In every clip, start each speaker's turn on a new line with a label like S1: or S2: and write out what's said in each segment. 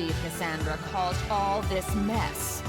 S1: believe Cassandra caused all this mess.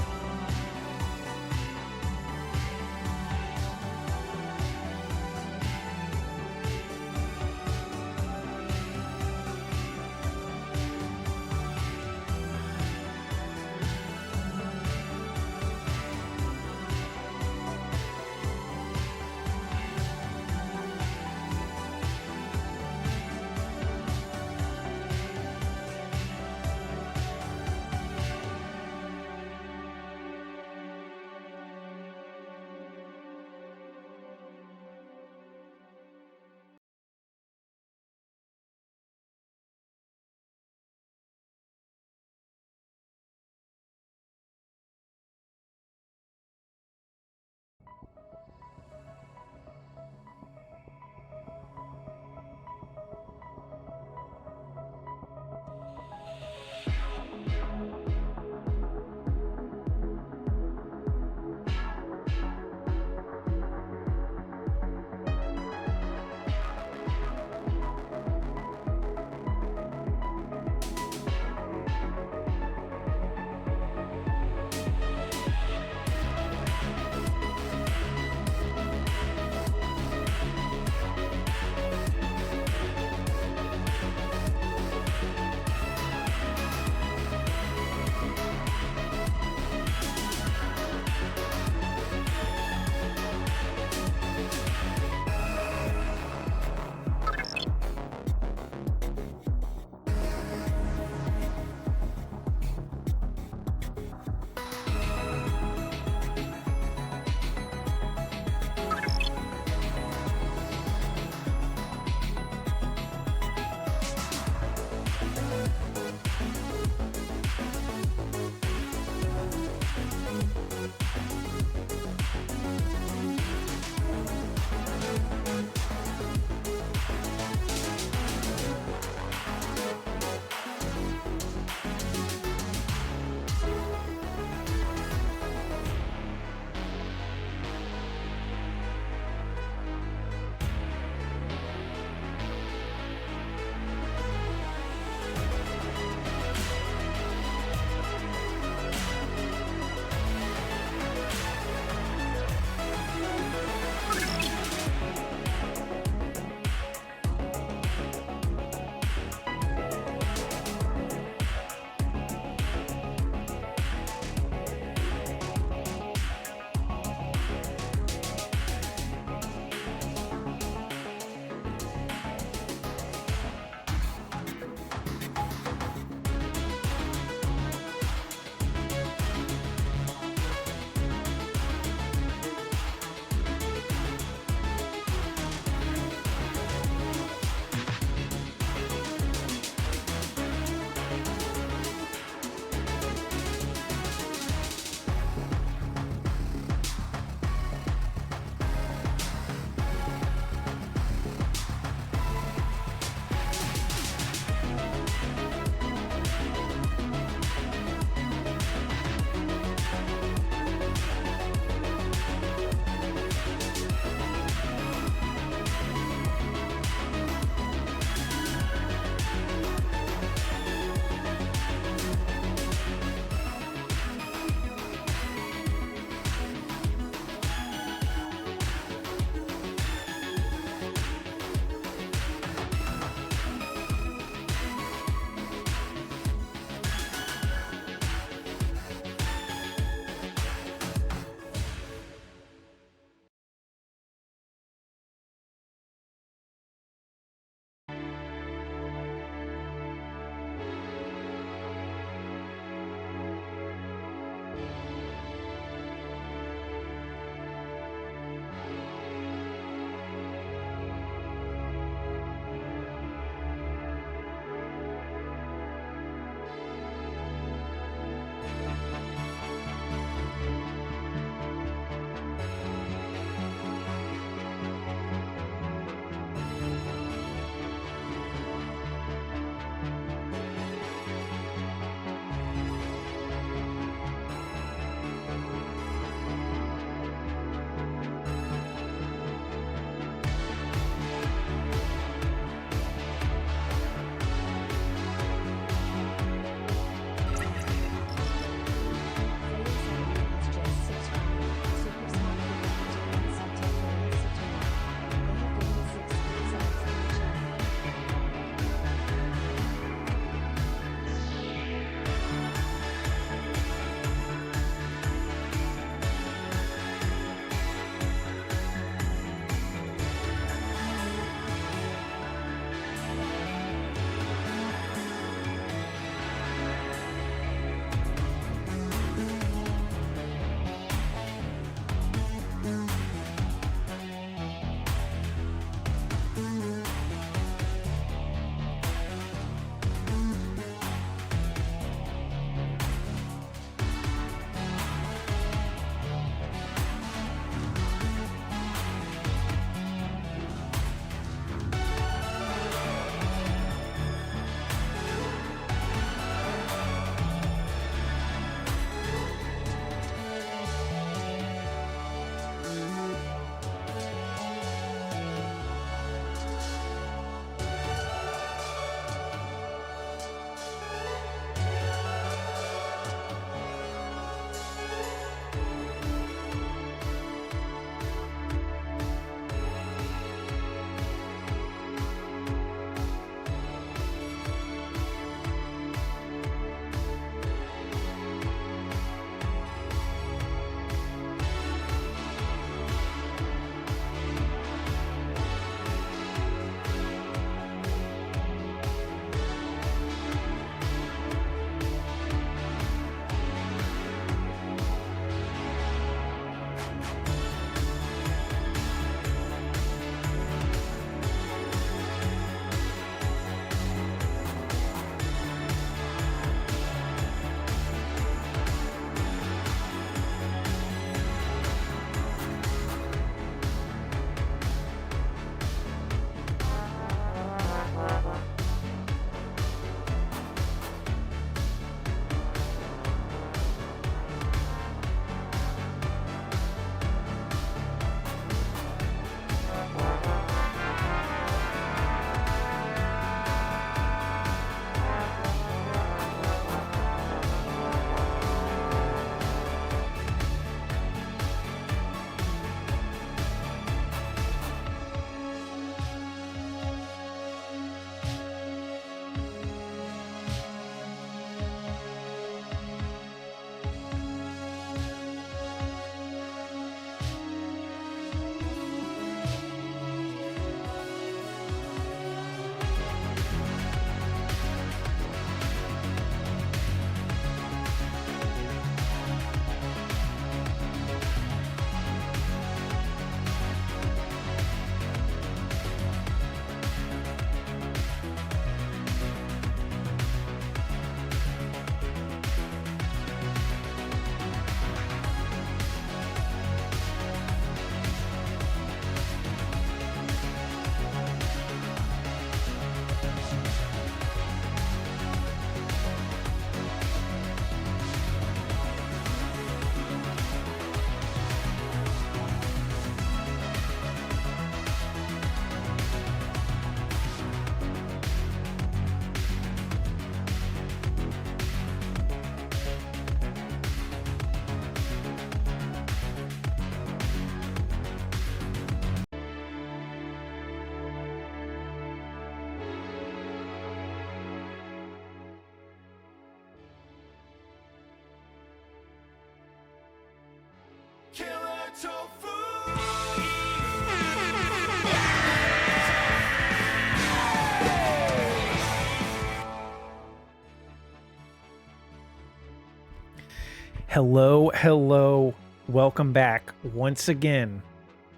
S2: Hello. Welcome back once again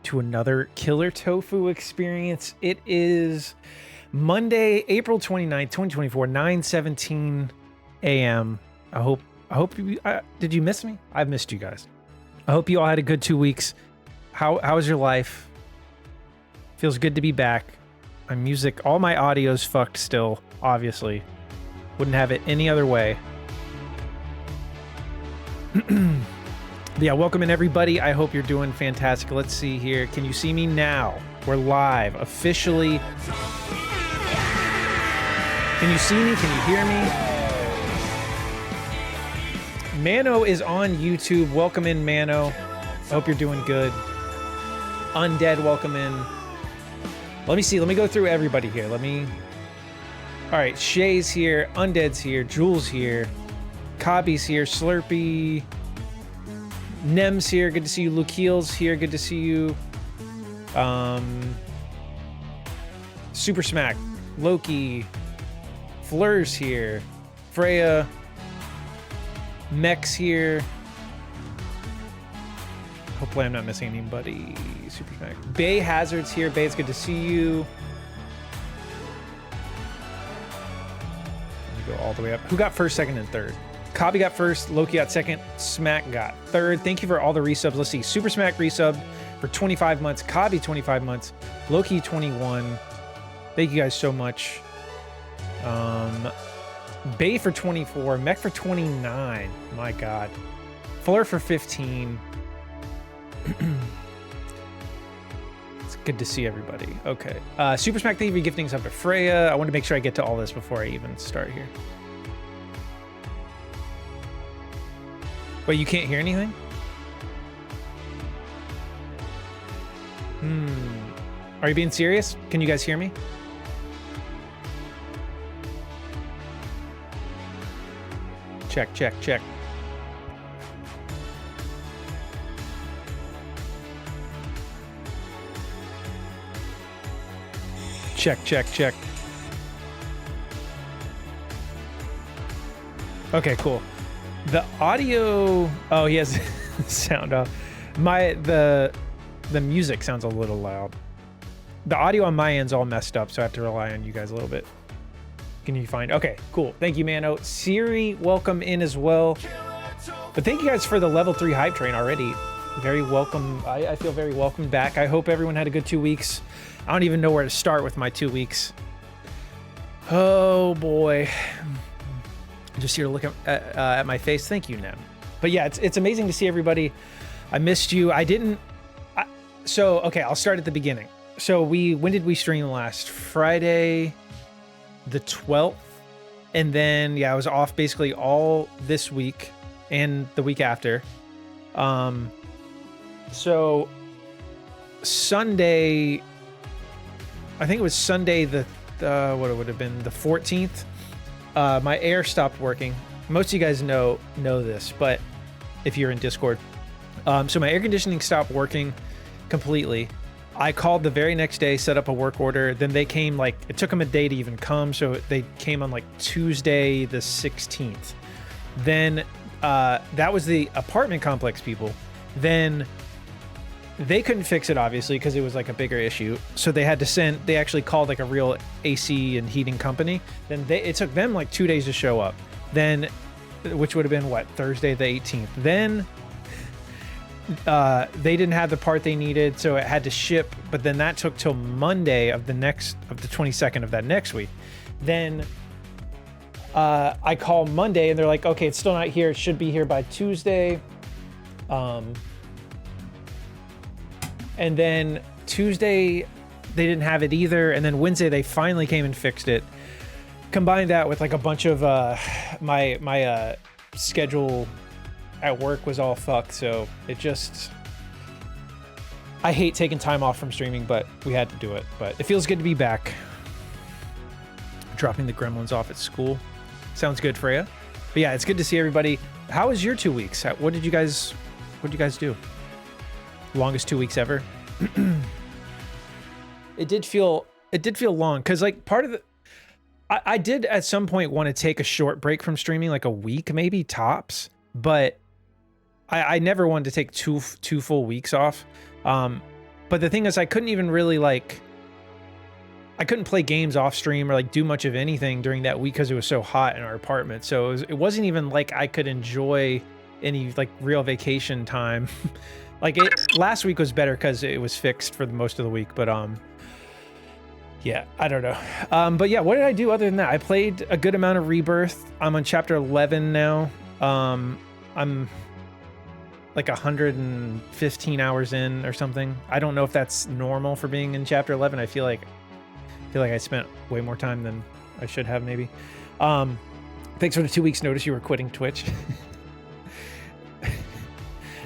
S2: to another Killer Tofu experience. It is Monday, April 29th, 2024, 9:17 a.m. I hope you did you miss me? I've missed you guys. I hope you all had a good 2 weeks. How's your life? Feels good to be back. My music, all my audio's fucked still, obviously. Wouldn't have it any other way. Yeah, welcome in everybody. I hope you're doing fantastic. Let's see here. Can you see me now? We're live, officially. Can you see me? Can you hear me? Mano is on YouTube. Welcome in, Mano. I hope you're doing good. Undead, welcome in. Let me see. Let me go through everybody here. All right, Shay's here. Undead's here. Jules here. Cobby's here. Slurpee. Nem's here. Good to see you. Lukeel's here. Good to see you. Super Smack. Loki. Fleur's here. Freya. Mech's here. Hopefully I'm not missing anybody. Super Smack. Bay Hazard's here. Bay, it's good to see you. Let me go all the way up. Who got first, second, and third? Cobby got first, Loki got second, Smack got third. Thank you for all the resubs. Let's see. Super Smack resubbed for 25 months. Cobby 25 months. Loki 21. Thank you guys so much. Bay for 24. Mech for 29. My God. Fleur for 15. It's good to see everybody. Okay. Super Smack, thank you for gifting sub to Freya. I want to make sure I get to all this before I even start here. Wait, you can't hear anything? Are you being serious? Can you guys hear me? Check. Check. Okay, cool. The audio, oh, he has sound off. The music sounds a little loud. The audio on my end's all messed up, so I have to rely on you guys a little bit. Can you find? Okay, cool. Thank you, Mano. Siri, welcome in as well. But thank you guys for the level 3 hype train already. Very welcome. I feel very welcome back. I hope everyone had a good 2 weeks. I don't even know where to start with my 2 weeks. Oh boy. Just here to look at my face. Thank you, Nem. But yeah, it's amazing to see everybody. I missed you. So okay, I'll start at the beginning. So when did we stream last? Friday the 12th. And then yeah, I was off basically all this week and the week after. So Sunday, I think it was Sunday the what it would have been, the 14th. My air stopped working. Most of you guys know this, but if you're in Discord. So my air conditioning stopped working completely. I called the very next day, set up a work order. Then they came, like, it took them a day to even come. So they came on like Tuesday the 16th. Then that was the apartment complex people. Then they couldn't fix it, obviously, because it was like a bigger issue. So they had to they actually called like a real AC and heating company. Then it took them like 2 days to show up. Then, which would have been what, Thursday the 18th. Then they didn't have the part they needed, so it had to ship. But then that took till Monday of the 22nd of that next week. Then I call Monday and they're like, okay, it's still not here. It should be here by Tuesday. And then Tuesday, they didn't have it either. And then Wednesday, they finally came and fixed it. Combine that with like a bunch of my schedule at work was all fucked. So it just, I hate taking time off from streaming, but we had to do it. But it feels good to be back. Dropping the gremlins off at school. Sounds good, Freya. But yeah, it's good to see everybody. How was your 2 weeks? What did you guys do? Longest 2 weeks ever. It did feel long because like part of the I did at some point want to take a short break from streaming, like a week maybe tops, but I never wanted to take two full weeks off. But the thing is, I couldn't even really like, I couldn't play games off stream or like do much of anything during that week because it was so hot in our apartment. So it wasn't even like I could enjoy any like real vacation time. Like last week was better because it was fixed for the most of the week. But yeah, I don't know. But yeah, what did I do other than that? I played a good amount of Rebirth. I'm on chapter 11 now. I'm like 115 hours in or something. I don't know if that's normal for being in chapter 11. I feel like I spent way more time than I should have, maybe. Thanks for the 2 weeks notice you were quitting Twitch.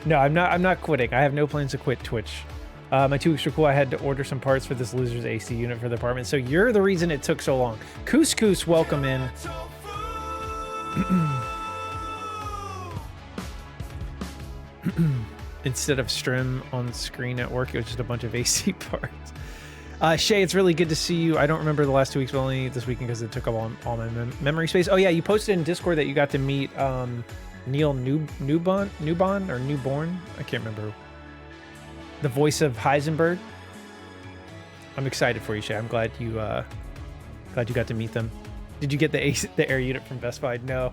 S2: No, I'm not quitting. I have no plans to quit Twitch. My 2 weeks were cool. I had to order some parts for this loser's AC unit for the apartment. So you're the reason it took so long. Couscous, welcome in. Instead of stream on screen at work, it was just a bunch of AC parts. Shay, it's really good to see you. I don't remember the last 2 weeks, but only this weekend because it took up all my memory space. Oh yeah, you posted in Discord that you got to meet Neil Newborn. I can't remember. The voice of Heisenberg. I'm excited for you, Shay. I'm glad you got to meet them. Did you get the air unit from Best Buy? No.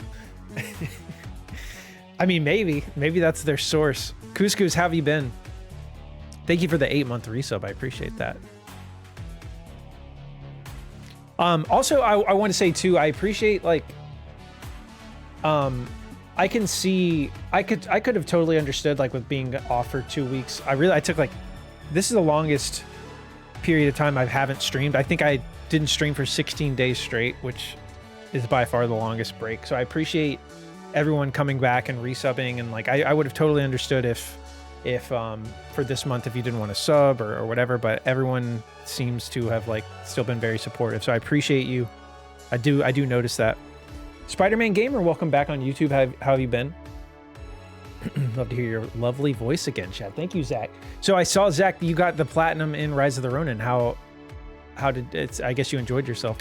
S2: I mean, maybe that's their source. Couscous, how have you been? Thank you for the 8-month resub. I appreciate that. Also, I want to say too, I appreciate like, I can see, I could have totally understood like with being off for 2 weeks. I took like, this is the longest period of time I haven't streamed. I think I didn't stream for 16 days straight, which is by far the longest break. So I appreciate everyone coming back and resubbing, and like I would have totally understood if for this month if you didn't want to sub or whatever, but everyone seems to have like still been very supportive, so I appreciate you. I do notice that. Spider-Man Gamer, welcome back on YouTube. How have you been? Love to hear your lovely voice again, Chad. Thank you, Zach. So I saw, Zach, you got the platinum in Rise of the Ronin. How did it? I guess you enjoyed yourself.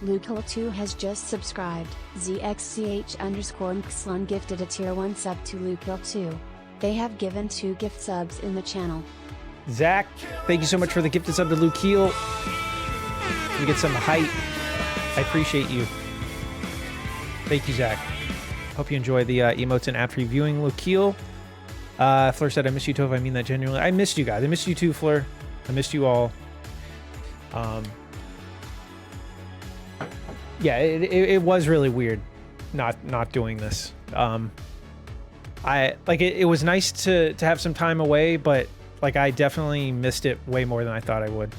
S3: Lukehill2 has just subscribed. ZXCH_Mxlun gifted a tier 1 sub to Lukehill2. They have given 2 gift subs in the channel.
S2: Zach, thank you so much for the gifted sub to Lukehill. You get some height. I appreciate you. Thank you, Zach. Hope you enjoy the emotes and after reviewing. Lukehill. Fleur said, I miss you, Tove. I mean that genuinely. I missed you guys. I missed you too, Fleur. I missed you all. Yeah, it was really weird not doing this. It was nice to have some time away, but like I definitely missed it way more than I thought I would.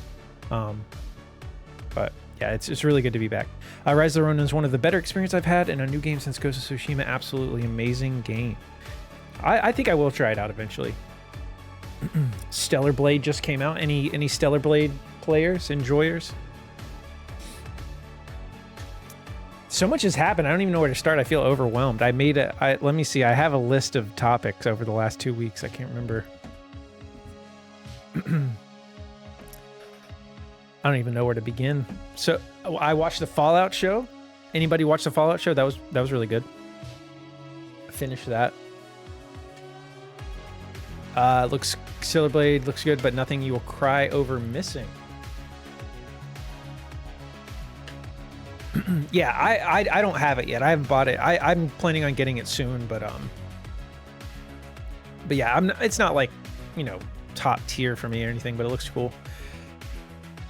S2: But yeah, it's really good to be back. Rise of the Ronin is one of the better experiences I've had in a new game since Ghost of Tsushima. Absolutely amazing game. I think I will try it out eventually. Stellar Blade just came out. Any Stellar Blade players, enjoyers? So much has happened. I don't even know where to start. I feel overwhelmed. Let me see. I have a list of topics over the last 2 weeks. I can't remember. I don't even know where to begin. So I watched the Fallout show. Anybody watch the Fallout show? That was really good. I finished that. Stellar Blade looks good, but nothing you will cry over missing. Yeah, I don't have it yet. I haven't bought it. I'm planning on getting it soon, but yeah, it's not like, you know, top tier for me or anything, but it looks cool.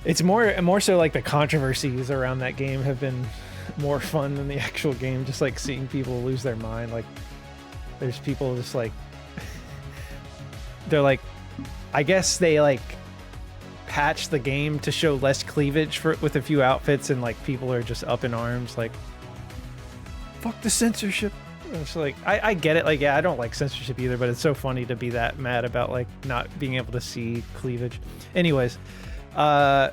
S2: It's more so like the controversies around that game have been more fun than the actual game. Just like seeing people lose their mind. Like there's people just like they're like, I guess they like patch the game to show less cleavage with a few outfits, and like people are just up in arms like, fuck the censorship. And it's like I get it, like, yeah, I don't like censorship either, but it's so funny to be that mad about like not being able to see cleavage. Anyways, I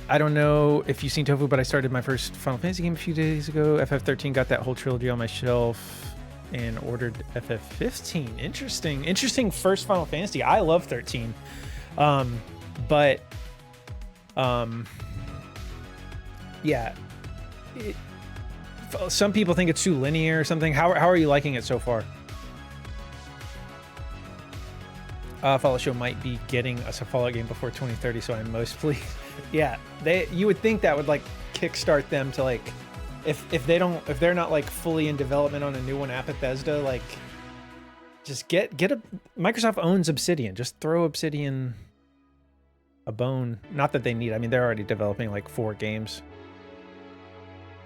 S2: don't know if you've seen Tofu, but I started my first Final Fantasy game a few days ago. FF13, got that whole trilogy on my shelf and ordered FF15. Interesting first Final Fantasy. I love 13. But yeah, some people think it's too linear or something. How are you liking it so far? Fallout show might be getting us a Fallout game before 2030, so I'm most pleased. Yeah, you would think that would like kickstart them to like, if they're not like fully in development on a new one at Bethesda, like just get a Microsoft owns Obsidian. Just throw Obsidian a bone. Not that they need. I mean, they're already developing like 4 games.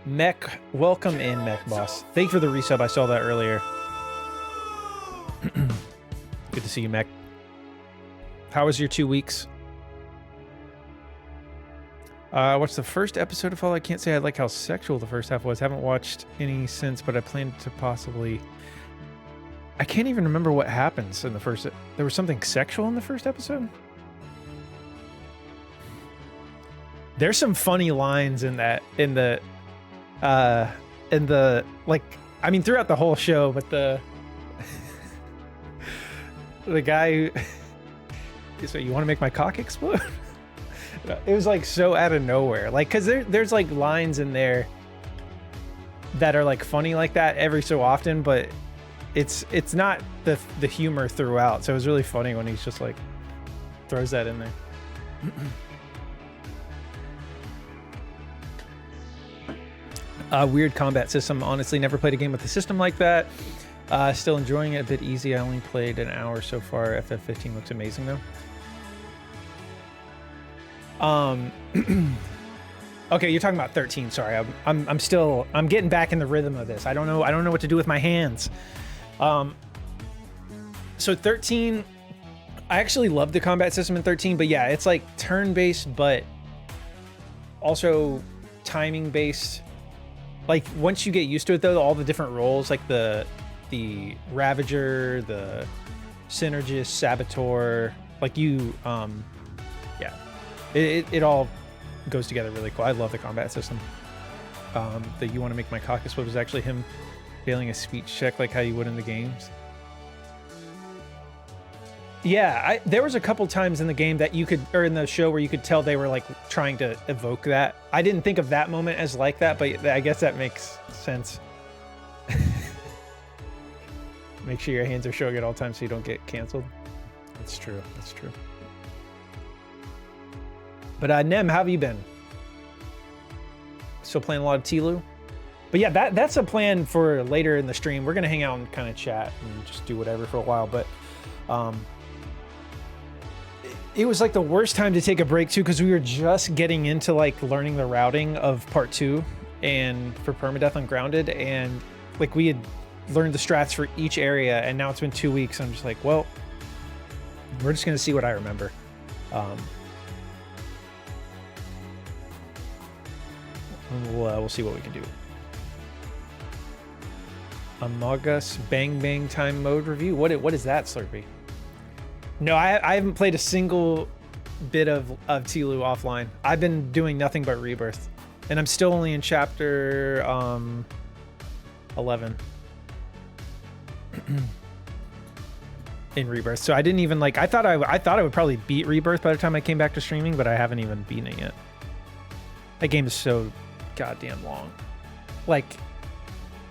S2: Mech, welcome in, Mech Boss. Thank you for the resub. I saw that earlier. Good to see you, Mech. How was your 2 weeks? Watched the first episode of Fallout. I can't say I like how sexual the first half was. Haven't watched any since, but I plan to possibly. I can't even remember what happens in the first. There was something sexual in the first episode. There's some funny lines in that, in the like, I mean, throughout the whole show, but the guy who, so you want to make my cock explode? It was like so out of nowhere, like, because there's like lines in there that are like funny like that every so often, but it's not the humor throughout. So it was really funny when he's just like throws that in there. Weird combat system. Honestly, never played a game with a system like that. Still enjoying it. A bit easy. I only played an hour so far. FF15 looks amazing though. Okay, you're talking about 13. Sorry, I'm getting back in the rhythm of this. I don't know what to do with my hands. So 13, I actually love the combat system in 13, but yeah, it's like turn-based, but also timing-based. Like once you get used to it though, all the different roles, like the Ravager, the Synergist, Saboteur, like you, yeah, it all goes together really cool. I love the combat system. The you want to make my cock explode was actually him failing a speech check like how you would in the games. Yeah, there was a couple times in the game that you could, or in the show where you could tell they were like trying to evoke that. I didn't think of that moment as like that, but I guess that makes sense. Make sure your hands are showing at all times so you don't get canceled. That's true. That's true. But Nem, how have you been? Still playing a lot of Tlu? But yeah, that's a plan for later in the stream. We're gonna hang out and kind of chat and just do whatever for a while. But it was like the worst time to take a break too, because we were just getting into like learning the routing of part 2 and for Permadeath Ungrounded, and like we had learned the strats for each area, and now it's been 2 weeks. I'm just like, well, we're just gonna see what I remember. We'll see what we can do. Among Us Bang Bang Time mode review. What is that, Slurpee? No, I haven't played a single bit of Tlu offline. I've been doing nothing but Rebirth, and I'm still only in chapter 11 in Rebirth. So I didn't even like. I thought I would probably beat Rebirth by the time I came back to streaming, but I haven't even beaten it yet. That game is so goddamn long. Like,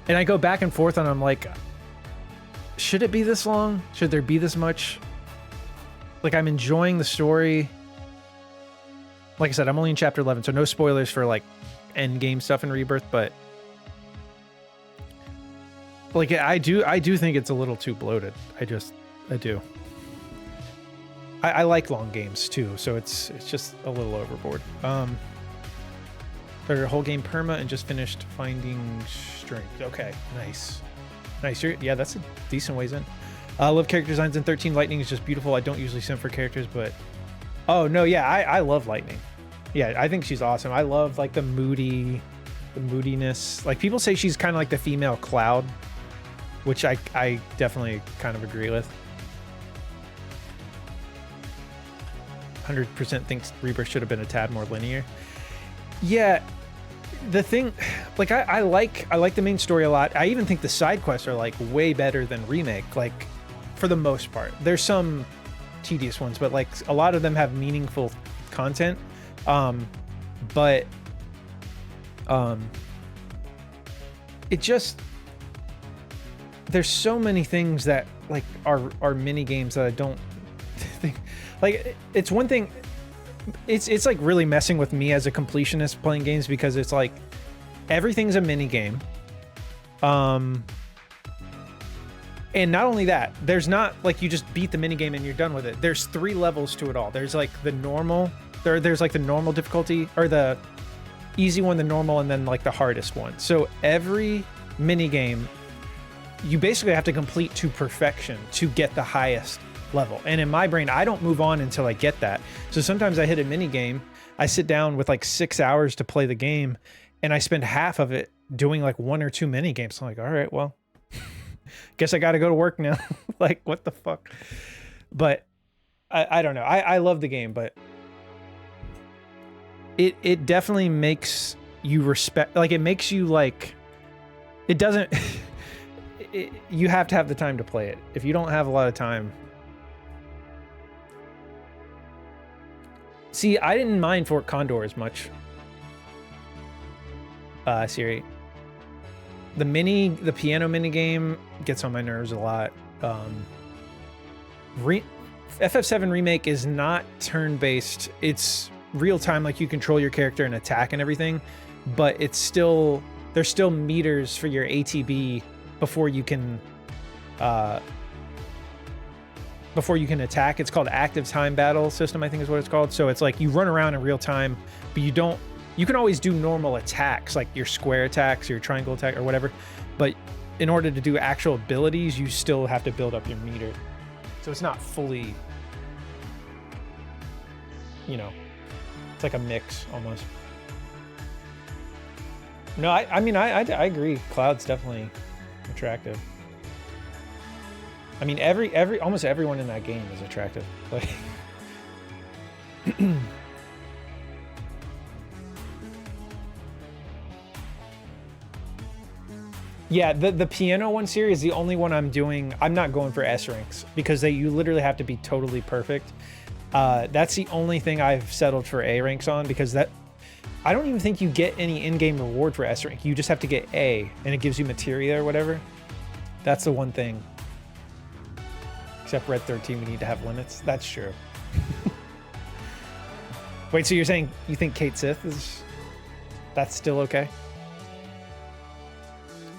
S2: and I go back and forth, and I'm like, should it be this long? Should there be this much? Like, I'm enjoying the story. Like I said, I'm only in chapter 11, so no spoilers for like end game stuff in Rebirth, but like I do think it's a little too bloated. I do. I like long games too, so it's just a little overboard. Started a whole game perma and just finished Finding Strength. Okay, nice. Yeah, that's a decent ways in. Love character designs in 13. Lightning is just beautiful. I don't usually simp for characters, but oh no, yeah, I love Lightning. Yeah, I think she's awesome. I love like the moodiness. Like people say she's kind of like the female Cloud, which I definitely kind of agree with. 100% thinks Rebirth should have been a tad more linear. Yeah, the thing, like I like the main story a lot. I even think the side quests are like way better than Remake, like for the most part. There's some tedious ones, but like a lot of them have meaningful content. it just, there's so many things that like are mini games that I don't think, like, it's one thing, it's like really messing with me as a completionist playing games, because it's like everything's a mini game. And not only that, there's not like you just beat the minigame and you're done with it. There's 3 levels to it all. There's like the normal, there's like the normal difficulty, or the easy one, the normal, and then like the hardest one. So every minigame, you basically have to complete to perfection to get the highest level. And in my brain, I don't move on until I get that. So sometimes I hit a minigame, I sit down with like 6 hours to play the game, and I spend half of it doing like 1 or 2 minigames. I'm like, all right, well, guess I got to go to work now. Like, what the fuck? But I don't know. I love the game, but it definitely makes you respect, like, it makes you like, it doesn't, you have to have the time to play it. If you don't have a lot of time. See, I didn't mind Fort Condor as much. Siri. The piano mini game gets on my nerves a lot. FF7 Remake is not turn-based. It's real-time, like you control your character and attack and everything, but it's still, there's still meters for your ATB before you can attack. It's called Active Time Battle System, I think is what it's called. So it's like you run around in real time, but you can always do normal attacks, like your square attacks, your triangle attack, or whatever. But in order to do actual abilities, you still have to build up your meter. So it's not fully, you know, it's like a mix almost. No, I mean, I agree. Cloud's definitely attractive. I mean, almost everyone in that game is attractive. Like, yeah, the piano one series, the only one I'm doing. I'm not going for S ranks because you literally have to be totally perfect. That's the only thing I've settled for A ranks on, because I don't even think you get any in-game reward for S rank. You just have to get A, and it gives you materia or whatever. That's the one thing. Except Red 13, we need to have limits. That's true. Wait, so you're saying you think Kate Sith that's still okay?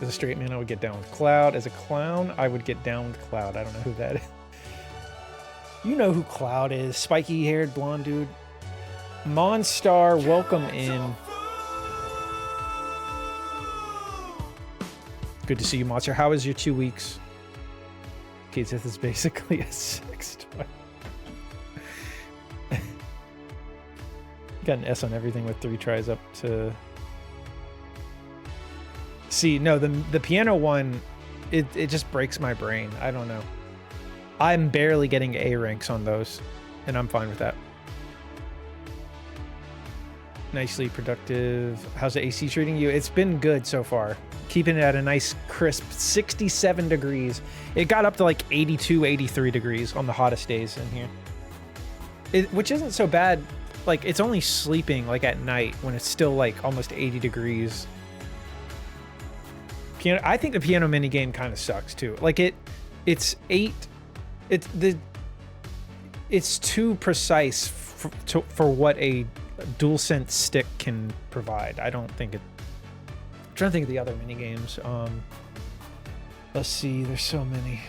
S2: As a straight man, I would get down with Cloud. As a clown, I would get down with Cloud. I don't know who that is. You know who Cloud is. Spiky-haired blonde dude. Monstar, welcome in. Good to see you, Monster. How was your 2 weeks? Kate Sith is basically a sex toy. Got an S on everything with 3 tries up to... See, no, the piano one, it just breaks my brain. I don't know. I'm barely getting A ranks on those, and I'm fine with that. Nicely productive. How's the AC treating you? It's been good so far. Keeping it at a nice crisp 67 degrees. It got up to like 82, 83 degrees on the hottest days in here. Which isn't so bad. Like, it's only sleeping like at night when it's still like almost 80 degrees. I think the piano mini game kind of sucks too. Like it's too precise for what a DualSense stick can provide. I don't think it. I'm trying to think of the other mini games. Let's see. There's so many.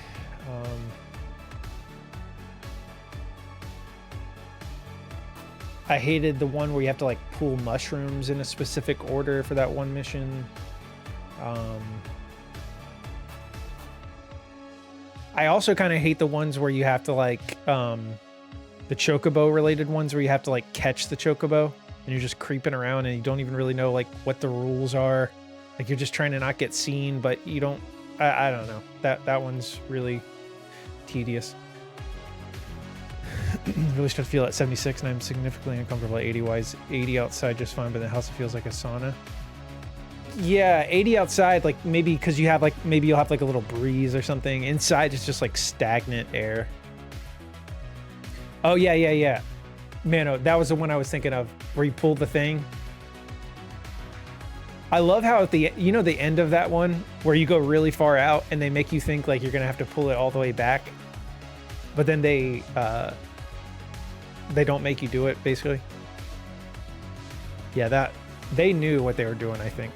S2: I hated the one where you have to like pull mushrooms in a specific order for that one mission. I also kind of hate the ones where you have to like the chocobo related ones where you have to like catch the chocobo and you're just creeping around and you don't even really know like what the rules are. Like you're just trying to not get seen, but you don't. I don't know. That one's really tedious. Really start to feel at 76 and I'm significantly uncomfortable at 80 wise. 80 outside just fine, but the house feels like a sauna. Yeah, 80 outside, like maybe because you have like, maybe you'll have like a little breeze or something. Inside it's just like stagnant air. Oh yeah. Man, that was the one I was thinking of where you pulled the thing. I love how at the the end of that one where you go really far out and they make you think like you're gonna have to pull it all the way back, but then they don't make you do it basically. Yeah, that they knew what they were doing, I think.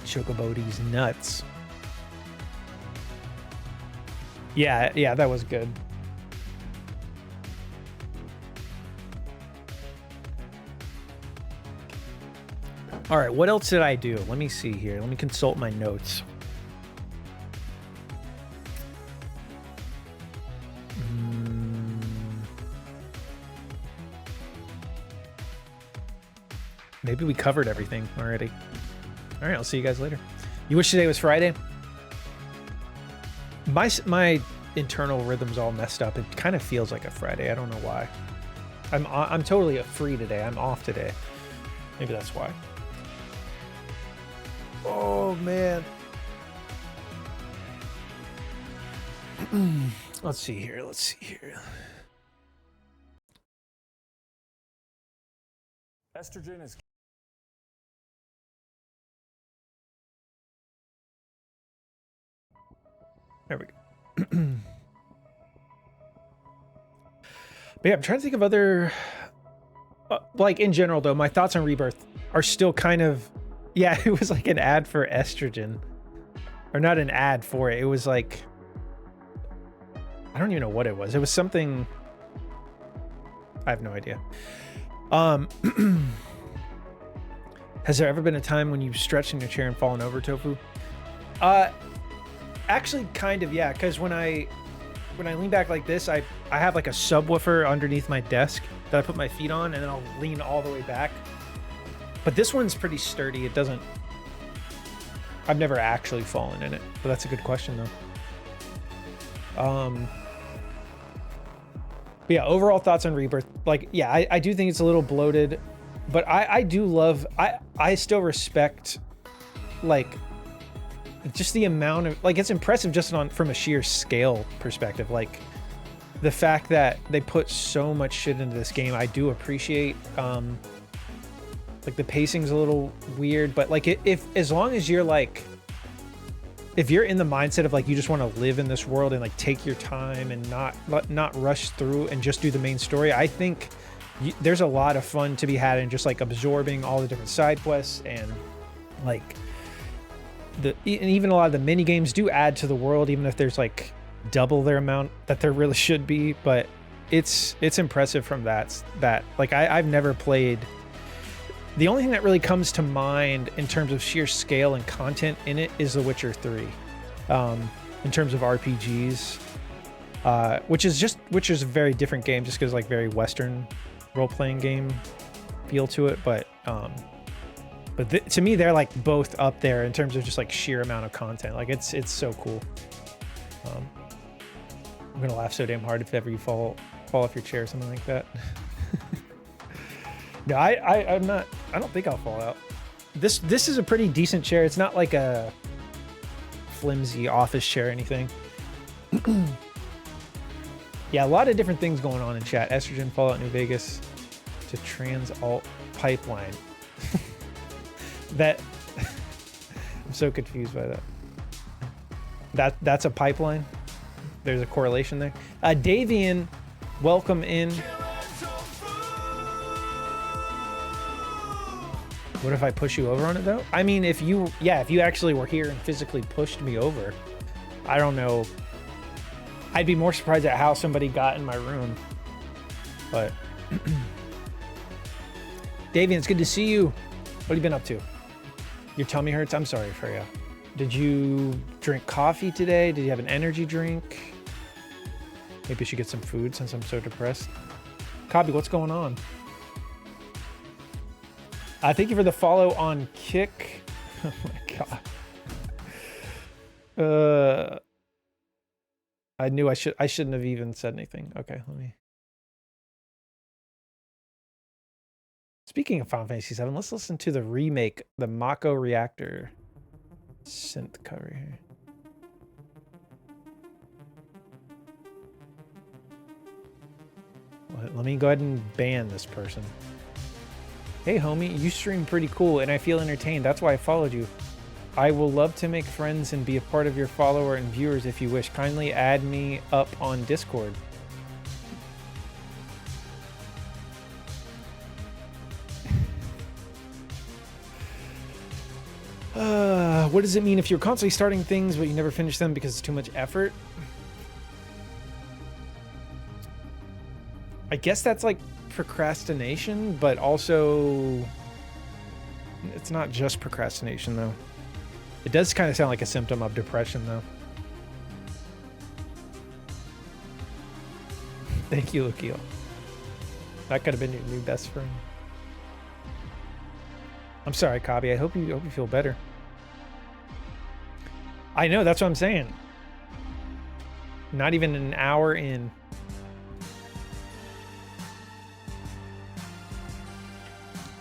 S2: Chocobody's nuts. Yeah, that was good. All right, what else did I do? Let me see here. Let me consult my notes. Maybe we covered everything already. All right, I'll see you guys later. You wish today was Friday? My internal rhythm's all messed up. It kind of feels like a Friday. I don't know why. I'm totally free today. I'm off today. Maybe that's why. Oh man. Let's see here.
S4: Estrogen is
S2: There we go. But yeah, I'm trying to think of other like in general though, my thoughts on Rebirth are still kind of, yeah, it was like an ad for estrogen. Or not an ad for it. It was like, I don't even know what it was. It was something, I have no idea. Has there ever been a time when you've stretched in your chair and fallen over, Tofu? Actually, kind of, yeah. Because when I lean back like this, I have like a subwoofer underneath my desk that I put my feet on, and then I'll lean all the way back. But this one's pretty sturdy. It doesn't. I've never actually fallen in it, but that's a good question though. But yeah, overall thoughts on Rebirth. Like, yeah, I do think it's a little bloated, but I do love. I still respect, like, just the amount of, like, it's impressive just from a sheer scale perspective. Like, the fact that they put so much shit into this game, I do appreciate. Like, the pacing's a little weird, but like, if as long as you're like, if you're in the mindset of like you just want to live in this world and like take your time and not rush through and just do the main story, I think there's a lot of fun to be had in just like absorbing all the different side quests, and like and even a lot of the mini games do add to the world, even if there's like double their amount that there really should be. But it's impressive from that like I've never played. The only thing that really comes to mind in terms of sheer scale and content in it is The Witcher 3. In terms of RPGs, which is a very different game, just because like very Western role-playing game feel to it. But to me, they're like both up there in terms of just like sheer amount of content. Like it's so cool. I'm gonna laugh so damn hard if ever you fall off your chair or something like that. No, I'm not. I don't think I'll fall out. This is a pretty decent chair. It's not like a flimsy office chair or anything. Yeah, a lot of different things going on in chat. Estrogen, Fallout New Vegas to Trans Alt Pipeline. That I'm so confused by that. That's a pipeline. There's a correlation there. Davian, welcome in. What if I push you over on it though? I mean, if you actually were here and physically pushed me over, I don't know. I'd be more surprised at how somebody got in my room. But Davian, it's good to see you. What have you been up to? Your tummy hurts? I'm sorry for you. Did you drink coffee today? Did you have an energy drink? Maybe you should get some food since I'm so depressed. Cobby, what's going on? Thank you for the follow on Kick. Oh my god. I knew I shouldn't have even said anything. Okay, let me. Speaking of Final Fantasy VII, let's listen to the remake, the Mako Reactor synth cover here. Let me go ahead and ban this person. Hey, homie, you stream pretty cool, and I feel entertained. That's why I followed you. I will love to make friends and be a part of your follower and viewers if you wish. Kindly add me up on Discord. What does it mean if you're constantly starting things but you never finish them because it's too much effort? I guess that's like procrastination, but also it's not just procrastination though. It does kind of sound like a symptom of depression though. Thank you, Lucio. That could have been your new best friend. I'm sorry, Kabi. I hope you feel better. I know, that's what I'm saying. Not even an hour in.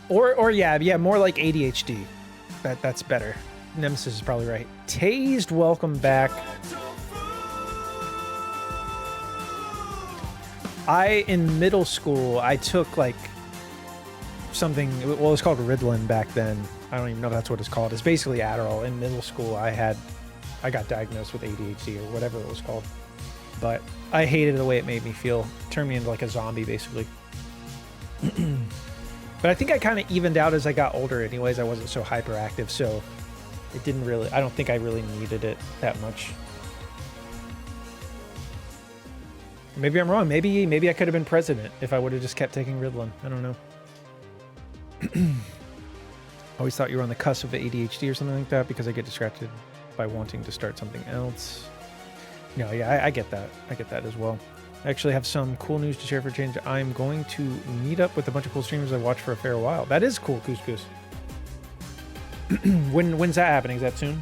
S2: Or yeah, more like ADHD. That's better. Nemesis is probably right. Tased, welcome back. In middle school, I took like something, well, it was called Ritalin back then. I don't even know if that's what it's called. It's basically Adderall. In middle school, I got diagnosed with ADHD or whatever it was called. But I hated the way it made me feel. It turned me into like a zombie, basically. But I think I kind of evened out as I got older anyways. I wasn't so hyperactive, so it didn't really, I don't think I really needed it that much. Maybe I'm wrong. Maybe I could have been president if I would have just kept taking Ritalin. I don't know. Always thought you were on the cusp of ADHD or something like that because I get distracted by wanting to start something else. No, yeah, I get that. I get that as well. I actually have some cool news to share for a change. I'm going to meet up with a bunch of cool streamers I watched for a fair while. That is cool, Couscous. When's that happening? Is that soon?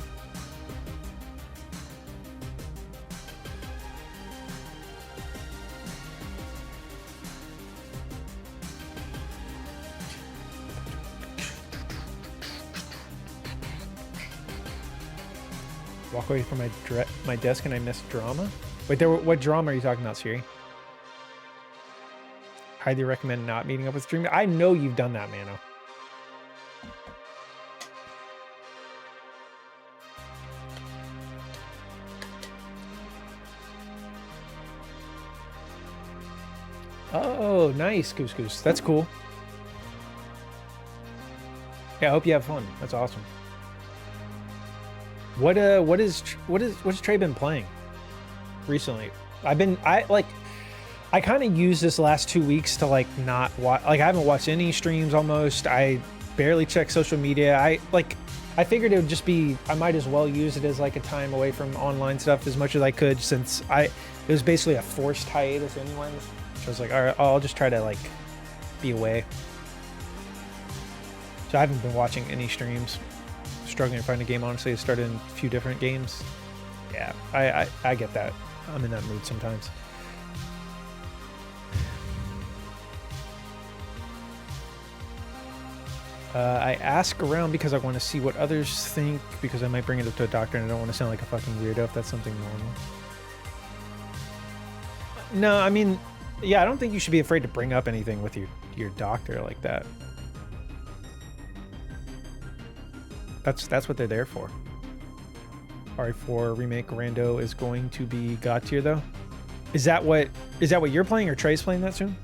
S2: Walk away from my desk and I missed drama? Wait, what drama are you talking about, Siri? Highly recommend not meeting up with streamers. I know you've done that, Mano. Oh, nice, Couscous. That's cool. Yeah, I hope you have fun. That's awesome. What's Trey been playing recently? I kind of used this last 2 weeks to like not watch, like I haven't watched any streams almost. I barely check social media. I figured it would just be, I might as well use it as like a time away from online stuff as much as I could, since it was basically a forced hiatus anyways. So I was like, all right, I'll just try to like be away. So I haven't been watching any streams. Struggling to find a game, honestly. I started in a few different games. Yeah, I get that. I'm in that mood sometimes. I ask around because I want to see what others think, because I might bring it up to a doctor and I don't want to sound like a fucking weirdo if that's something normal. No, I mean, yeah, I don't think you should be afraid to bring up anything with your doctor like that. That's what they're there for. RE4 Remake Rando is going to be God tier though. Is that what you're playing, or Trey's playing that soon?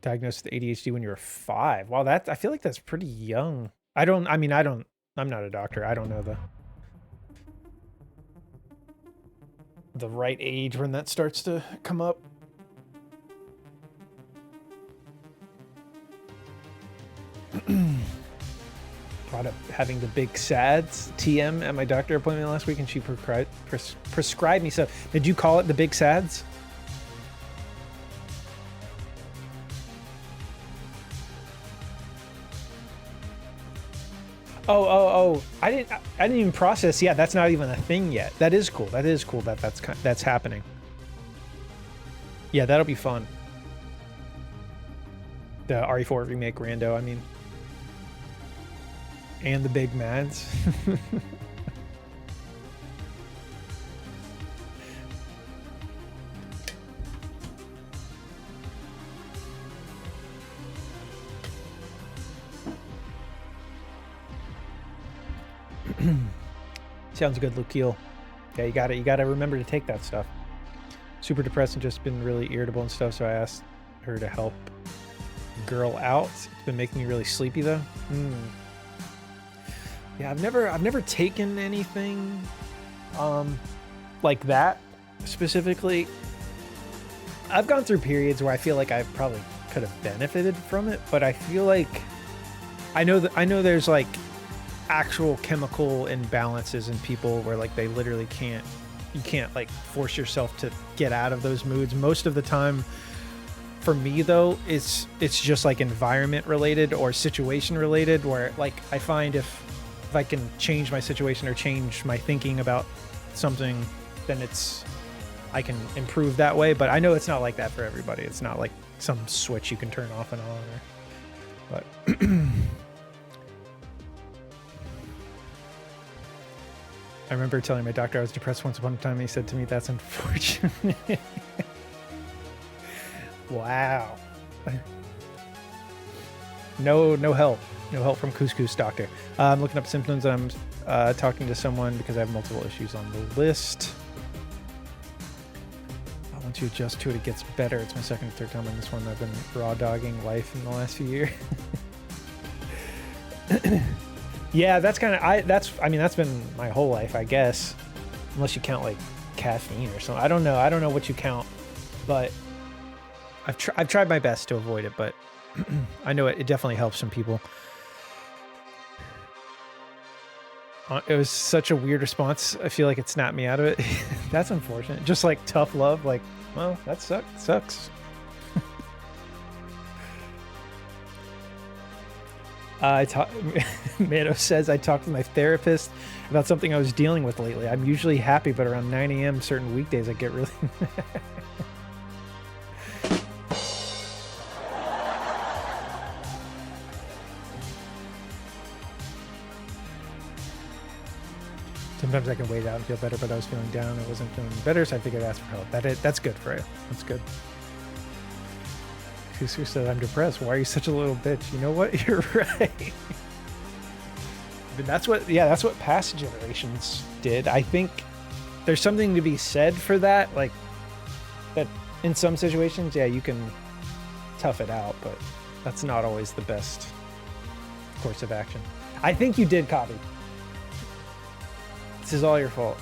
S2: Diagnosed with ADHD when you were 5. Wow, I feel like that's pretty young. I'm not a doctor. I don't know the right age when that starts to come up. Brought up having the big SADS TM at my doctor appointment last week, and she prescribed me stuff. Did you call it the big SADS? Oh! I didn't even process. Yeah, that's not even a thing yet. That is cool. That is cool. That's happening. Yeah, that'll be fun. The RE4 Remake Rando, I mean. And the big Mads. Sounds good, Lukiel. Yeah, you gotta remember to take that stuff. Super depressed and just been really irritable and stuff, so I asked her to help girl out. It's been making me really sleepy though. Yeah, I've never taken anything like that specifically. I've gone through periods where I feel like I probably could have benefited from it, but I feel like I know there's like actual chemical imbalances in people where like they literally you can't like force yourself to get out of those moods. Most of the time for me though, it's just like environment related or situation related, where like I find if I can change my situation or change my thinking about something, then I can improve that way. But I know it's not like that for everybody. It's not like some switch you can turn off and on, but I remember telling my doctor I was depressed once upon a time, and he said to me, "That's unfortunate." Wow. No help. No help from Couscous Doctor. I'm looking up symptoms. I'm talking to someone because I have multiple issues on the list. Once you adjust to it, it gets better. It's my second or third time on this one. I've been raw dogging life in the last few years. Yeah, that's kind of that's been my whole life, I guess, unless you count like caffeine or something. I don't know what you count, but I've tried my best to avoid it, but I know it definitely helps some people. It was such a weird response. I feel like it snapped me out of it. That's unfortunate. Just like tough love, like, well, that sucks. Mano says, I talked to my therapist about something I was dealing with lately. I'm usually happy, but around 9 a.m. certain weekdays I get really mad. Sometimes I can wait out and feel better, but I was feeling down. I wasn't feeling better, so I figured I'd ask for help. That's good, Freya. That's good. Kusu said, I'm depressed. Why are you such a little bitch? You know what? You're right. But that's what past generations did. I think there's something to be said for that. Like, that in some situations, yeah, you can tough it out, but that's not always the best course of action. I think you did, Copy. This is all your fault.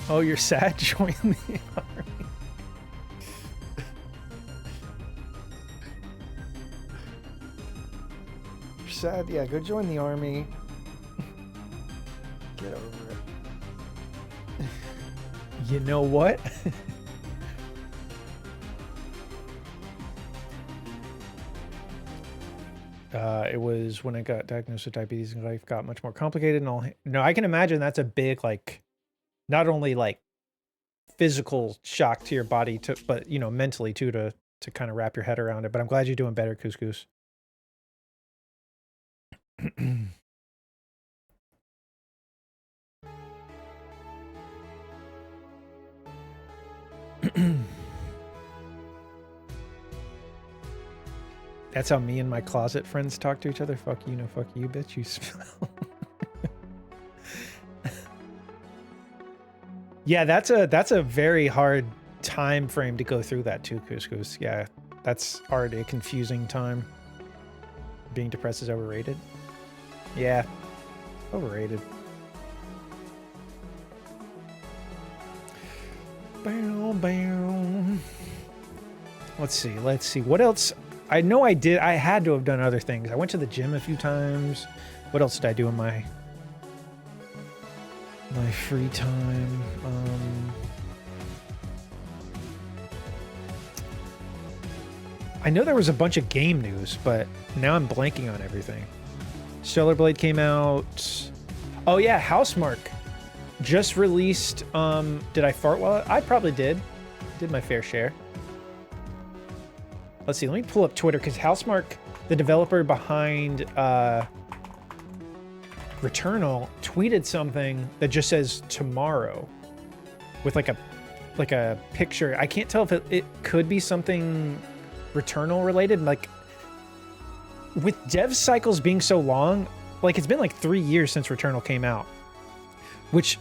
S2: Oh, you're sad? Join the army. You're sad? Yeah, go join the army. Get over it. You know what? It was when I got diagnosed with diabetes and life got much more complicated and all. No, I can imagine that's a big, like, not only like physical shock to your body, but you know, mentally too, to kind of wrap your head around it. But I'm glad you're doing better, Couscous. That's how me and my closet friends talk to each other. Fuck you, no fuck you, bitch. You smell. Yeah, that's a very hard time frame to go through that too, Couscous. Yeah, that's already a confusing time. Being depressed is overrated. Yeah, overrated. Bow, bow. Let's see. What else? I know I had to have done other things. I went to the gym a few times. What else did I do in my free time? I know there was a bunch of game news, but now I'm blanking on everything. Stellar Blade came out. Oh yeah, Housemarque just released. Did I fart while I probably did my fair share. Let's see, let me pull up Twitter, because Housemarque, the developer behind Returnal, tweeted something that just says tomorrow with like a picture. I can't tell if it could be something Returnal related. Like, with dev cycles being so long, like it's been like 3 years since Returnal came out, which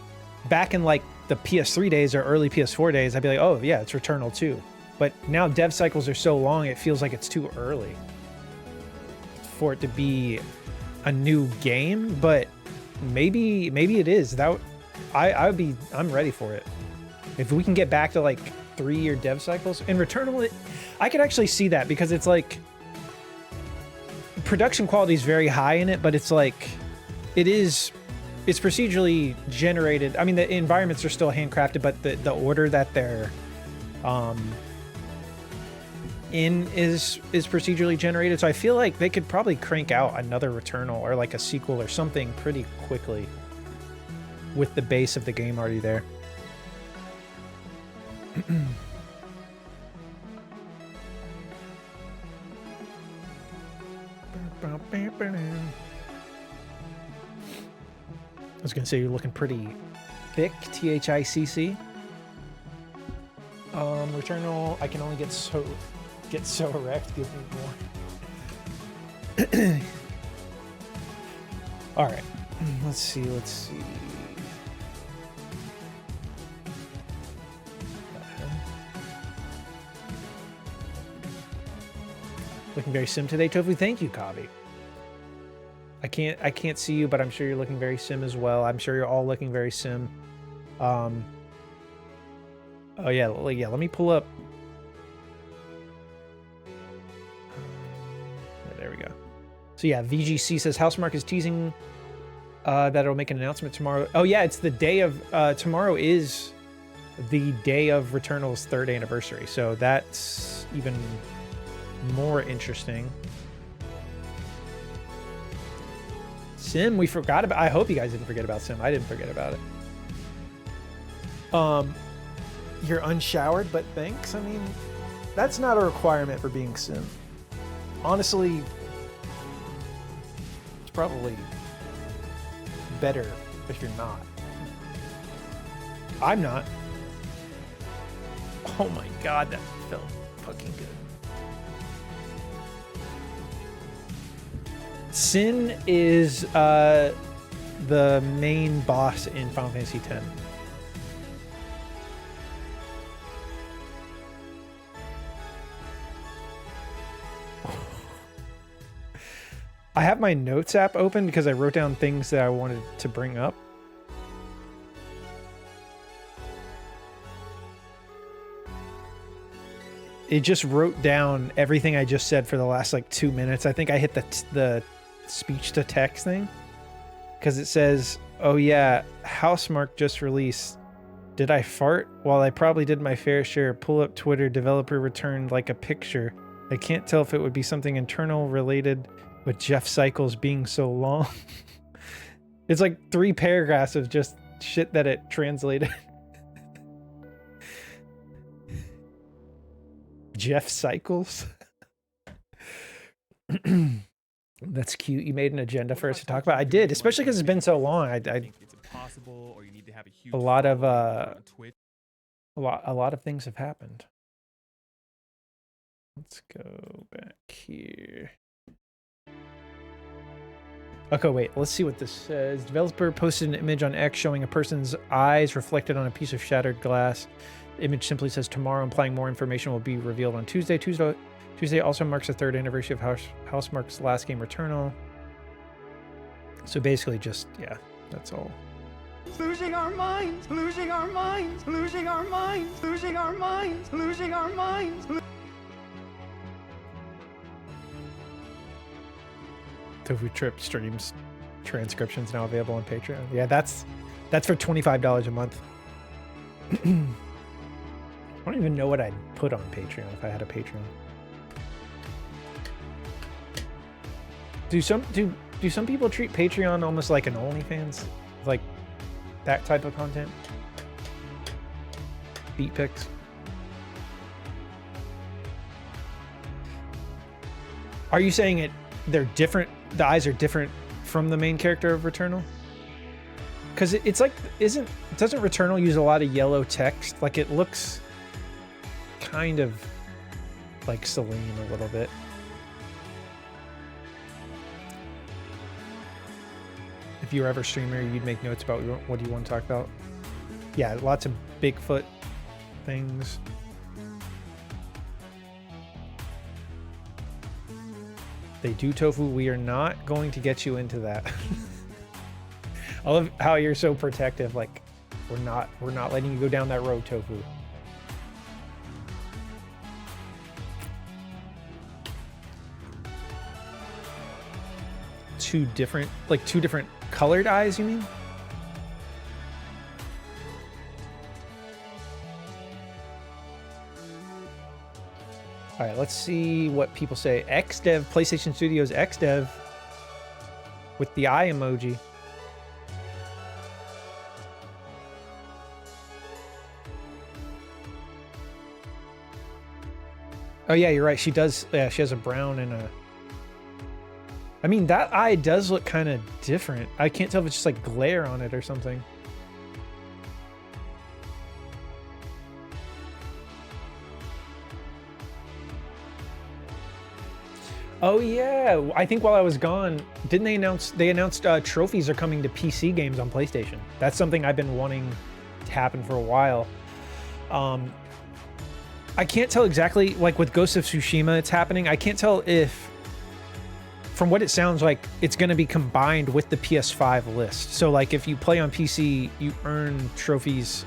S2: back in like the PS3 days or early PS4 days, I'd be like, oh yeah, it's Returnal 2. But now dev cycles are so long, it feels like it's too early for it to be a new game, but maybe it is. I'm ready for it. If we can get back to like 3-year dev cycles in Returnal, I could actually see that, because it's like production quality is very high in it, but it's like it's procedurally generated. I mean, the environments are still handcrafted, but the order that they're in is procedurally generated. So I feel like they could probably crank out another Returnal or like a sequel or something pretty quickly with the base of the game already there. I was gonna say you're looking pretty thick, THICC. Returnal, I can only get so erect. Give me more. All right, let's see. Looking very sim today, Tofu. Thank you, Kavi. I can't see you, but I'm sure you're looking very sim as well. I'm sure you're all looking very sim. Oh yeah, let me pull up. There we go. So yeah, VGC says Housemarque is teasing that it'll make an announcement tomorrow. Oh yeah, it's the day of tomorrow is the day of Returnal's 3rd anniversary, so that's even more interesting. Sim, we forgot about. I hope you guys didn't forget about Sim. I didn't forget about it. You're unshowered, but thanks. I mean, that's not a requirement for being Sim. Honestly, it's probably better if you're not. I'm not. Oh my god, that felt fucking good. Sin is the main boss in Final Fantasy X. I have my notes app open because I wrote down things that I wanted to bring up. It just wrote down everything I just said for the last like 2 minutes. I think I hit the speech to text thing because it says, oh yeah, Housemarque just released. Did I fart? Well, I probably did my fair share. Pull up Twitter. Developer returned like a picture. I can't tell if it would be something internal related with Jeff Cycles being so long. It's like 3 paragraphs of just shit that it translated. Jeff Cycles. That's cute. You made an agenda for us to talk about. I did, especially because it's been so long. I think it's impossible, or you need to have a lot of things have happened. Let's go back here. Okay, wait. Let's see what this says. Developer posted an image on X showing a person's eyes reflected on a piece of shattered glass. The image simply says tomorrow, implying more information will be revealed on Tuesday. Tuesday also marks the 3rd anniversary of Housemarque's last game, Returnal. So basically just, yeah, that's all.
S5: Losing our minds, losing our minds, losing our minds, losing our minds, losing our minds.
S2: Tofu Trip streams transcriptions now available on Patreon. Yeah, that's for $25 a month. I don't even know what I'd put on Patreon if I had a Patreon. Do some people treat Patreon almost like an OnlyFans? Like that type of content? Beat pics? Are you saying they're different? The eyes are different from the main character of Returnal? Because it's like, doesn't Returnal use a lot of yellow text? Like it looks kind of like Celine a little bit. if you were ever a streamer, you'd make notes about what you want to talk about. Yeah, lots of Bigfoot things. They do tofu. We are not going to get you into that. I love how you're so protective. Like, we're not letting you go down that road, tofu. Two different colored eyes, you mean? All right, let's see what people say. XDev, PlayStation Studios XDev with the eye emoji. Oh yeah, you're right. She does. Yeah, she has a brown and a. I mean, that eye does look kind of different. I can't tell if it's just like glare on it or something. Oh yeah, I think while I was gone, didn't they announce? They announced trophies are coming to PC games on PlayStation. That's something I've been wanting to happen for a while. I can't tell exactly, like with Ghost of Tsushima, it's happening. I can't tell if, from what it sounds like, it's going to be combined with the PS5 list. So like if you play on PC, you earn trophies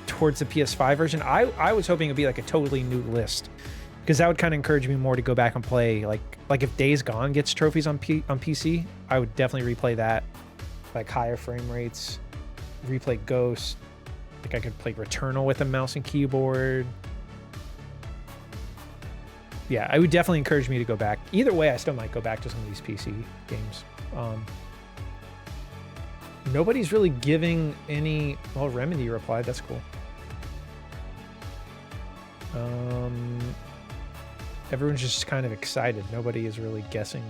S2: towards the PS5 version. I was hoping it'd be like a totally new list, because that would kind of encourage me more to go back and play. Like if Days Gone gets trophies on PC, I would definitely replay that. Like higher frame rates, replay Ghost. Like I could play Returnal with a mouse and keyboard. Yeah, I would definitely encourage me to go back. Either way, I still might go back to some of these PC games. Nobody's really giving any... Well, Remedy replied. That's cool. Everyone's just kind of excited. Nobody is really guessing.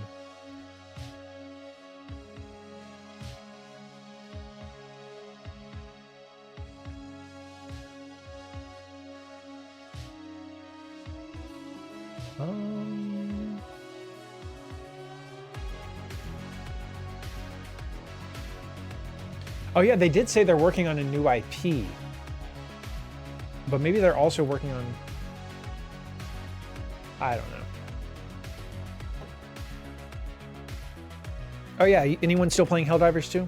S2: Oh yeah, they did say they're working on a new IP. But maybe they're also working on... I don't know. Oh yeah, anyone still playing Helldivers 2?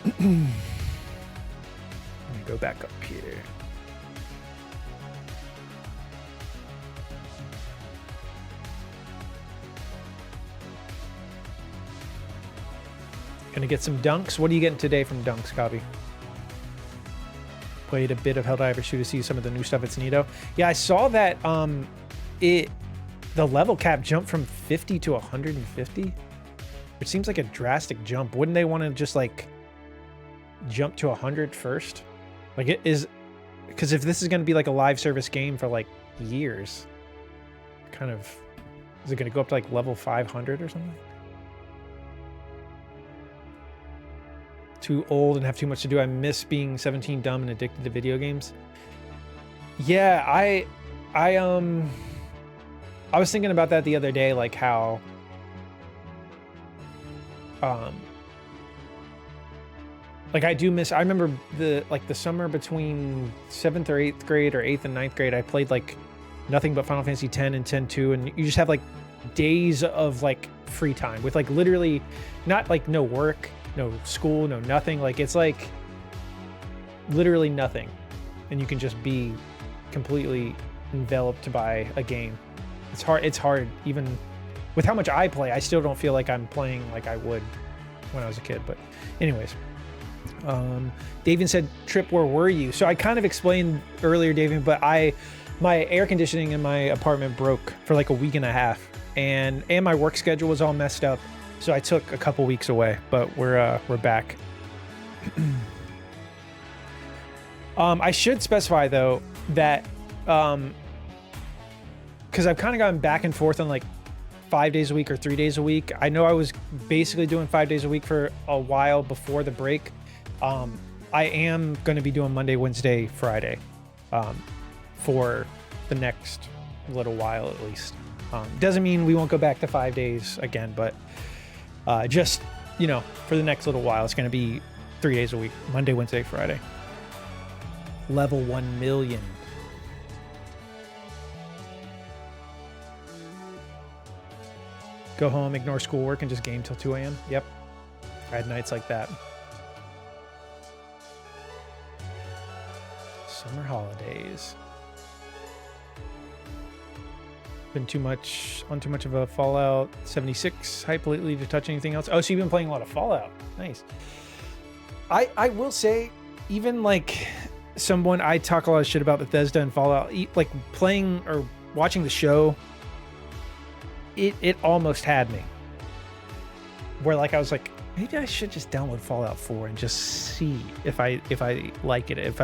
S2: Let me go back up here. Gonna get some dunks. What are you getting today from Dunks, Copy? Played a bit of Helldivers 2 to see some of the new stuff. It's neato. Yeah, I saw that the level cap jumped from 50 to 150, which seems like a drastic jump. Wouldn't they want to just like jump to 100 first? Like it is, because if this is going to be like a live service game for like years, kind of, is it going to go up to like level 500 or something? Too old and have too much to do. I miss being 17, dumb, and addicted to video games. Yeah, I was thinking about that the other day, like how like I do miss... I remember the summer between 7th or 8th grade or 8th and 9th grade, I played like nothing but Final Fantasy X and X-2, and you just have like days of like free time with like literally not like no work, no school, no nothing. Like it's like literally nothing, and you can just be completely enveloped by a game. It's hard even with how much I play. I still don't feel like I'm playing like I would when I was a kid. But anyways, Davian said, Trip, where were you? So I kind of explained earlier, Davian, but my air conditioning in my apartment broke for like a week and a half, and my work schedule was all messed up. So I took a couple weeks away, but we're back. I should specify though that because I've kind of gone back and forth on like 5 days a week or 3 days a week. I know I was basically doing 5 days a week for a while before the break. I am going to be doing Monday, Wednesday, Friday for the next little while at least. Doesn't mean we won't go back to 5 days again, but just, you know, for the next little while, it's going to be 3 days a week, Monday, Wednesday, Friday. Level 1 million. Go home, ignore schoolwork, and just game till 2 a.m. Yep. I had nights like that. Summer holidays. Been too much of a Fallout 76 hype lately to touch anything else. Oh, so you've been playing a lot of Fallout. Nice. I will say, even like someone, I talk a lot of shit about Bethesda and Fallout, like playing or watching the show, it almost had me. Where like I was like, maybe I should just download Fallout 4 and just see if I like it.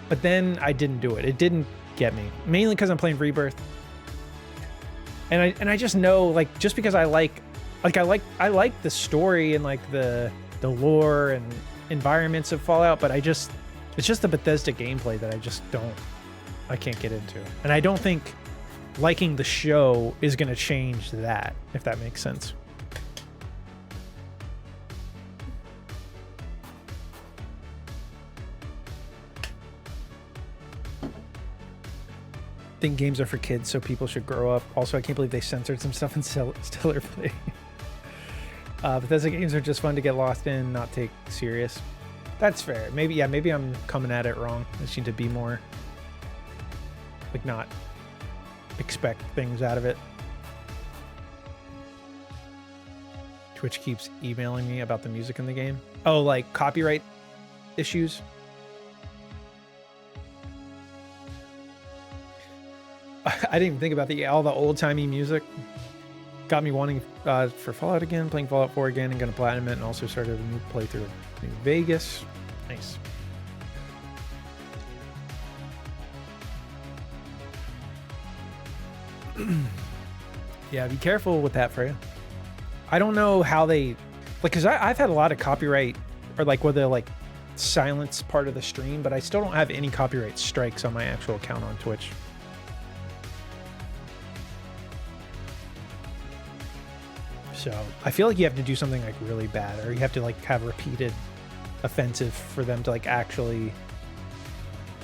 S2: But then I didn't do it. It didn't get me, mainly because I'm playing Rebirth, and I just know, like, just because I like the story and like the lore and environments of Fallout, but it's just the Bethesda gameplay that I can't get into, and I don't think liking the show is going to change that, if that makes sense. I think games are for kids, so people should grow up. Also, I can't believe they censored some stuff in Stellar Play. Bethesda games are just fun to get lost in, not take serious. That's fair. Maybe I'm coming at it wrong. I just need to be more, like, not expect things out of it. Twitch keeps emailing me about the music in the game. Oh, like copyright issues? I didn't even think about all the old-timey music. Got me wanting for Fallout again, playing Fallout 4 again, and gonna platinum it, and also started a new playthrough of New Vegas. Nice. Yeah, be careful with that, Freya. I don't know how they, like, because I've had a lot of copyright, or like where they'll like silence part of the stream, but I still don't have any copyright strikes on my actual account on Twitch. So I feel like you have to do something like really bad, or you have to like have repeated offensive for them to like actually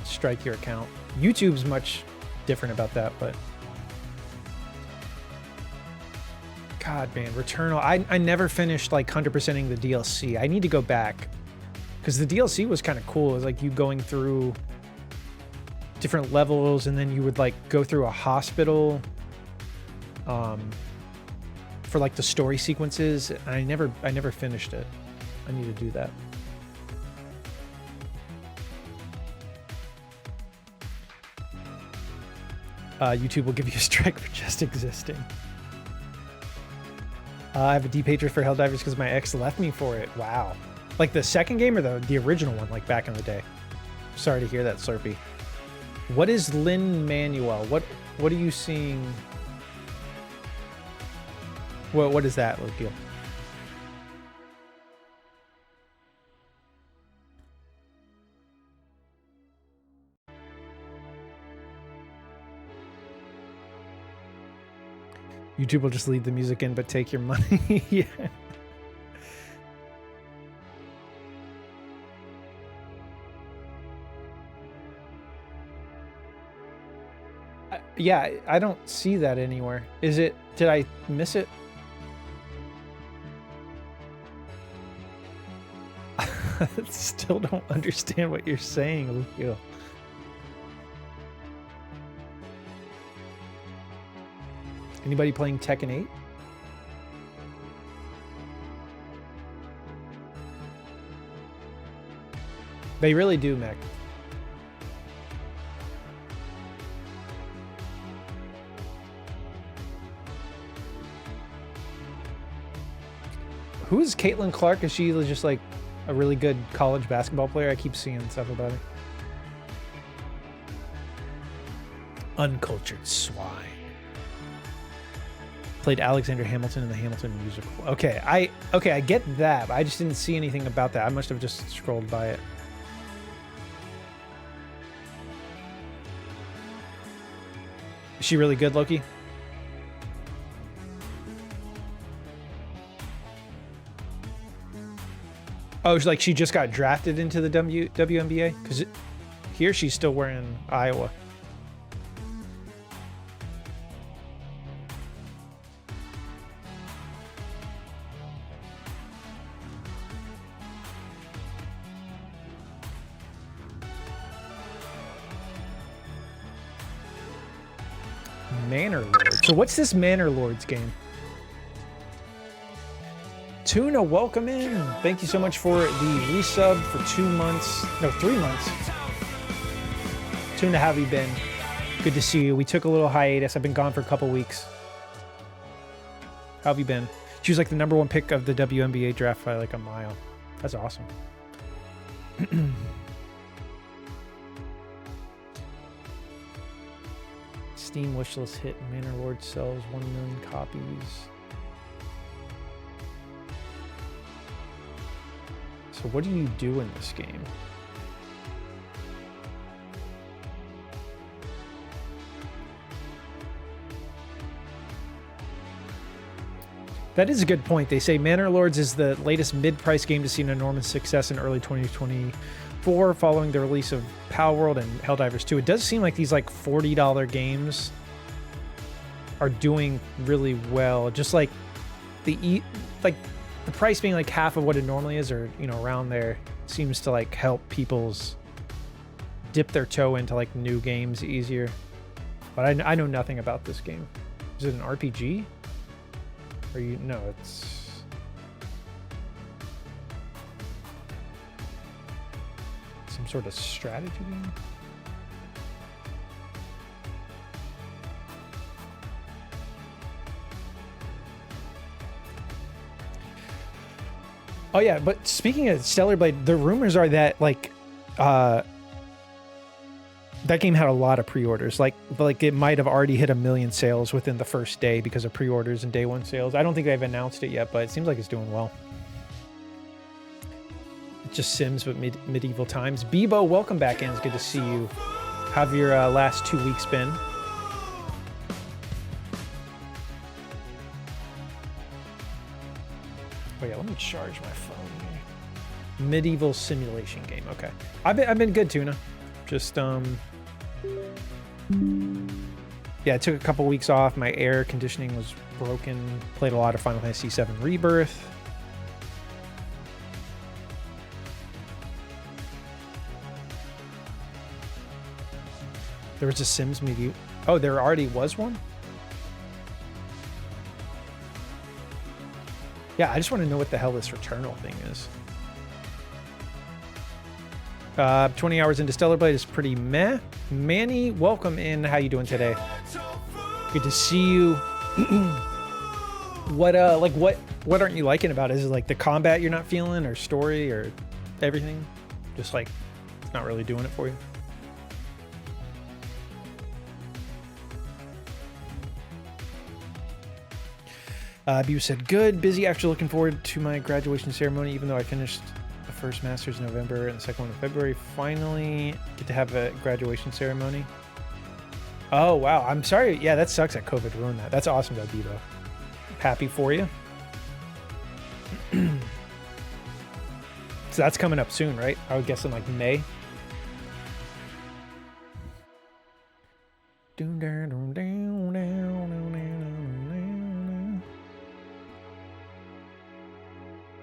S2: strike your account. YouTube's much different about that, but God, man, Returnal. I never finished like 100%ing the DLC. I need to go back because the DLC was kind of cool. It was like you going through different levels, and then you would like go through a hospital for like the story sequences. And I never finished it. I need to do that. YouTube will give you a strike for just existing. I have a deep hatred for Helldivers because my ex left me for it. Wow. Like the second game or the original one, like back in the day? Sorry to hear that, Slurpee. What is Lin Manuel? What are you seeing? What is that, Lokil? YouTube will just leave the music in, but take your money. Yeah. Yeah, I don't see that anywhere. Is it? Did I miss it? I still don't understand what you're saying, Lukio. Anybody playing Tekken 8? They really do, Mech. Who is Caitlin Clark? Is she just like a really good college basketball player? I keep seeing stuff about it. Uncultured swine. Played Alexander Hamilton in the Hamilton musical. Okay, I get that, but I just didn't see anything about that. I must have just scrolled by it. Is she really good, Loki? Oh, it's like she just got drafted into the WNBA? Because here she's still wearing Iowa. Manor Lord. So what's this Manor Lords game? Tuna, welcome in. Thank you so much for the resub for 2 months. No, 3 months. Tuna, how have you been? Good to see you. We took a little hiatus. I've been gone for a couple weeks. How have you been? She was like the #1 pick of the WNBA draft by like a mile. That's awesome. Steam wishlist hit. Manor Lord sells 1 million copies. So what do you do in this game? That is a good point. They say Manor Lords is the latest mid-price game to see an enormous success in early 2024 following the release of Palworld and Helldivers 2. It does seem like these like $40 games are doing really well. Just like the price being like half of what it normally is, or you know, around there, seems to like help people's dip their toe into like new games easier. But I know nothing about this game. Is it an RPG? Or you no, it's some sort of strategy game. Oh yeah, but speaking of Stellar Blade, the rumors are that like that game had a lot of pre-orders. Like it might have already hit 1 million sales within the first day because of pre-orders and day one sales. I don't think they've announced it yet, but it seems like it's doing well. It's just Sims with medieval times. Bebo, welcome back in. It's good to see you. How have your last 2 weeks been? Oh yeah, let me charge my phone here. Medieval simulation game. Okay, I've been good, Tuna. Just yeah, I took a couple weeks off. My air conditioning was broken. Played a lot of Final Fantasy VII Rebirth. There was a Sims Medieval. Oh, there already was one? Yeah, I just want to know what the hell this Returnal thing is. 20 hours into Stellar Blade is pretty meh. Manny, welcome in. How you doing today? Good to see you. What aren't you liking about it? Is it like the combat you're not feeling, or story, or everything? Just like it's not really doing it for you? Bu said, good, busy, actually looking forward to my graduation ceremony, even though I finished the first Masters in November and the second one in February. Finally get to have a graduation ceremony. Oh, wow. I'm sorry. Yeah, that sucks that COVID ruined that. That's awesome, though, Bebo. Happy for you. So that's coming up soon, right? I would guess in like May.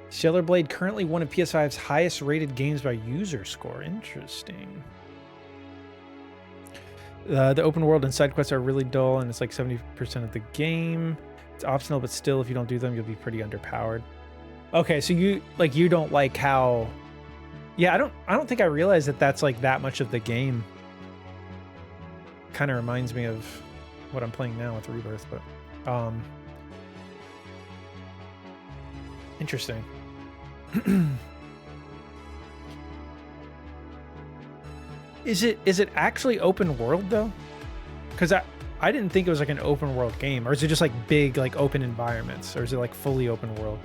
S2: Stellar Blade currently one of PS5's highest rated games by user score. Interesting. The open world and side quests are really dull, and it's like 70% of the game. It's optional, but still, if you don't do them, you'll be pretty underpowered. Okay, so you don't like how? Yeah, I don't think I realized that that's like that much of the game. Kind of reminds me of what I'm playing now with Rebirth, but interesting. Is it actually open world though? Because I didn't think it was like an open world game, or is it just like big like open environments, or is it like fully open world?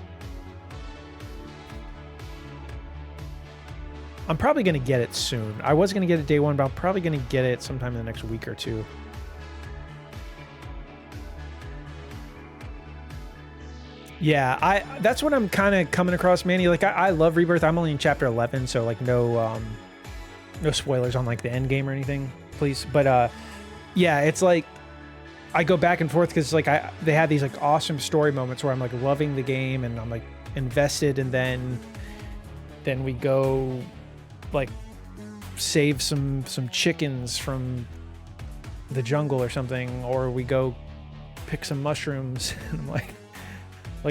S2: I'm probably gonna get it soon. I was gonna get it day one, but I'm probably gonna get it sometime in the next week or two. Yeah, that's what I'm kind of coming across, Manny. Like I love Rebirth. I'm only in chapter 11, so like no spoilers on like the end game or anything, please. But yeah, it's like I go back and forth because like they have these like awesome story moments where I'm like loving the game and I'm like invested, and then we go like save some chickens from the jungle or something, or we go pick some mushrooms and I'm like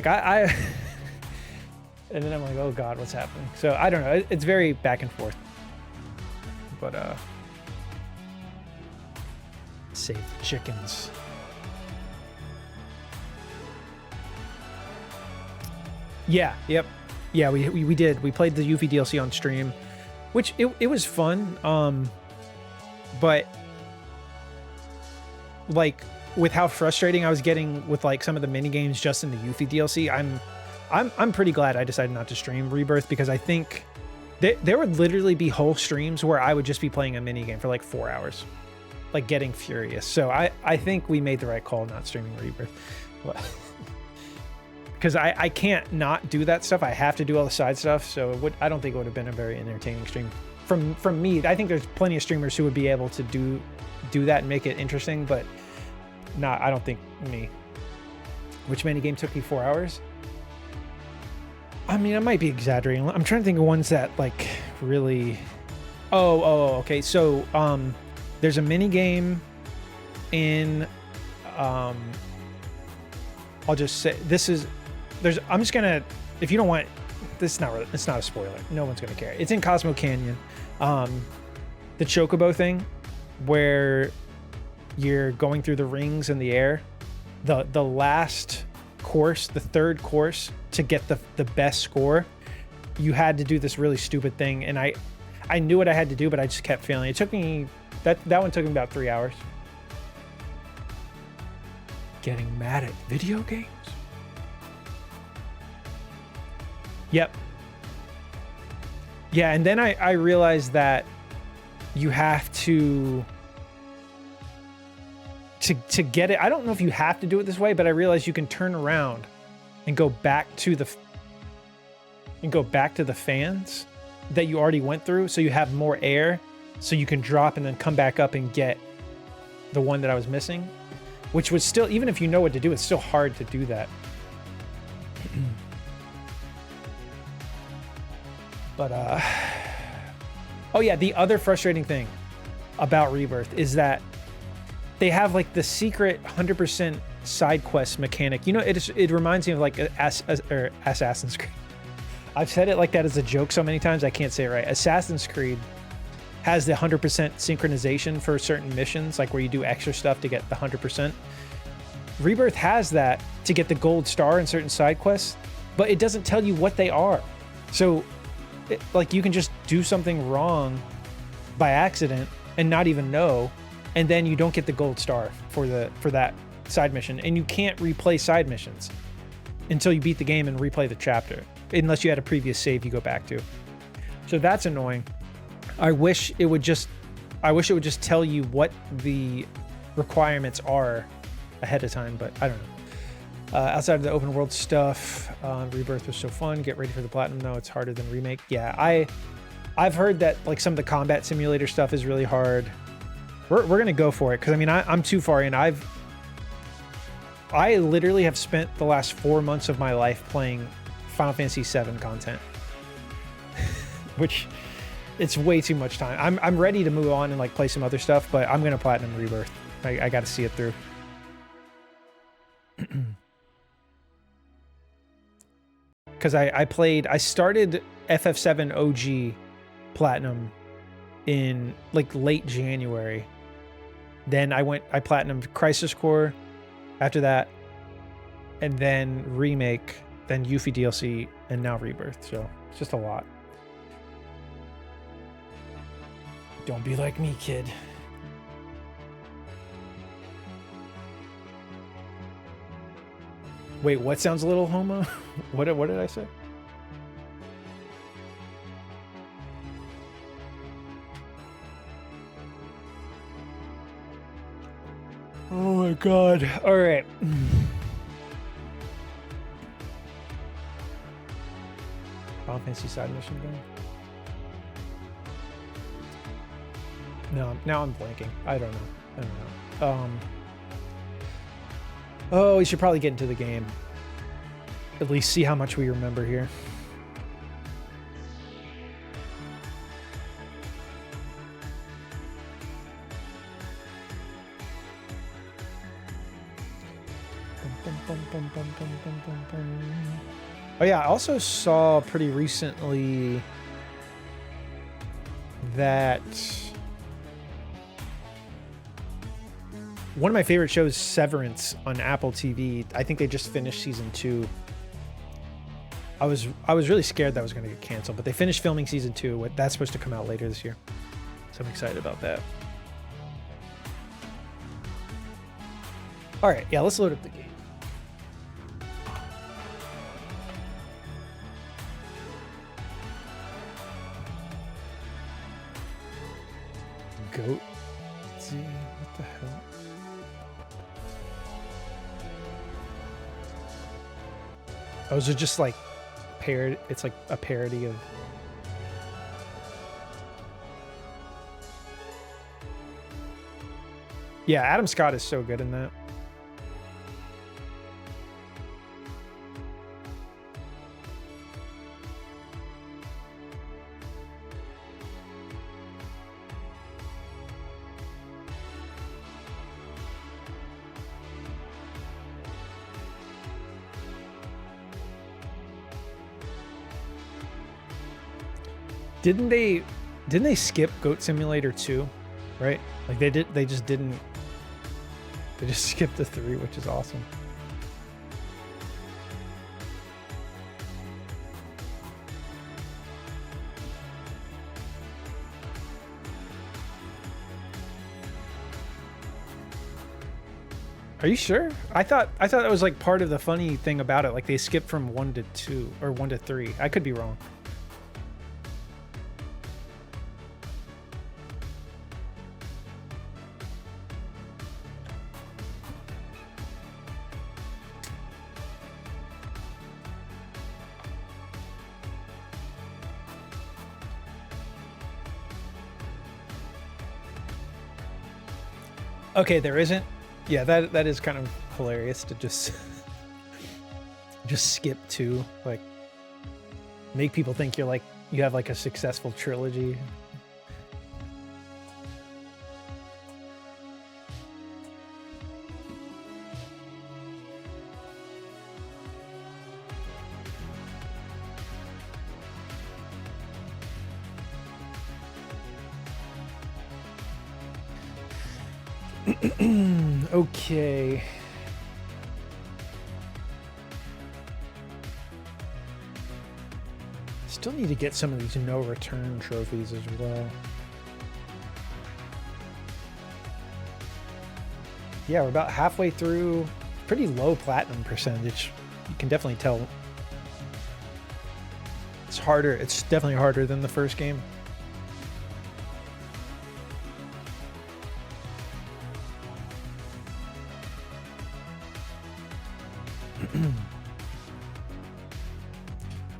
S2: I and then I'm like, oh god, what's happening? So I don't know, it's very back and forth, but save the chickens. Yeah, yep. Yeah, we did. We played the Yuffie DLC on stream, which it was fun. But like with how frustrating I was getting with like some of the mini games just in the Yuffie DLC, I'm pretty glad I decided not to stream Rebirth, because I think there would literally be whole streams where I would just be playing a mini game for like 4 hours, like getting furious. So I think we made the right call not streaming Rebirth. Because I can't not do that stuff. I have to do all the side stuff. So I don't think it would have been a very entertaining stream from me. I think there's plenty of streamers who would be able to do that and make it interesting, but I don't think me. Which mini game took me 4 hours? I mean, I might be exaggerating. I'm trying to think of ones that like really. Oh, okay. So there's a mini game in I'll just say I'm just gonna, if you don't want, it's not a spoiler. No one's gonna care. It's in Cosmo Canyon. The Chocobo thing, where you're going through the rings in the air. The last course, the third course, to get the best score, you had to do this really stupid thing, and I knew what I had to do, but I just kept failing. It took me that one took me about 3 hours. Getting mad at video games. Yep. Yeah, and then I realized that you have to get it. I don't know if you have to do it this way, but I realized you can turn around and go back to the fans that you already went through, so you have more air, so you can drop and then come back up and get the one that I was missing, which was still, even if you know what to do, it's still hard to do that. But oh yeah, the other frustrating thing about Rebirth is that they have like the secret 100% side quest mechanic. You know, it reminds me of like Assassin's Creed. I've said it like that as a joke so many times I can't say it right. Assassin's Creed has the 100% synchronization for certain missions, like where you do extra stuff to get the 100%. Rebirth has that to get the gold star in certain side quests, but it doesn't tell you what they are. So like you can just do something wrong by accident and not even know, and then you don't get the gold star for that side mission, and you can't replay side missions until you beat the game and replay the chapter, unless you had a previous save you go back to. So that's annoying. I wish it would just tell you what the requirements are ahead of time, but I don't know. Outside of the open world stuff, Rebirth was so fun. Get ready for the platinum though. It's harder than Remake. Yeah, I've heard that like some of the combat simulator stuff is really hard. We're gonna go for it, because I mean I'm too far in. I literally have spent the last 4 months of my life playing Final Fantasy VII content, which it's way too much time. I'm ready to move on and like play some other stuff, but I'm gonna platinum Rebirth. I got to see it through. Because I started FF7 OG platinum in like late January. Then I platinumed Crisis Core after that, and then Remake, then Yuffie DLC, and now Rebirth. So it's just a lot. Don't be like me, kid. Wait, what sounds a little homo? What did I say? Oh my god. All right. Final Fantasy side mission going? No, now I'm blanking. I don't know. Oh, we should probably get into the game. At least see how much we remember here. Oh yeah, I also saw pretty recently that one of my favorite shows, Severance, on Apple TV. I think they just finished season 2. I was really scared that was going to get canceled, but they finished filming season 2. That's supposed to come out later this year, so I'm excited about that. All right, yeah, let's load up the game. Goat. Let's see, what the hell? Oh, is it just like parody? It's like a parody of. Yeah, Adam Scott is so good in that. Didn't they skip Goat Simulator 2, right? Like they just skipped the 3, which is awesome. Are you sure? I thought that was like part of the funny thing about it. Like they skipped from 1 to 2 or 1 to 3. I could be wrong. Okay, there isn't. Yeah, that is kind of hilarious to just skip 2, like make people think you have like a successful trilogy. Okay. Still need to get some of these no return trophies as well. Yeah, we're about halfway through. Pretty low platinum percentage. You can definitely tell. It's harder. It's definitely harder than the first game.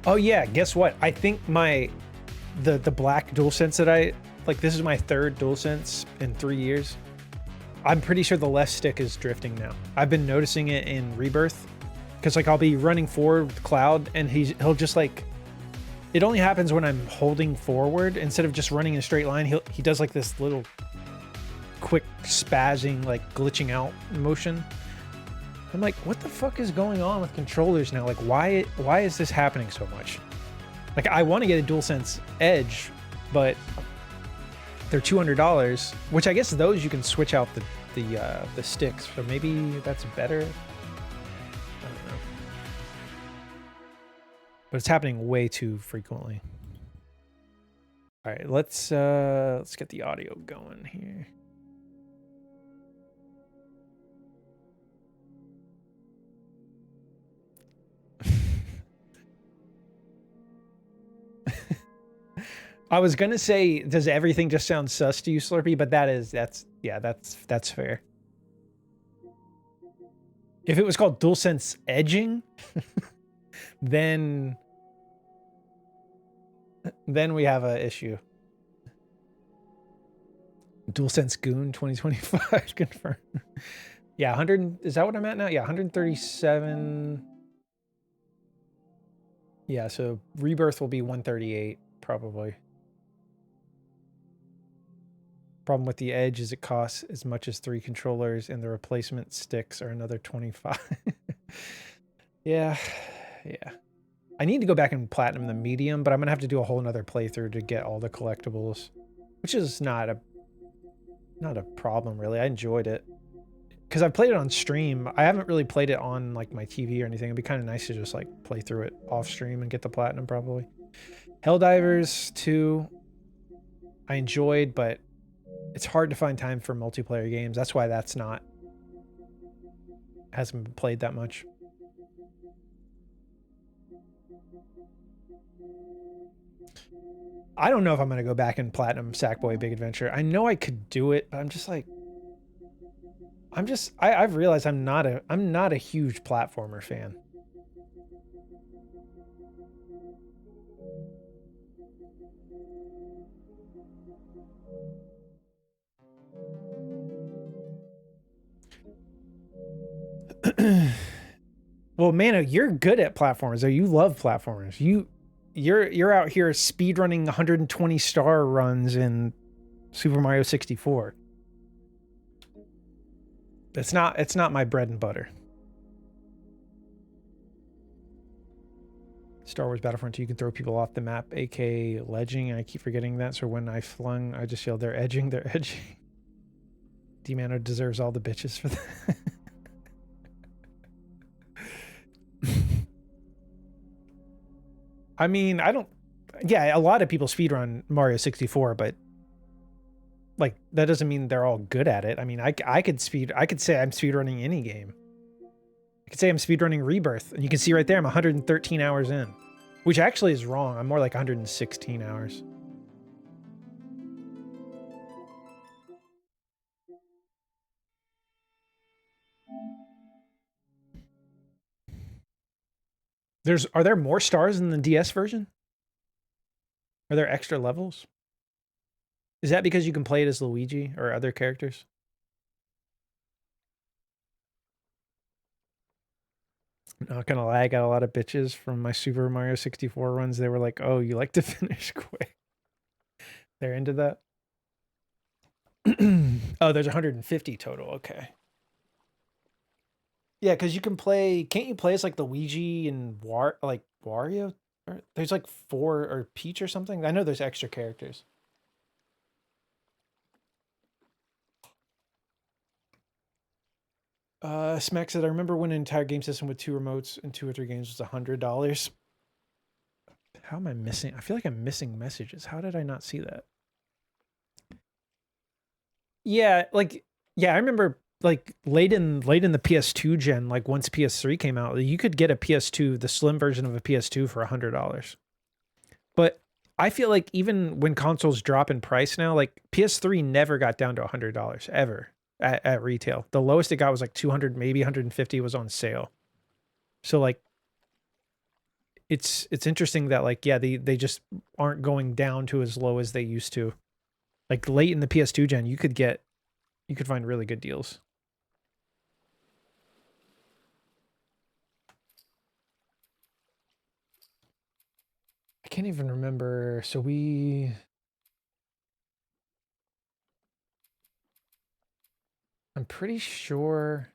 S2: Oh yeah, guess what? I think the black DualSense that I like, this is my 3rd DualSense in 3 years. I'm pretty sure the left stick is drifting now. I've been noticing it in Rebirth, because like I'll be running forward with Cloud and he'll just like, it only happens when I'm holding forward instead of just running in a straight line. He does like this little quick spazzing, like glitching out motion. I'm like, what the fuck is going on with controllers now? Like, why is this happening so much? Like, I want to get a DualSense Edge, but they're $200, which I guess those you can switch out the sticks. So maybe that's better. I don't know. But it's happening way too frequently. All right, let's get the audio going here. I was gonna say, does everything just sound sus to you, Slurpee? But that's fair. If it was called DualSense edging, then then we have a issue. DualSense Goon 2025 confirmed. Yeah, 100. Is that what I'm at now? Yeah, 137. Yeah, so Rebirth will be 138 probably. Problem with the Edge is it costs as much as 3 controllers, and the replacement sticks are another 25. Yeah. I need to go back and platinum the medium, but I'm gonna have to do a whole nother playthrough to get all the collectibles, which is not a problem really. I enjoyed it because I played it on stream. I haven't really played it on like my TV or anything. It'd be kind of nice to just like play through it off stream and get the platinum probably. Helldivers 2 I enjoyed, but it's hard to find time for multiplayer games. That's why that's hasn't been played that much. I don't know if I'm gonna go back and platinum Sackboy Big Adventure. I know I could do it, but I'm just like, I've realized I'm not a huge platformer fan. Well, Mano, you're good at platformers, though. You love platformers. You're out here speedrunning 120 star runs in Super Mario 64. It's not my bread and butter. Star Wars Battlefront 2, you can throw people off the map, aka ledging. I keep forgetting that, so when I flung, I just yelled, they're edging. D-Mano deserves all the bitches for that. I mean, yeah, a lot of people speedrun Mario 64, but like that doesn't mean they're all good at it. I mean, I could say I'm speedrunning any game. I could say I'm speedrunning Rebirth, and you can see right there I'm 113 hours in, which actually is wrong. I'm more like 116 hours. Are there more stars in the DS version? Are there extra levels? Is that because you can play it as Luigi or other characters? I'm not gonna lie, I got a lot of bitches from my Super Mario 64 runs. They were like, oh, you like to finish quick. They're into that. Oh, there's 150 total. Okay. Yeah, because you can play. Can't you play as like Luigi and Wario? Or there's like 4 or Peach or something. I know there's extra characters. Smack said, I remember when an entire game system with 2 remotes and 2 or 3 games was $100. How am I missing? I feel like I'm missing messages. How did I not see that? Yeah, I remember like late in the PS2 gen, like once PS3 came out, you could get a PS2, the slim version of a PS2 for $100. But I feel like even when consoles drop in price now, like PS3 never got down to $100 ever at retail. The lowest it got was like 200, maybe 150 was on sale. So like it's interesting that like, yeah, they just aren't going down to as low as they used to. Like late in the PS2 gen, you could find really good deals. I can't even remember. So I'm pretty sure.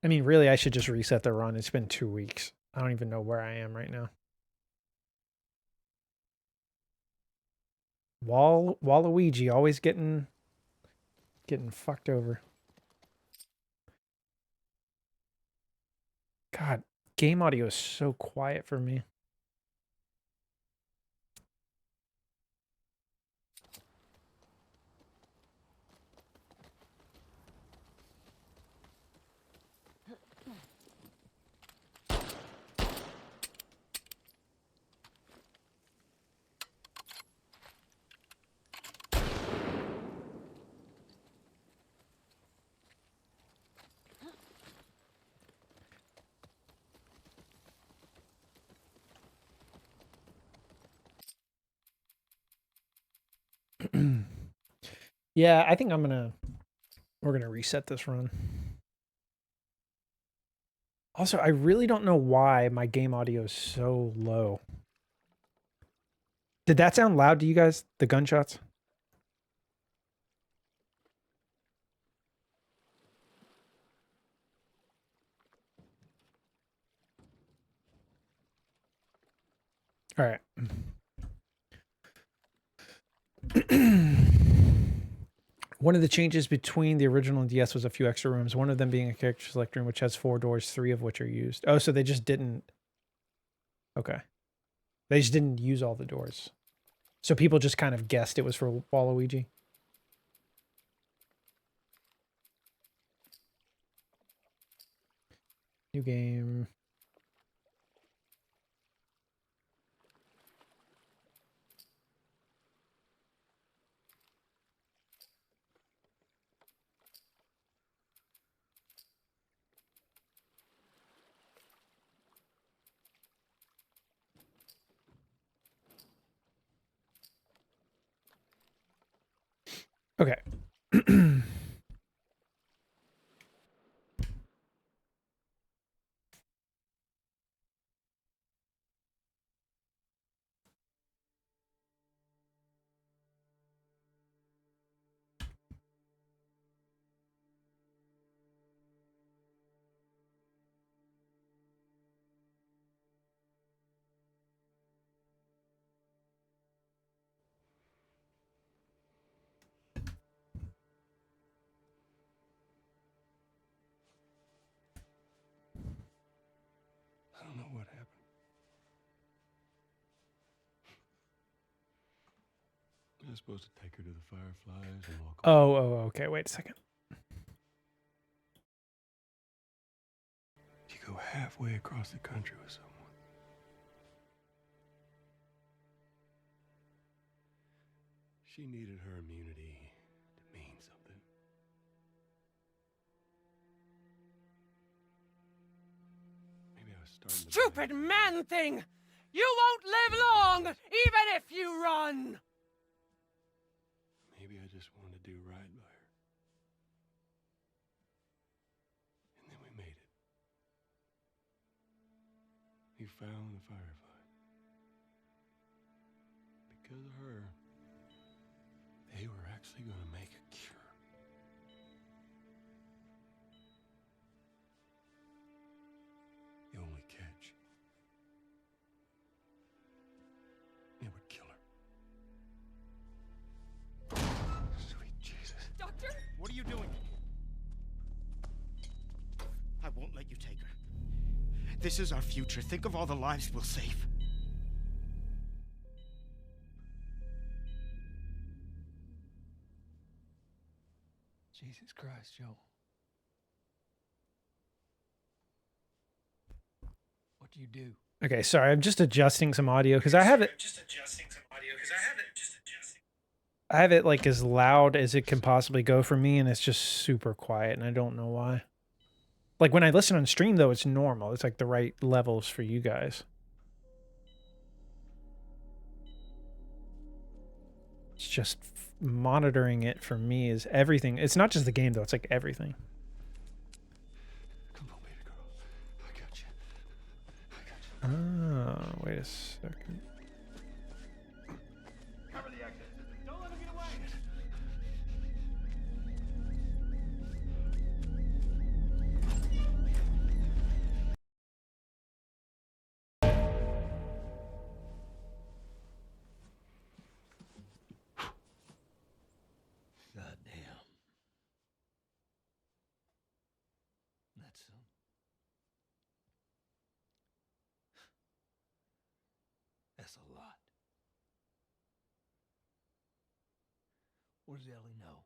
S2: I mean, really, I should just reset the run. It's been 2 weeks. I don't even know where I am right now. Waluigi always getting fucked over. God, game audio is so quiet for me. Yeah, I think we're gonna reset this run. Also, I really don't know why my game audio is so low. Did that sound loud to you guys? The gunshots? All right. One of the changes between the original and DS was a few extra rooms, one of them being a character select room, which has 4 doors, 3 of which are used. Oh, so they just didn't... Okay. They just didn't use all the doors. So people just kind of guessed it was for Waluigi. New game. Okay.
S6: I don't know what happened. I was supposed to take her to the Fireflies and walk away.
S2: Oh, okay. Wait a second.
S6: You go halfway across the country with someone. She needed her immunity to mean something. Maybe I was starting to...
S5: Stupid man thing! You won't live long, even if you run!
S6: Maybe I just wanted to do right by her. And then we made it. We found the Firefly. Because of her, they were actually going to make a cure. The only catch, it would kill her. Sweet Jesus.
S5: Doctor?
S7: What are you doing? I won't let you take her. This is our future. Think of all the lives we'll save.
S6: Jesus Christ, Joe. What do you do?
S2: Okay, sorry. I'm just adjusting some audio because I have it. I have it like as loud as it can possibly go for me, and it's just super quiet, and I don't know why. Like when I listen on stream, though, it's normal. It's like the right levels for you guys. It's just monitoring it for me is everything. It's not just the game, though. It's like everything.
S6: Come on, baby girl. I got you. I got you.
S2: Oh, wait a second.
S5: Cover the exit. Don't let him get away!
S6: God damn. That's a lot. What does Ellie know?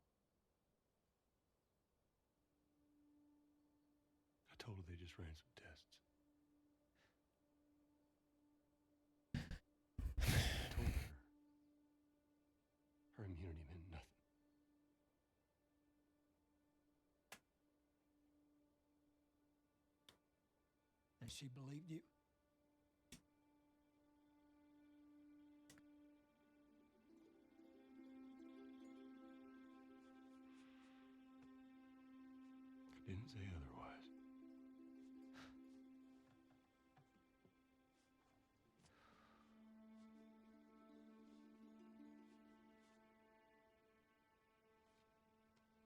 S6: I told her they just ran some tests. I told her immunity meant nothing. And she believed you? Didn't say otherwise.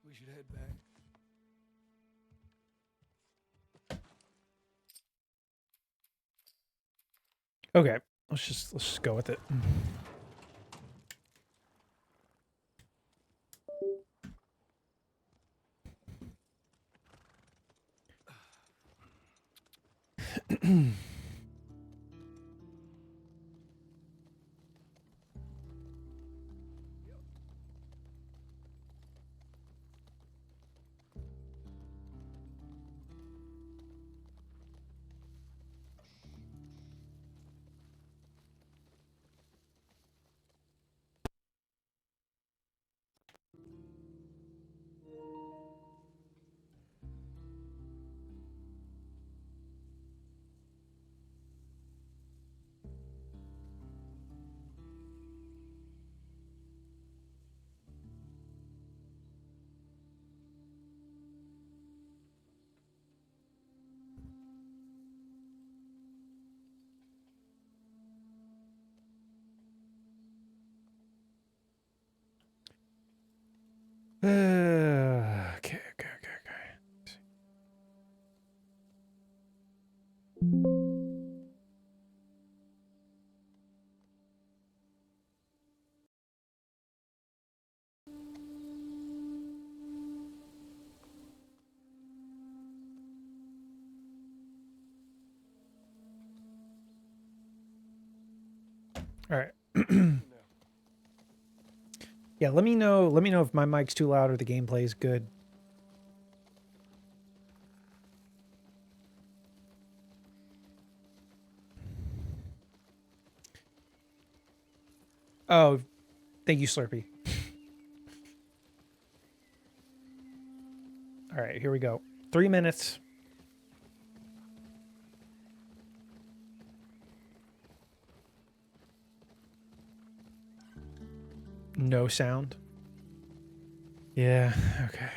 S6: We should head back.
S2: Okay, let's just go with it. Okay. All right. Yeah, let me know if my mic's too loud or the gameplay is good. Oh, thank you, Slurpee. All right, here we go. 3 minutes. No sound. Yeah, okay.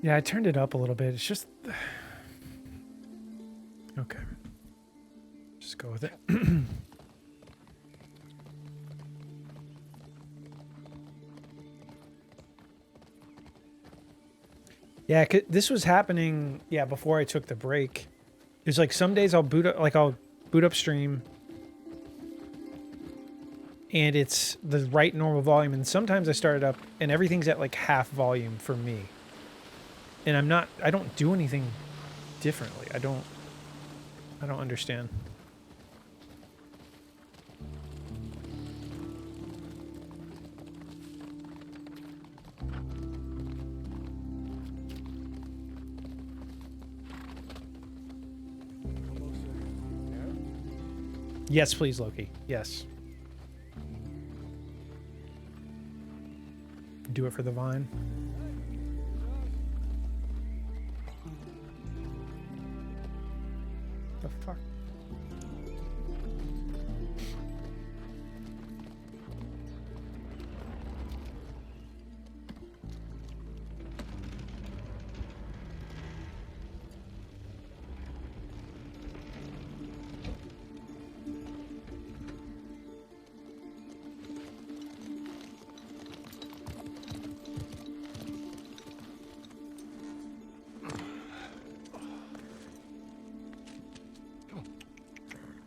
S2: Yeah, I turned it up a little bit. It's just... Okay. Just go with it. Yeah, this was happening, yeah, before I took the break. There's like some days I'll boot up stream and it's the right normal volume, and sometimes I start it up and everything's at like half volume for me. And I don't do anything differently. I don't understand. Yes, please, Loki. Yes. Do it for the vine. fuck?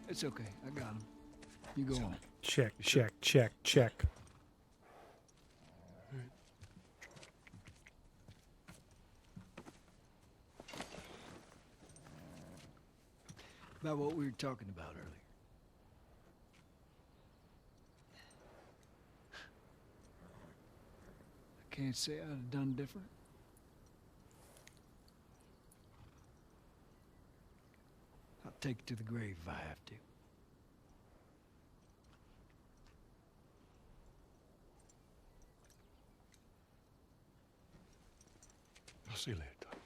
S8: It's okay. I got him. You go on.
S2: Check, check, check, check.
S8: About what we were talking about earlier. I can't say I'd have done different. I'll take it to the grave if I have to.
S6: I'll see you later, Doc.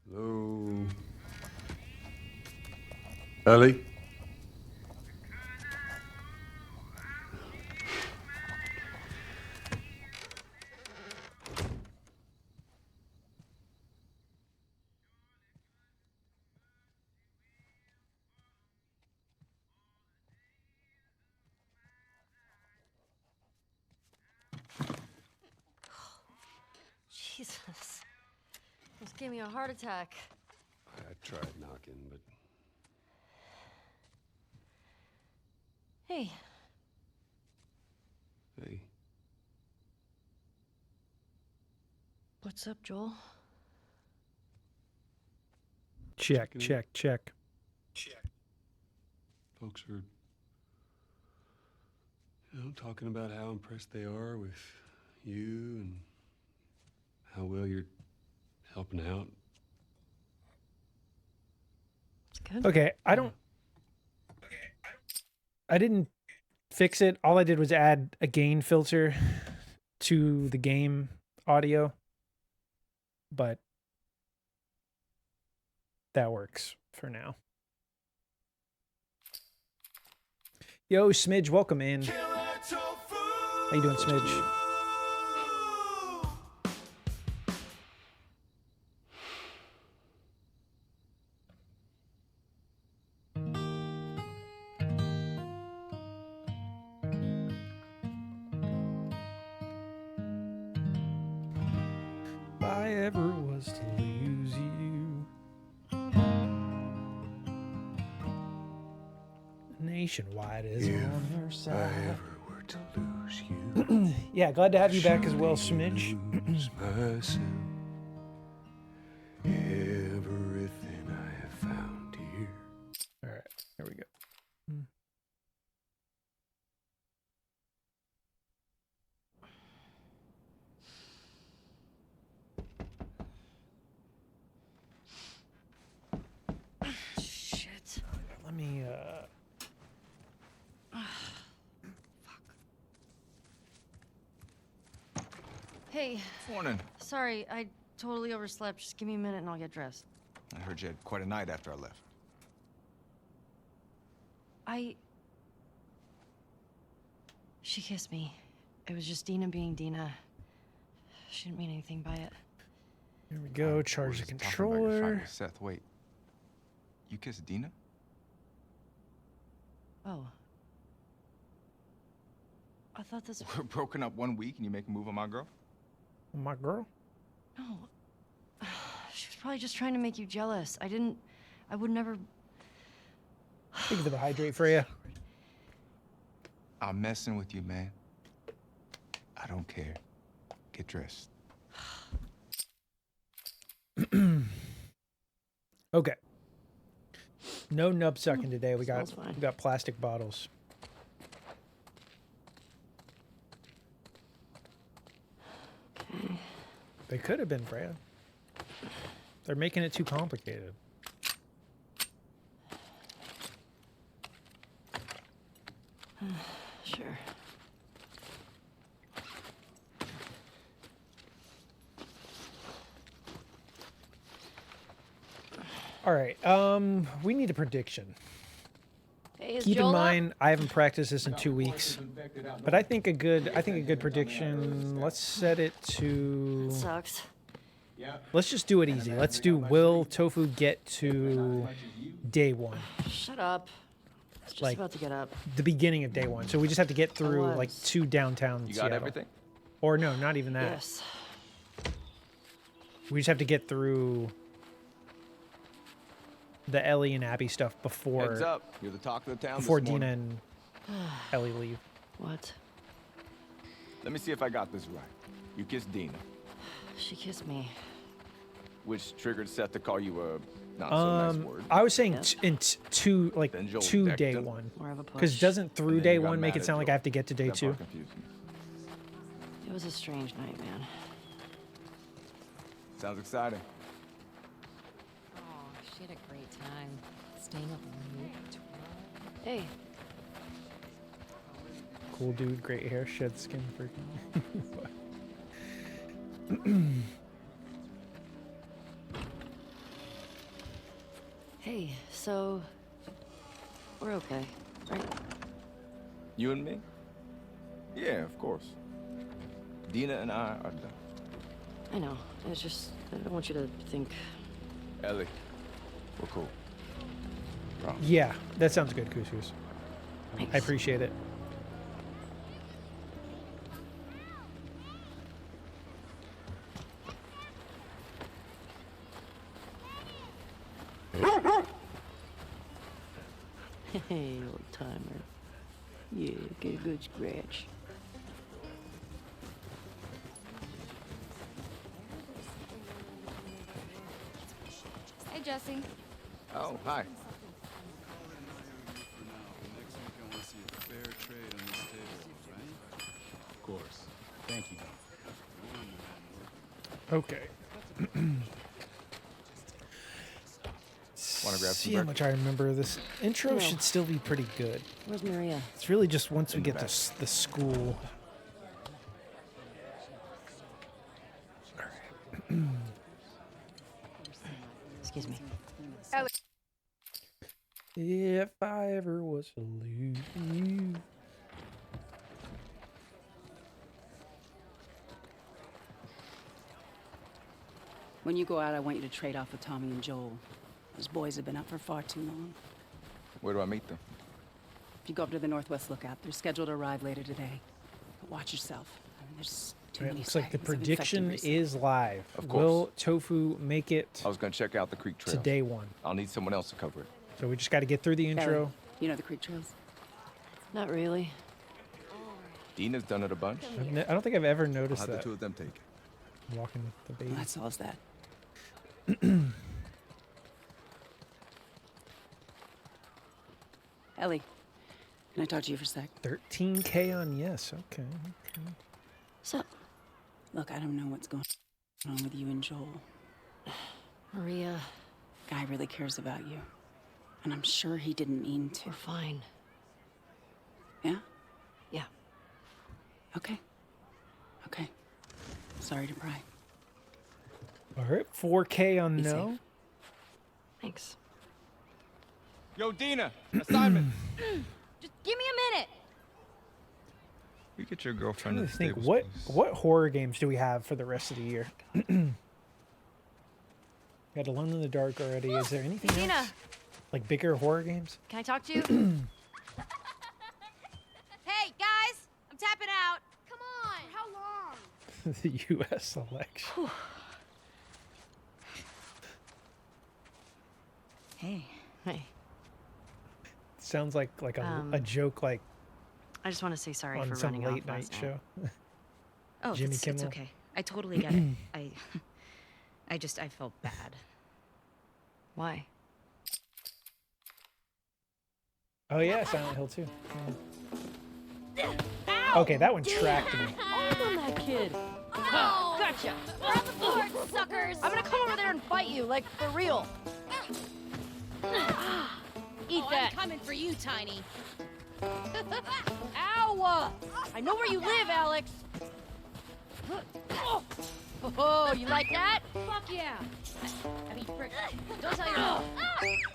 S6: Hello? Ellie?
S9: Jesus. Almost gave me a heart attack.
S6: I tried knocking, but
S9: Hey,
S6: hey,
S9: what's up, Joel?
S2: Check,
S6: Checking in.
S2: check, check.
S6: folks are, talking about how impressed they are with you and how well you're helping out.
S9: It's good.
S2: Okay, I didn't fix it. All I did was add a gain filter to the game audio. But that works for now. Yo, Smidge, welcome in. How you doing, Smidge? If I ever was to lose you, Nationwide is on your
S6: If I
S2: side.
S6: ever were to lose you,
S2: Yeah, glad to have you back as well,
S6: surely
S2: Smidge.
S6: lose myself. Everything I have found here.
S2: All right, here we go.
S9: Shit.
S2: Let me,
S9: Hey,
S10: Morning.
S9: sorry, I totally overslept. Just give me a minute and I'll get dressed.
S10: I heard you had quite a night after I left.
S9: She kissed me. It was just Dina being Dina. She didn't mean anything by it.
S2: here we go. Charge the
S10: Talking about your fight
S2: controller.
S10: with Seth. Wait. You kissed Dina?
S9: Oh. I thought this...
S10: We're broken up 1 week and you make a move on my girl?
S2: My girl?
S9: No. She was probably just trying to make you jealous. I would never...
S2: Think of the hydrate for you.
S10: I'm messing with you, man. I don't care. Get dressed.
S2: Okay. No nub sucking today. We
S9: Smells fine.
S2: got plastic bottles.
S9: Okay.
S2: They could have been, Brad. They're making it too complicated.
S9: Sure.
S2: All right. We need a prediction.
S9: Hey, is
S2: Keep in
S9: Joel up?
S2: mind, I haven't practiced this in 2 weeks, but I think a good prediction. Let's set it to.
S9: Sucks.
S2: Let's just do it easy. Let's do. Will Tofu get to day 1?
S9: Shut up. It's just
S2: Like-
S9: about to get up.
S2: The beginning of day 1. So we just have to get through
S9: was.
S2: like 2 downtown.
S10: You got
S2: Seattle.
S10: everything?
S2: Or no, not even that.
S9: Yes.
S2: We just have to get through the Ellie and Abby stuff
S10: Heads
S2: before
S10: up. You're the talk of the town
S2: before
S10: this
S2: Dina
S10: morning.
S2: and Ellie leave.
S9: What?
S10: Let me see if I got this right. You kissed Dina,
S9: She kissed me.
S10: which triggered Seth to call you a not so nice word.
S2: I was saying
S9: Yeah.
S2: in two, like
S10: Then Joel
S2: 2
S10: decked
S2: day
S10: him.
S2: 1.
S9: More of a push.
S2: Because doesn't through
S10: And then
S2: day
S10: you got
S2: 1 make
S10: mad
S2: it
S10: at
S2: sound like I
S10: Joel.
S2: have to get to day
S10: That
S2: 2?
S10: part confused me.
S9: It was a strange night, man.
S10: Sounds exciting.
S1: Oh, she had a great time. Staying up late.
S9: Hey,
S2: Cool dude, great hair, shed skin, freaking.
S9: hey, so we're okay, right?
S10: You and me? Yeah, of course. Dina and I are done.
S9: I know. It's just I don't want you to think.
S10: Ellie, we're cool. Promise.
S2: Yeah, that sounds good, Kusus.
S9: Thanks.
S2: I appreciate it.
S9: Hey, old timer. Yeah, get a good scratch.
S1: Hey, Jesse.
S10: Oh, hi.
S6: Of course. Thank you.
S2: Okay.
S10: Wanna grab some
S2: See how much I remember. This intro
S9: No.
S2: should still be pretty good.
S9: Where's Maria?
S2: It's really just once we
S10: In the
S2: get to
S10: back.
S2: the school.
S9: Excuse me.
S2: If I ever was to lose you.
S11: When you go out, I want you to trade off with Tommy and Joel. Those boys have been up for far too long.
S10: Where do I meet them?
S11: If you go up to the Northwest Lookout, they're scheduled to arrive later today. But watch yourself. I mean, there's too
S2: It
S11: many
S2: looks like the
S11: sightings of infected
S2: prediction
S11: recently.
S2: is live.
S10: Of course.
S2: Will Tofu make it
S10: I was gonna check out the creek
S2: to
S10: trail.
S2: day 1?
S10: I'll need someone else to cover it.
S2: So we just got to get through the intro.
S11: Ellie, you know the creek trails?
S9: Not really.
S10: Dina's done it a bunch.
S2: I don't think I've ever
S6: I'll
S2: noticed
S6: have the
S2: that.
S6: two of them take it.
S2: Walking with the baby.
S11: Well, that solves that. Ellie, can I talk to you for a sec?
S2: 13K on yes. Okay.
S9: So,
S11: Look, I don't know what's going on with you and Joel.
S9: Maria,
S11: Guy really cares about you. And I'm sure he didn't mean to.
S9: we're fine.
S11: Yeah?
S9: Yeah.
S11: Okay. Okay. Sorry to pry.
S2: All right. 4K on
S11: Be
S2: no.
S11: safe.
S9: Thanks.
S10: Yo, Dina, assignment.
S1: Just give me a minute.
S10: You get your
S2: I'm
S10: girlfriend
S2: trying
S10: in
S2: to
S10: the
S2: think
S10: stables,
S2: what
S10: please.
S2: horror games do we have for the rest of the year? Got Alone in the Dark already. Is there anything
S1: Dina,
S2: else? Like bigger horror games?
S1: can I talk to you? Hey, guys, I'm tapping out. Come on. How long?
S2: The U.S. election.
S11: Hey.
S9: Hey.
S2: Sounds like a joke like
S9: I just want to say sorry
S2: on
S9: for
S2: some
S9: running off
S2: late night
S9: last night.
S2: show.
S1: Oh,
S2: Jimmy
S1: it's
S2: Kimmel.
S1: okay. I totally get it. I felt bad.
S9: Why?
S2: Oh yeah, Silent Hill 2. Okay, that one tracked me.
S9: Arm on that kid.
S1: Oh,
S9: Gotcha.
S1: grab the board, suckers!
S9: I'm gonna come over there and fight you, like for real. Eat that.
S1: I'm coming for you, Tiny.
S9: Ow! I know where you live, Alex. Oh, you like that?
S1: Fuck yeah! I mean, frick.
S9: Don't tell your mom.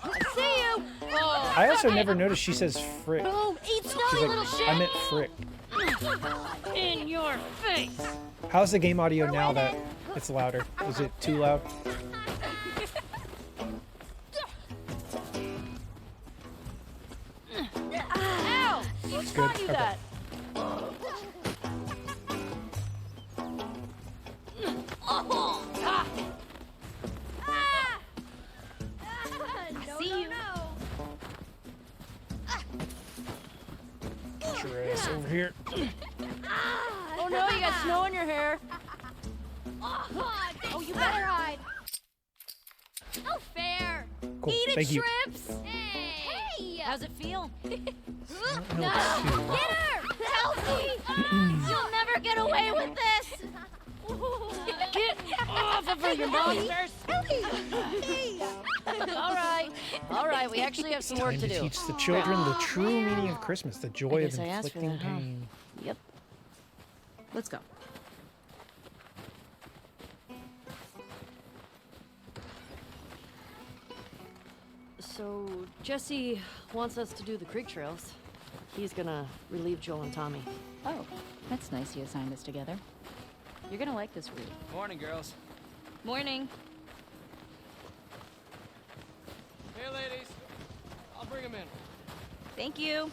S9: I see you. Oh.
S2: I also never noticed she says frick.
S9: Boom! Eat
S2: She's
S9: snowy
S2: like,
S9: little shit.
S2: I meant frick.
S9: In your face.
S2: How's the game audio now that it's louder? Is it too loud?
S9: Ow! Who taught you
S2: Okay.
S9: that?
S1: I see you.
S2: Get your ass over here.
S9: Oh no, you got snow in your hair.
S1: Oh, you better hide. No fair.
S2: Cool.
S1: Eat it,
S2: Thank you.
S1: shrimps. Hey. How's it feel?
S2: No.
S1: Get her! Help me! You'll never get away with this!
S9: Get off of her, you monsters! All right, we actually have some work
S2: Time
S9: to
S2: to
S9: do.
S2: teach the children the true meaning of Christmas, the joy of
S9: guess I asked for
S2: inflicting
S9: that, huh?
S2: pain.
S9: Yep.
S1: Let's go.
S9: So, Jesse wants us to do the creek trails. He's gonna relieve Joel and Tommy.
S12: Oh, that's nice you assigned us together. You're gonna like this route.
S8: Morning, girls.
S1: Morning.
S8: Hey, ladies. I'll bring them in.
S1: Thank you.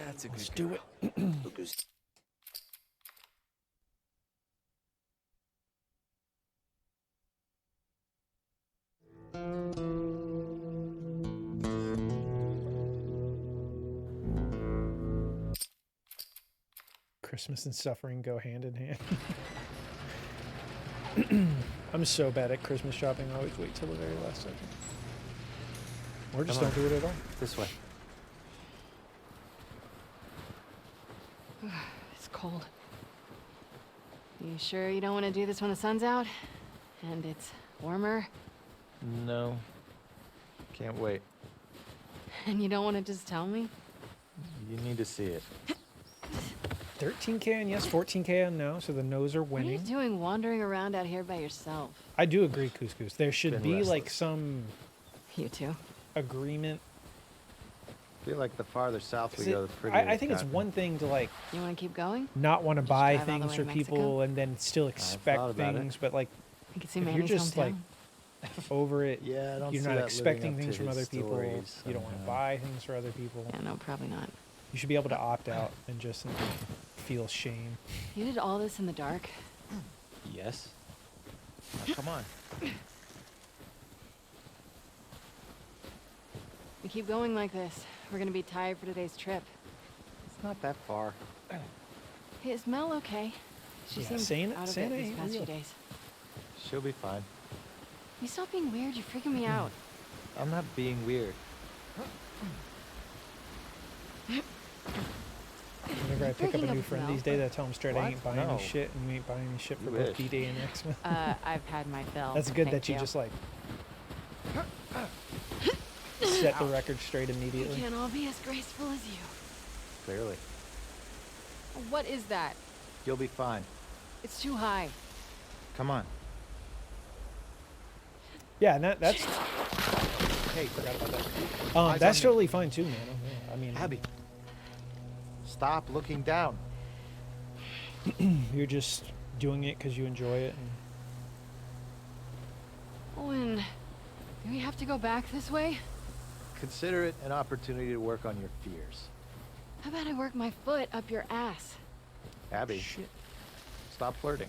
S8: That's a
S2: Let's do it. Christmas and suffering go hand in hand. I'm so bad at Christmas shopping. I always wait till the very last second. Or just don't do it at all.
S8: This way.
S9: It's cold. You sure you don't want to do this when the sun's out? And it's warmer?
S8: No. Can't wait.
S9: And you don't want to just tell me?
S8: You need to see it.
S2: 13K and yes, 14K on now, so the no's are
S9: What are you
S2: winning.
S9: doing wandering around out here by yourself?
S2: I do agree, Couscous. There should
S8: Been
S2: be like
S8: restless.
S2: some
S9: You too.
S2: agreement.
S8: I feel like the farther south we
S2: 'Cause
S8: go,
S2: it-
S8: the prettier
S2: I think it's
S8: gotten.
S2: one thing to like
S9: You want to keep going?
S2: not want to buy
S9: drive all the
S2: things
S9: way
S2: for
S9: to
S2: people
S9: Mexico?
S2: and then still
S8: thought
S2: expect
S8: about it.
S2: things, but like
S9: You can see
S2: if you're
S9: Manny's
S2: just
S9: hometown.
S2: like over it,
S8: Yeah, I don't
S2: you're
S8: see
S2: not
S8: that living
S2: expecting
S8: up to
S2: things from
S8: his
S2: other people.
S8: stories
S2: You don't want to
S8: somehow.
S2: buy things for other people.
S9: Yeah, no, probably not.
S2: You should be able to opt out and just feel shame.
S9: You did all this in the dark?
S8: Yes. Now, come on.
S9: We keep going like this. We're gonna be tired for today's trip.
S8: It's not that far.
S9: Hey, is Mel okay? She
S2: Yeah,
S9: seems
S2: saying it-
S9: out of
S2: saying
S9: it
S2: it
S9: these
S2: ain't
S9: past few
S2: real.
S9: days.
S8: She'll be fine.
S9: You stop being weird. You're freaking me out.
S8: I'm not being weird.
S2: Whenever I pick up
S9: breaking
S2: a new
S9: up
S2: friend
S9: now.
S2: these days, I tell them straight I
S8: What?
S2: ain't buying
S8: No.
S2: any shit, and you ain't buying any shit for
S8: You
S2: both
S8: wish.
S2: D-Day and X-Men.
S9: I've had my fill.
S2: That's good
S9: Thank
S2: that you just like set the record straight
S9: We
S2: immediately.
S9: can't all be as graceful as you.
S8: Clearly.
S9: What is that?
S8: You'll be fine.
S9: It's too high.
S8: Come on.
S2: Yeah, and that's
S8: Hey,
S2: forgot about that.
S8: Eyes
S2: That's
S8: on me.
S2: totally fine too, man. I mean,
S8: Abby. Stop looking down.
S2: you're just doing it because you enjoy it. And
S9: Owen, do we have to go back this way?
S8: Consider it an opportunity to work on your fears.
S9: How about I work my foot up your ass?
S13: Abby, stop flirting.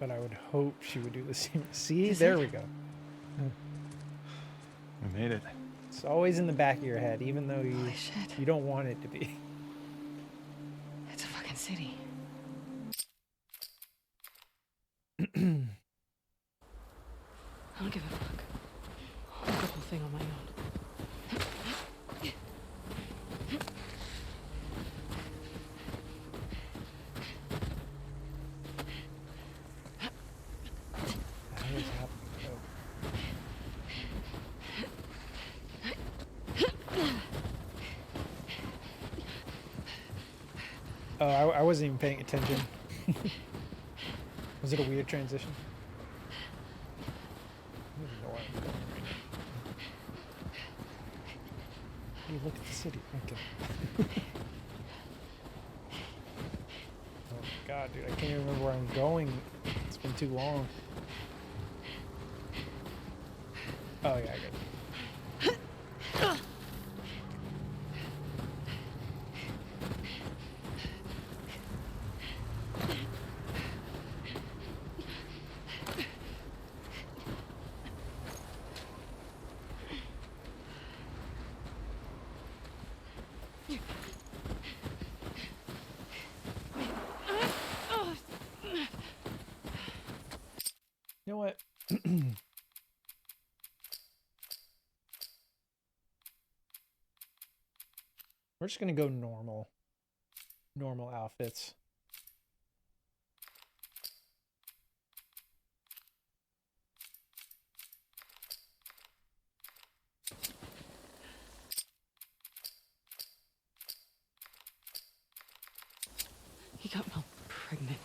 S2: But I would hope she would do the same. See, there we go.
S13: We made it.
S2: It's always in the back of your head, even though you don't want it to be.
S9: It's a fucking city.
S11: I don't give a fuck. I'll do the whole thing on my own.
S2: What is happening? Oh, I wasn't even paying attention. Was it a weird transition? I don't even know where I'm going right now. Hey, look at the city. Okay. Oh my god, dude, I can't even remember where I'm going. It's been too long. Oh yeah, I got it. You know what? We're just gonna go normal outfits.
S11: He got Mel pregnant.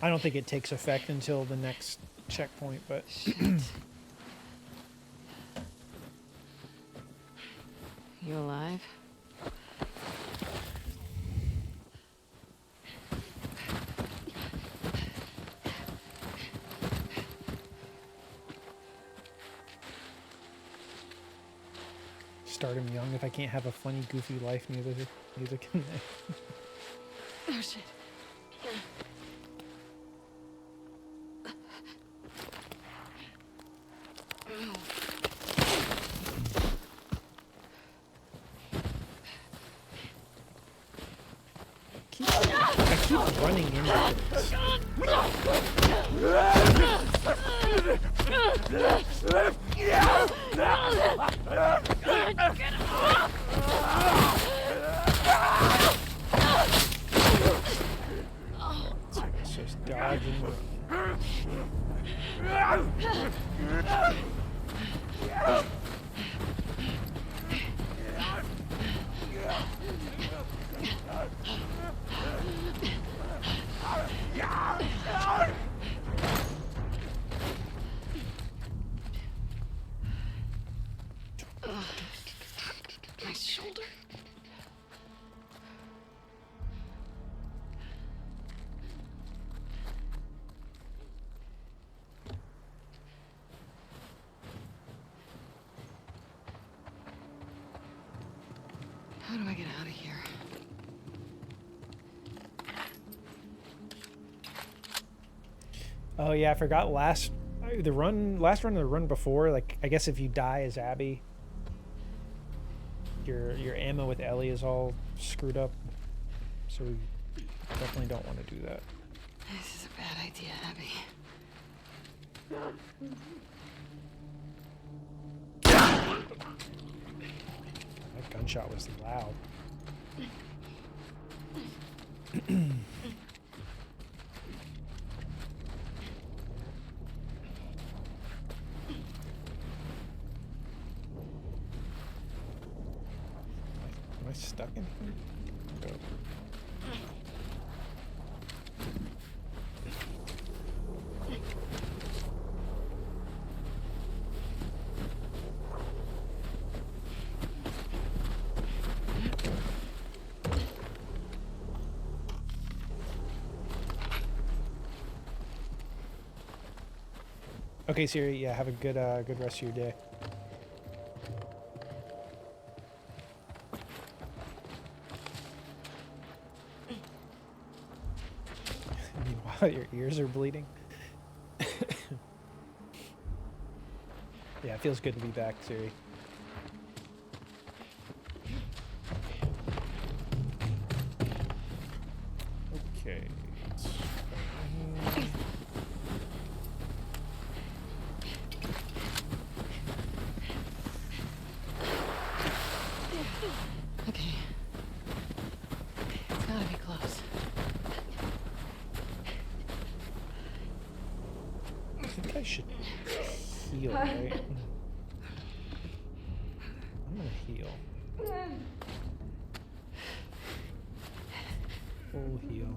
S2: I don't think it takes effect until the next checkpoint, but
S11: You alive?
S2: start him young. If I can't have a funny, goofy life, neither can they.
S11: Oh shit.
S2: I keep running into this. It's just dodging.
S11: My shoulder. How do I get out of here?
S2: Oh yeah, I forgot last run of the run before. Like, I guess if you die as Abby, your ammo with Ellie is all screwed up. So we definitely don't want to do that.
S11: This is a bad idea, Abby.
S2: That gunshot was loud. Am I stuck in here? Go. Okay, Siri. Yeah, have a good good rest of your day. Meanwhile, your ears are bleeding. Yeah, it feels good to be back, Siri. Okay.
S9: Okay. It's gotta be close.
S2: I think I should heal, right? I'm gonna heal. Full heal.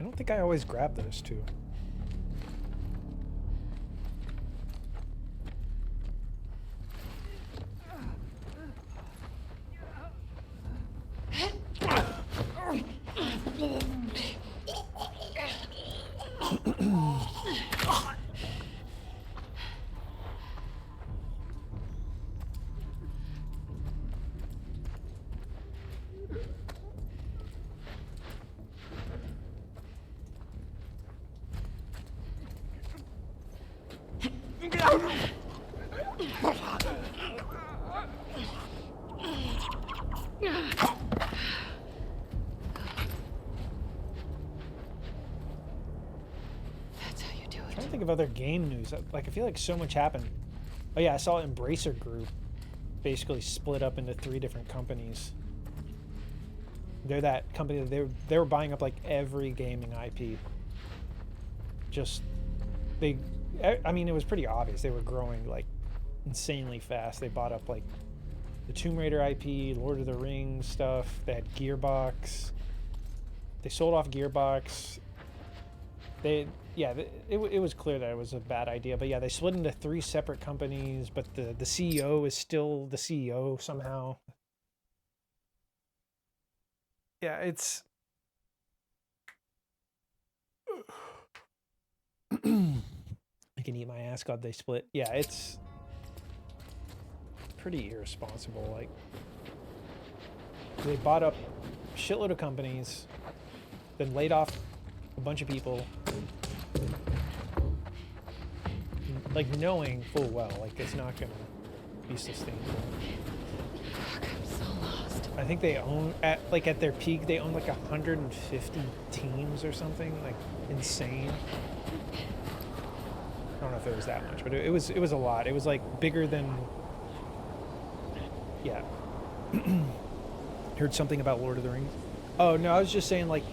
S2: I don't think I always grab those two. Of other game news. Like, I feel like so much happened. Oh yeah, I saw Embracer Group basically split up into 3 different companies. They're that company that they were buying up like every gaming IP. Just I mean, it was pretty obvious they were growing like insanely fast. They bought up like the Tomb Raider IP, Lord of the Rings stuff. They had Gearbox. They sold off Gearbox. It was clear that it was a bad idea, but yeah, they split into 3 separate companies, but the CEO is still the CEO somehow. Yeah, it's I can eat my ass, God, they split. Yeah, it's pretty irresponsible. Like, they bought up a shitload of companies, then laid off a bunch of people, like knowing full well like it's not gonna be sustainable.
S9: Fuck, I'm so lost.
S2: I think they own at their peak they own like 150 teams or something, like insane. I don't know if it was that much, but it was a lot. It was like bigger than, yeah. Heard something about Lord of the Rings. Oh no, I was just saying like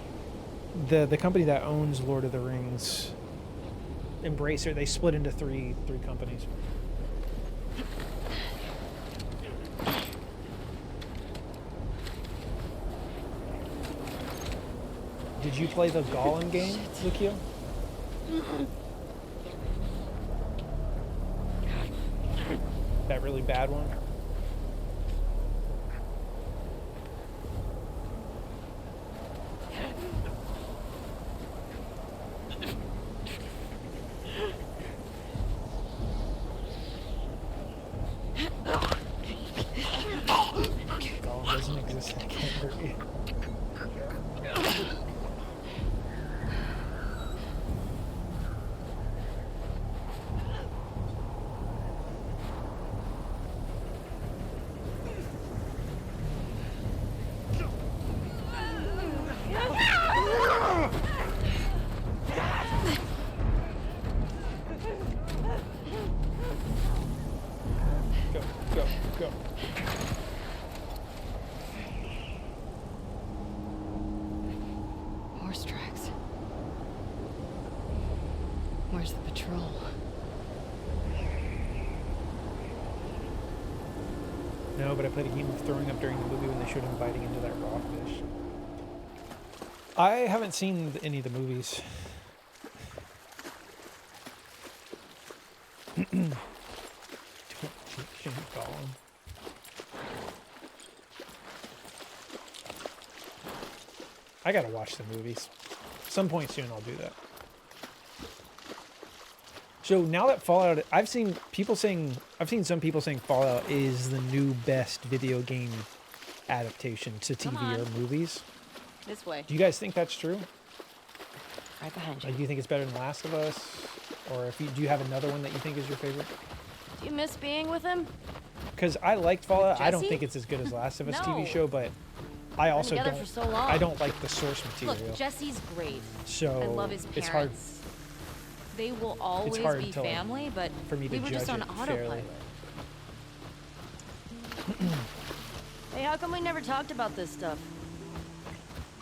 S2: the company that owns Lord of the Rings, Embracer, they split into three companies. Did you play the Gollum game, Lucio? That really bad one? Gollum doesn't exist, I can't hurt you. Go.
S9: Horse tracks. Where's the patrol?
S2: No, but I played a game of throwing up during the movie when they showed him biting into that raw fish. I haven't seen any of the movies. Don't call him. I gotta watch the movies. Some point soon I'll do that. So now that Fallout, I've seen some people saying Fallout is the new best video game adaptation to TV or movies.
S12: This way.
S2: Do you guys think that's true?
S9: Right behind you.
S2: Like, do you think it's better than Last of Us? Or do you have another one that you think is your favorite?
S9: Do you miss being with him?
S2: Because I liked Fallout. I don't
S9: Jesse?
S2: think it's as good as Last of Us
S9: No.
S2: TV show, but I also
S9: together
S2: don't.
S9: for so long.
S2: I don't like the source material.
S12: Look, Jesse's great.
S2: So
S12: I love his parents.
S2: it's hard.
S12: They will always
S2: hard
S12: be
S2: to, like,
S12: family, but
S2: for me to
S12: we were just
S2: judge
S12: on
S2: it fairly.
S12: autopilot.
S9: Hey, how come we never talked about this stuff?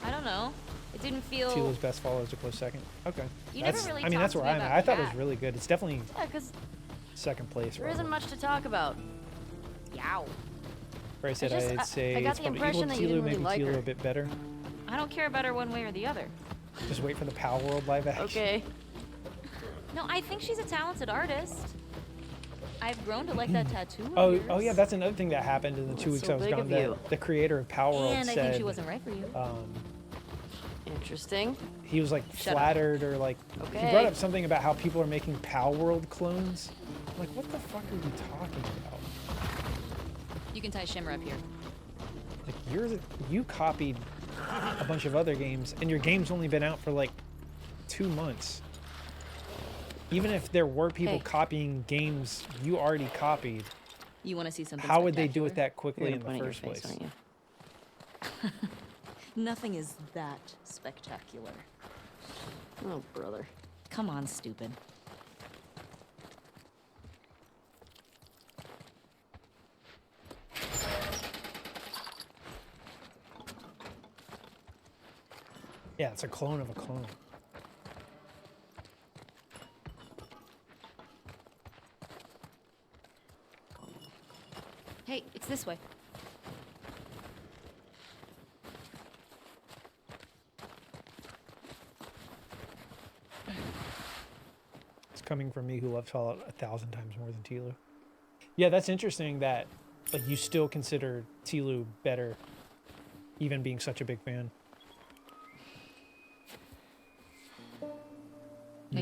S12: I don't know. It didn't feel.
S2: Tilo's best Fallout is a close second. Okay.
S12: You never really
S2: I mean, that's
S12: talked
S2: where
S12: to me
S2: I'm at.
S12: about
S2: I thought it was
S12: Jack.
S2: really good. It's definitely
S9: Yeah, because
S2: second place.
S9: there isn't much to talk about.
S12: Yow.
S2: Where I said
S9: I
S2: I'd say
S9: got
S2: it's
S9: the
S2: probably
S9: impression
S2: equal to
S9: that you
S2: Tilo,
S9: didn't
S2: maybe
S9: really like
S2: Tilo
S9: her.
S2: a bit better.
S12: I don't care about her one way or the other.
S2: Just wait for the Power World live action.
S9: Okay.
S12: No, I think she's a talented artist. I've grown to like that tattoo. of
S2: Oh,
S12: yours.
S2: oh yeah, that's another thing that happened in the 2
S9: That's
S2: weeks
S9: so
S2: I was
S9: big
S2: gone.
S9: of you.
S2: The creator of Power World
S12: And I
S2: said,
S12: think she wasn't right for you.
S9: Interesting.
S2: he was like
S12: Shut up.
S2: flattered or like he
S9: Okay.
S2: brought up something about how people are making Power World clones. I'm like, what the fuck are you talking about?
S12: You can tie Shimmer up here.
S2: Like you copied a bunch of other games, and your game's only been out for like 2 months. Even if there were people
S12: Hey.
S2: copying games you already copied,
S12: You want to see something?
S2: how would they do it
S12: spectacular?
S2: that quickly in the
S9: Point at your
S2: first
S9: face,
S2: place?
S9: aren't you?
S12: Nothing is that spectacular.
S9: Oh, brother.
S12: Come on, stupid.
S2: Yeah, it's a clone of a clone.
S12: Hey, it's this way.
S2: It's coming from me who loves Fallout 1,000 times more than Tilo. Yeah, that's interesting that like you still consider Tilo better, even being such a big fan.
S12: What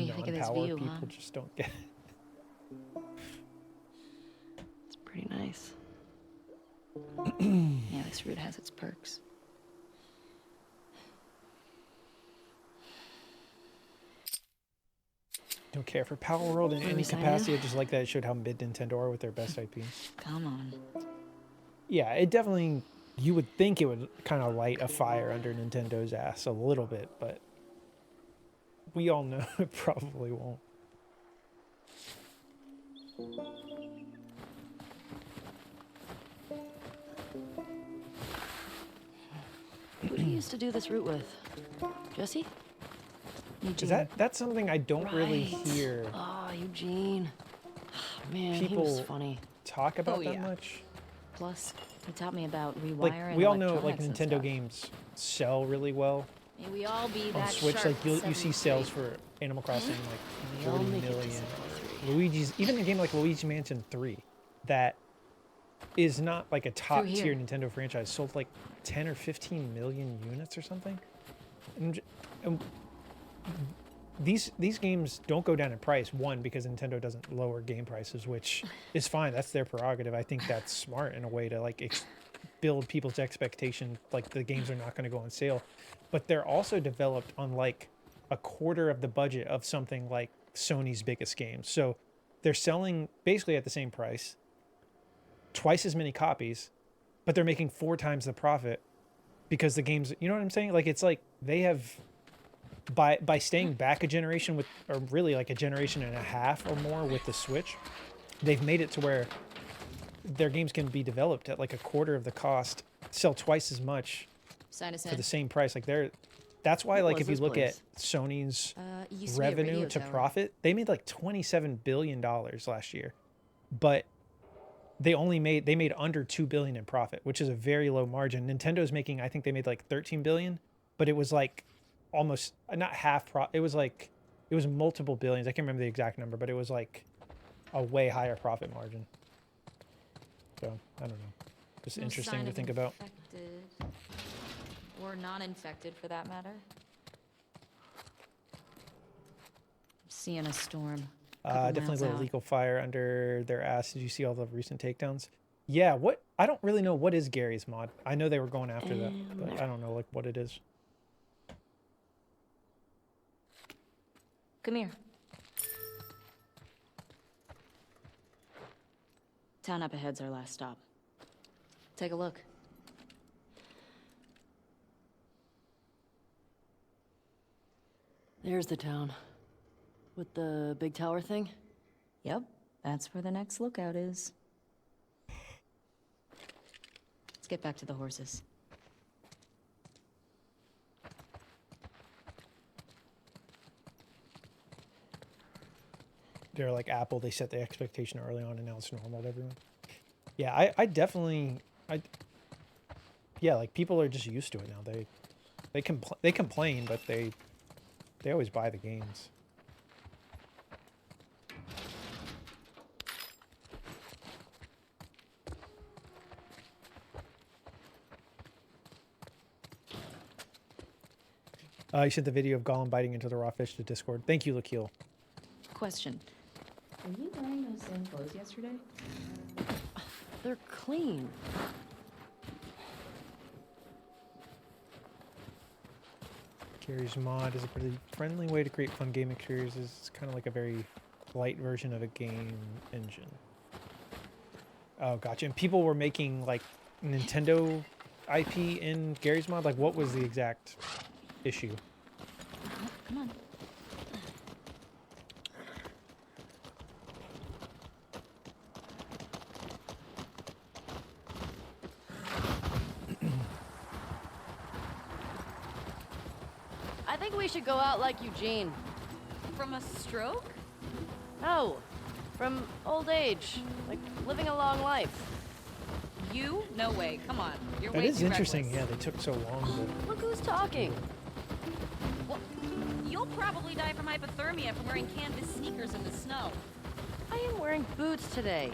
S12: do you think of this
S2: Power
S12: view,
S2: people
S12: huh?
S2: just don't get it.
S9: It's pretty nice.
S12: Yeah, this route has its perks.
S2: Don't care for Power World in
S9: What are
S2: any
S9: we signing?
S2: capacity. I just like that it showed how mid Nintendo are with their best IP.
S12: Come on.
S2: Yeah, it definitely, you would think it would kind of light a fire under Nintendo's ass a little bit, but we all know it probably won't.
S9: Who do you used to do this route with? Jesse?
S2: Is that's something I don't really
S9: Right.
S2: hear
S9: Oh, Eugene. Man, he
S2: people
S9: was funny.
S2: talk about
S12: Oh,
S2: that
S12: yeah.
S2: much.
S12: Plus, he taught me about rewiring.
S2: Like we all know, like
S12: electronics and
S2: Nintendo
S12: stuff.
S2: games sell really well
S12: May we all be
S2: on
S12: that
S2: Switch.
S12: sharp
S2: Like you see
S12: 73.
S2: sales for Animal Crossing
S9: We
S2: like
S9: all
S2: 40
S9: make it to
S2: million.
S9: 73.
S2: Luigi's, even a game like Luigi Mansion 3, that is not like a top
S12: here.
S2: tier Nintendo franchise, sold like 10 or 15 million units or something. And these games don't go down in price, one, because Nintendo doesn't lower game prices, which is fine. That's their prerogative. I think that's smart in a way to like build people's expectation, like the games are not going to go on sale. But they're also developed on like a quarter of the budget of something like Sony's biggest games. So they're selling basically at the same price, twice as many copies, but they're making 4 times the profit because the games, you know what I'm saying? Like it's like they have, by staying back a generation with, or really like a generation and a half or more with the Switch, they've made it to where their games can be developed at like a quarter of the cost, sell twice as much
S1: Sign us
S2: for
S1: in.
S2: the same price. Like that's why
S9: What
S2: like
S9: was
S2: if you
S9: this
S2: look
S9: place?
S2: at Sony's
S1: It used to be a
S2: revenue
S1: radio
S2: to
S1: tower.
S2: profit, they made like $27 billion last year, but they made under 2 billion in profit, which is a very low margin. Nintendo's making, I think they made like 13 billion, but it was like almost not half it was like it was multiple billions. I can't remember the exact number, but it was like a way higher profit margin. So I don't know, just
S1: No
S2: interesting
S1: sign
S2: to
S1: of
S2: think about.
S12: Infected. Or non-infected, for that matter.
S1: Seeing a storm. Couple
S2: Definitely a
S1: miles
S2: little
S1: out.
S2: legal fire under their ass. Did you see all the recent takedowns? Yeah, what? I don't really know what is Gary's mod. I know they were going after that, but I don't know like what it is.
S12: Come here.
S1: Town up ahead's our last stop. Take a look.
S9: There's the town. With the big tower thing?
S1: Yep, that's where the next lookout is. Let's get back to the horses.
S2: They're like Apple. They set the expectation early on, and now it's normal to everyone. Yeah, I definitely, yeah, like people are just used to it now. They complain, but they always buy the games. You sent the video of Gollum biting into the raw fish to Discord. Thank you, Lakil.
S1: Question. Were you wearing those same clothes yesterday?
S9: They're clean.
S2: Gary's mod is a pretty friendly way to create fun game experiences. It's kind of like a very light version of a game engine. Oh, gotcha. And people were making like Nintendo IP in Gary's mod. Like, what was the exact issue?
S1: Come on.
S9: I think we should go out like Eugene.
S12: From a stroke?
S9: No, from old age. Like living a long life.
S12: You? No way. Come on. You're
S2: That
S12: way
S2: is
S12: too
S2: interesting.
S12: reckless.
S2: Yeah, they took so long
S9: Look who's talking.
S12: Well, you'll probably die from hypothermia from wearing canvas sneakers in the snow.
S9: I am wearing boots today.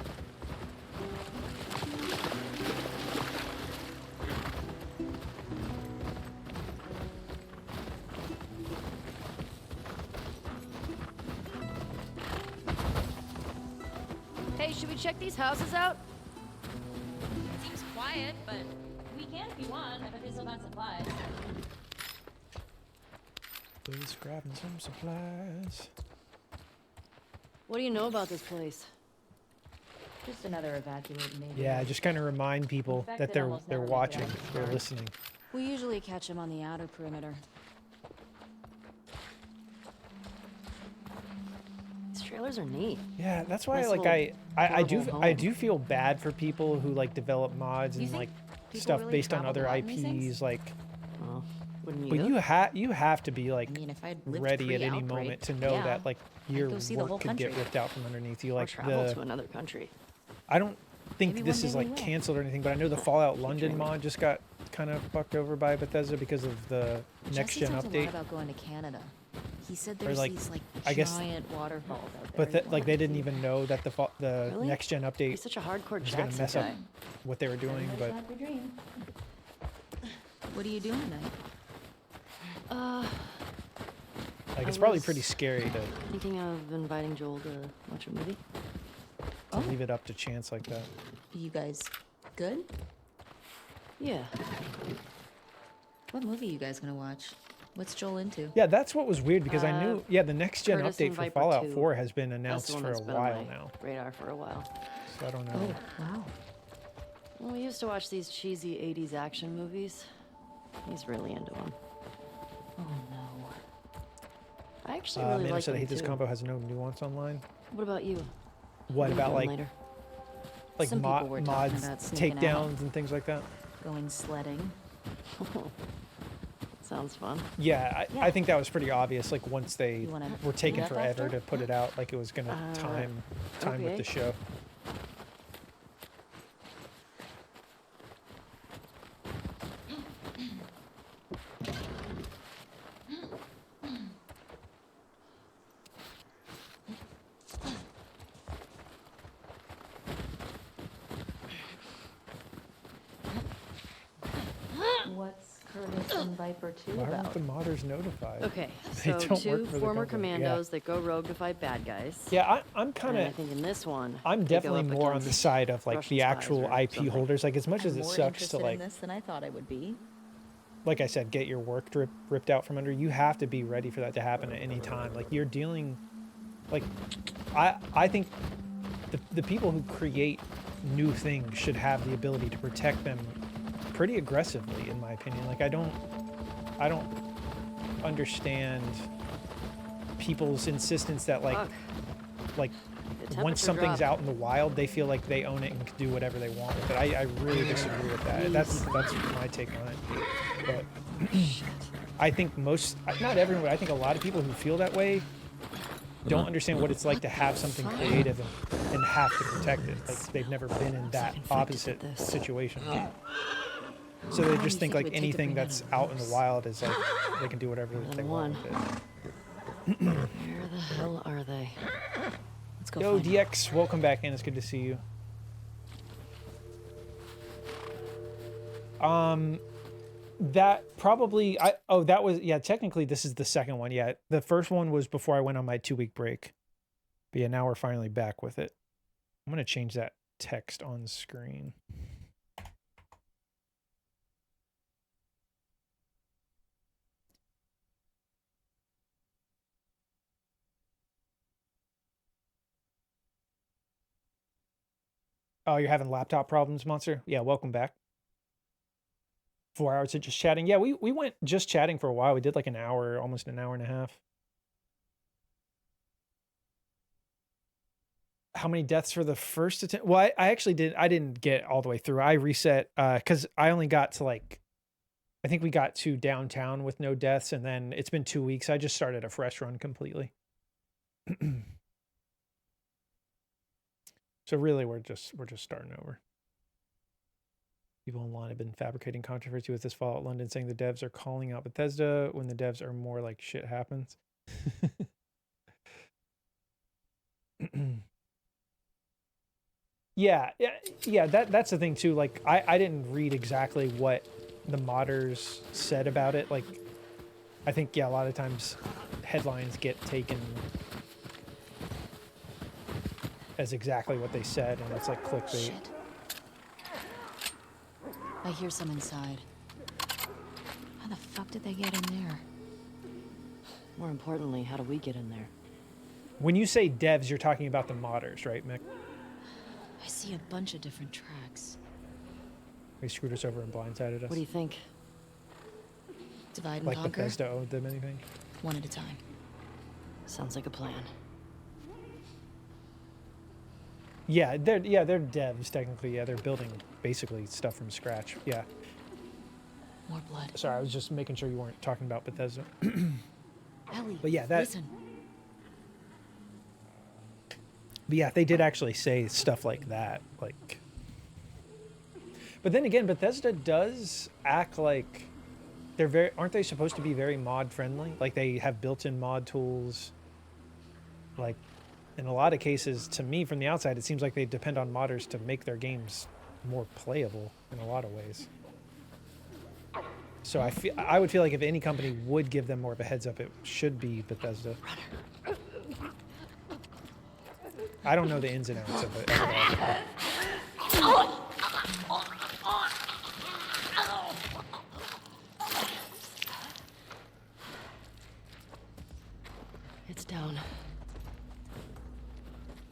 S9: Hey, should we check these houses out?
S12: Seems quiet, but we can if you want. I bet they still got supplies.
S2: to. Just grabbing some supplies.
S9: What do you know about this place?
S1: Just another evacuated neighborhood.
S2: Yeah, just kind of remind people
S1: In fact,
S2: that
S1: they
S2: they're
S1: almost never make it
S2: watching,
S1: out of the
S2: they're
S1: storm.
S2: listening.
S1: We usually catch them on the outer perimeter.
S9: These trailers are neat.
S2: Yeah, that's why
S9: Nice
S2: like
S9: little
S2: I
S9: portable
S2: I
S9: home.
S2: do feel bad for people who like develop mods
S1: You
S2: and
S1: think
S2: like
S1: people
S2: stuff
S1: really
S2: based on
S1: travel
S2: other
S1: a lot in these things?
S2: IPs. Like,
S9: Well, wouldn't
S2: but you have to be like
S1: I mean, if I'd lived
S2: ready at any
S1: pre-outbreak,
S2: moment to know
S1: yeah,
S2: that like
S1: I'd
S2: your
S1: go see the whole
S2: work could get
S1: country.
S2: ripped out from underneath you.
S9: Or
S2: Like
S9: travel
S2: the
S9: to another country.
S2: I don't think
S1: Maybe
S2: this
S1: one
S2: is
S1: day we
S2: like
S1: will.
S2: canceled or anything, but I know the Fallout London mod just got kind of fucked over by Bethesda because of the next
S1: Jesse
S2: gen
S1: talked a lot
S2: update.
S1: about going to Canada. He said
S2: Or,
S1: there's
S2: like,
S1: these like
S2: I guess-
S1: giant waterfalls out there.
S2: But
S1: he
S2: that like
S1: wanted
S2: they
S1: to
S2: didn't
S1: see.
S2: even know that the
S9: Really?
S2: next gen update
S9: He's such a hardcore
S2: was gonna
S9: Jackson
S2: mess up
S9: guy.
S2: what they were doing. But
S1: Everybody's got their dream. What are you doing tonight?
S2: like
S9: I
S2: it's probably
S9: was
S2: pretty scary to
S9: Thinking of inviting Joel to watch a movie.
S2: leave it up to chance like that.
S1: You guys good?
S9: Yeah.
S1: What movie you guys gonna watch? What's Joel into?
S2: Yeah, that's what was weird because I knew the next gen
S9: Curtis
S2: update
S9: and
S2: for
S9: Viper
S2: Fallout
S9: 2.
S2: 4 has been
S9: That's
S2: announced
S9: the one
S2: for
S9: that's
S2: a
S9: been on
S2: while
S9: my
S2: now.
S9: radar for a while.
S2: So I don't know.
S1: Oh, wow.
S9: Well, we used to watch these cheesy 80s action movies. He's really into them.
S1: Oh no.
S9: I actually really
S2: Man, I
S9: like
S2: said I
S9: them
S2: hate this
S9: too.
S2: combo has no nuance online.
S9: What about you?
S2: What
S9: are you
S2: about
S9: doing
S2: like
S9: later?
S2: like
S9: Some people were talking
S2: mods,
S9: about sneaking out.
S2: takedowns, and things like that.
S9: Going sledding. Sounds fun.
S2: Yeah, I think that was pretty obvious. Like once they
S9: You wanna
S2: were taking
S9: do that
S2: forever
S9: after?
S2: to put it out, like it was gonna time with
S9: okay.
S2: the show.
S9: What's Curtis and Viper 2
S2: Why
S9: about?
S2: weren't the modders notified?
S9: Okay,
S2: They
S9: so
S2: don't work
S9: two
S2: for the
S9: former
S2: company.
S9: commandos that go rogue to fight bad guys.
S2: Yeah, I'm kind
S9: And I
S2: of.
S9: think in this one,
S2: I'm
S9: they go
S2: definitely
S9: up
S2: more on the
S9: against
S2: side of like
S9: Russian
S2: the
S9: spies
S2: actual
S9: or
S2: IP
S9: something.
S2: holders. Like as much as
S1: I'm
S2: it
S1: more
S2: sucks
S1: interested
S2: to like,
S1: in this than I thought I would be.
S2: like I said, get your work ripped out from under. You have to be ready for that to happen at any time. Like you're dealing, like, I think the people who create new things should have the ability to protect them pretty aggressively, in my opinion. Like I don't understand people's insistence that like once something's out in the wild, they feel like they own it and can do whatever they want with it. I really disagree with that. That's my take on it. But I think not everyone, but I think a lot of people who feel that way don't understand what it's like to have something creative and have to protect it. Like they've never been in that opposite situation. So they just think like anything that's out in the wild is like they can do whatever they want with it.
S9: Where the hell are they? Let's go.
S2: Yo,
S9: find them.
S2: DX, welcome back in. It's good to see you. That probably that was technically this is the second one. Yeah, the first one was before I went on my 2-week break. But yeah, now we're finally back with it. I'm gonna change that text on screen. Oh, you're having laptop problems, Monster? Yeah, welcome back. 4 hours of just chatting. Yeah, we went just chatting for a while. We did like an hour, almost an hour and a half. How many deaths for the first attempt? Well, I actually didn't get all the way through. I reset because I only got to like, I think we got to downtown with no deaths, and then it's been 2 weeks. I just started a fresh run completely. So really, we're just starting over. People online have been fabricating controversy with this Fallout London, saying the devs are calling out Bethesda when the devs are more like shit happens. Yeah. That's the thing too. Like, I didn't read exactly what the modders said about it. Like, I think a lot of times headlines get taken as exactly what they said, and it's like clickbait.
S9: Shit. I hear some inside. How the fuck did they get in there? More importantly, how do we get in there?
S2: When you say devs, you're talking about the modders, right, Mick?
S9: I see a bunch of different tracks.
S2: They screwed us over and blindsided us.
S9: What do you think? Divide and
S2: like
S9: conquer?
S2: Bethesda owed them anything?
S9: One at a time. Sounds like a plan.
S2: Yeah, they're devs technically. Yeah, they're building basically stuff from scratch. Yeah.
S9: More blood.
S2: Sorry, I was just making sure you weren't talking about Bethesda.
S9: Ellie,
S2: But yeah, that.
S9: listen.
S2: But yeah, they did actually say stuff like that. Like. But then again, Bethesda does act like aren't they supposed to be very mod friendly? Like they have built-in mod tools. Like, in a lot of cases, to me, from the outside, it seems like they depend on modders to make their games more playable in a lot of ways. So I would feel like if any company would give them more of a heads up, it should be Bethesda. I don't know the ins and outs of it all.
S9: It's down.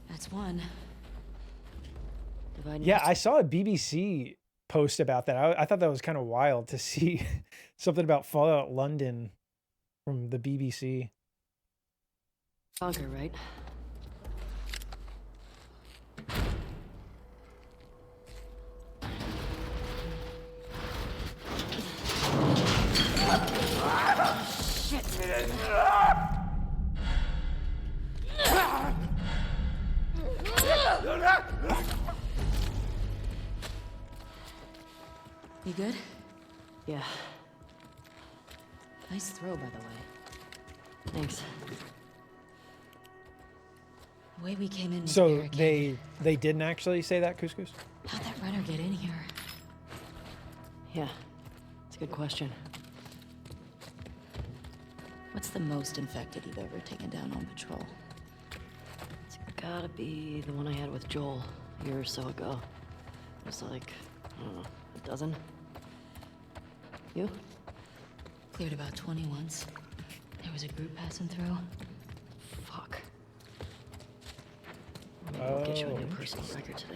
S9: That's one.
S2: Yeah, I saw a BBC post about that. I thought that was kind of wild to see something about Fallout London from the BBC.
S9: Conquer, right? You good? Yeah. Nice throw, by the way. Thanks. The way we came in was
S2: So
S9: barricaded.
S2: they didn't actually say that, Couscous?
S9: How'd that runner get in here? Yeah, it's a good question. What's the most infected you've ever taken down on patrol? It's gotta be the one I had with Joel a year or so ago. It was like, I don't know, a dozen? You? Cleared about 20 once. There was a group passing through. Fuck. Maybe we'll get you a new personal record today.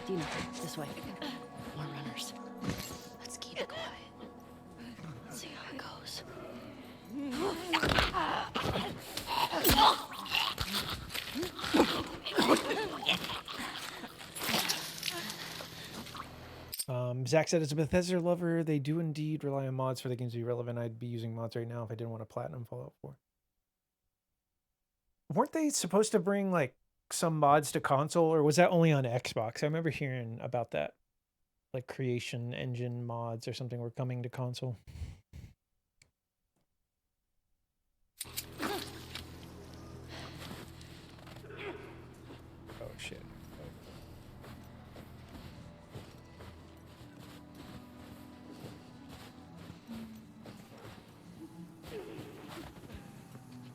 S9: Dina, this way. More runners. Let's keep it quiet. See how it goes.
S2: Zach said, as a Bethesda lover, they do indeed rely on mods for the games to be relevant. I'd be using mods right now if I didn't want to platinum Fallout 4. Weren't they supposed to bring like some mods to console, or was that only on Xbox? I remember hearing about that. Like creation engine mods or something were coming to console. Oh shit.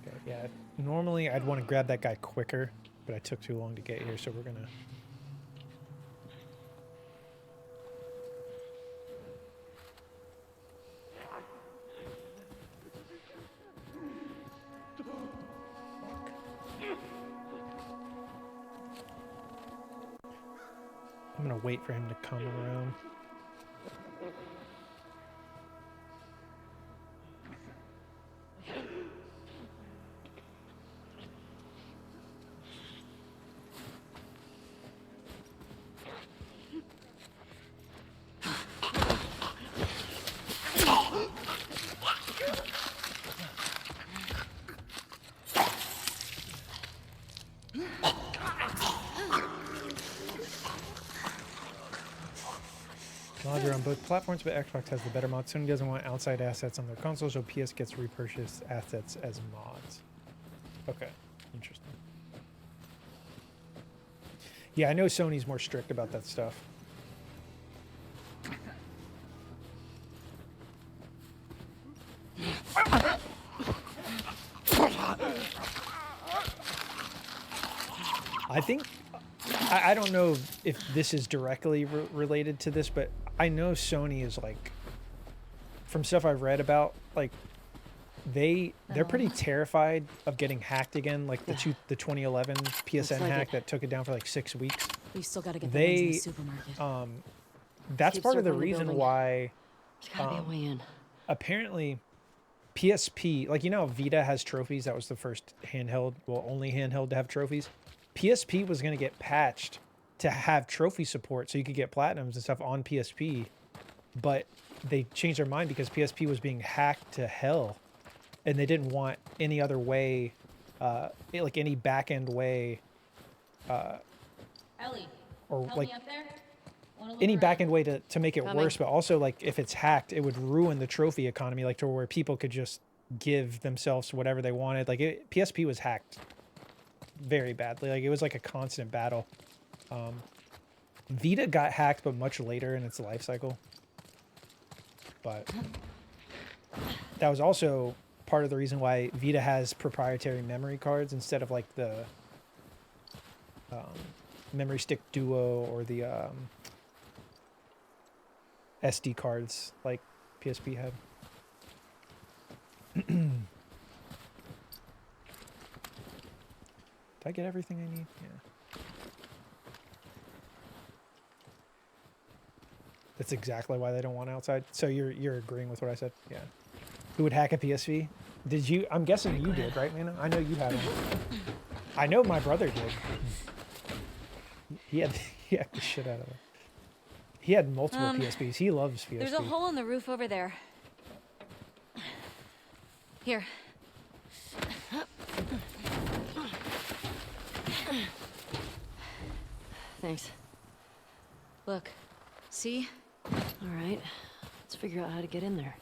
S2: Okay, yeah. Normally I'd want to grab that guy quicker, but I took too long to get here, so we're gonna... I'm gonna wait for him to come around. Mods are on both platforms, but Xbox has the better mods. Sony doesn't want outside assets on their console, so PS gets repurchased assets as mods. Okay, interesting. Yeah, I know Sony's more strict about that stuff. I think, I don't know if this is directly related to this, but I know Sony is like, from stuff I've read about, like they're pretty terrified of getting hacked again, like the 2011 PSN hack that took it down for like 6 weeks.
S9: We still gotta get the ones in the supermarket.
S2: That's
S9: Keep
S2: part of the
S9: circling the
S2: reason
S9: building.
S2: why
S9: There's gotta be a way in.
S2: apparently PSP, like, you know, Vita has trophies. That was the first handheld, well, only handheld to have trophies. PSP was going to get patched to have trophy support so you could get platinums and stuff on PSP, but they changed their mind because PSP was being hacked to hell, and they didn't want any other way, like any back-end way,
S12: Ellie,
S2: or
S12: help
S2: like
S12: me up there.
S2: any back-end way to make it worse, but also like if it's hacked, it would ruin the trophy economy, like to where people could just give themselves whatever they wanted. Like PSP was hacked very badly. Like it was like a constant battle. Vita got hacked, but much later in its life cycle. But that was also part of the reason why Vita has proprietary memory cards instead of like the memory stick duo or the SD cards like PSP had. Did I get everything I need? Yeah. That's exactly why they don't want outside. So you're agreeing with what I said? Yeah. Who would hack a PSV? Did you? I'm guessing you did, right, Mana? I know you had one. I know my brother did. He had the shit out of it. He had multiple PSPs. He loves PSP.
S12: There's a hole in the roof over there. Here.
S9: Thanks.
S12: Look, see?
S9: All right. Let's figure out how to get in there.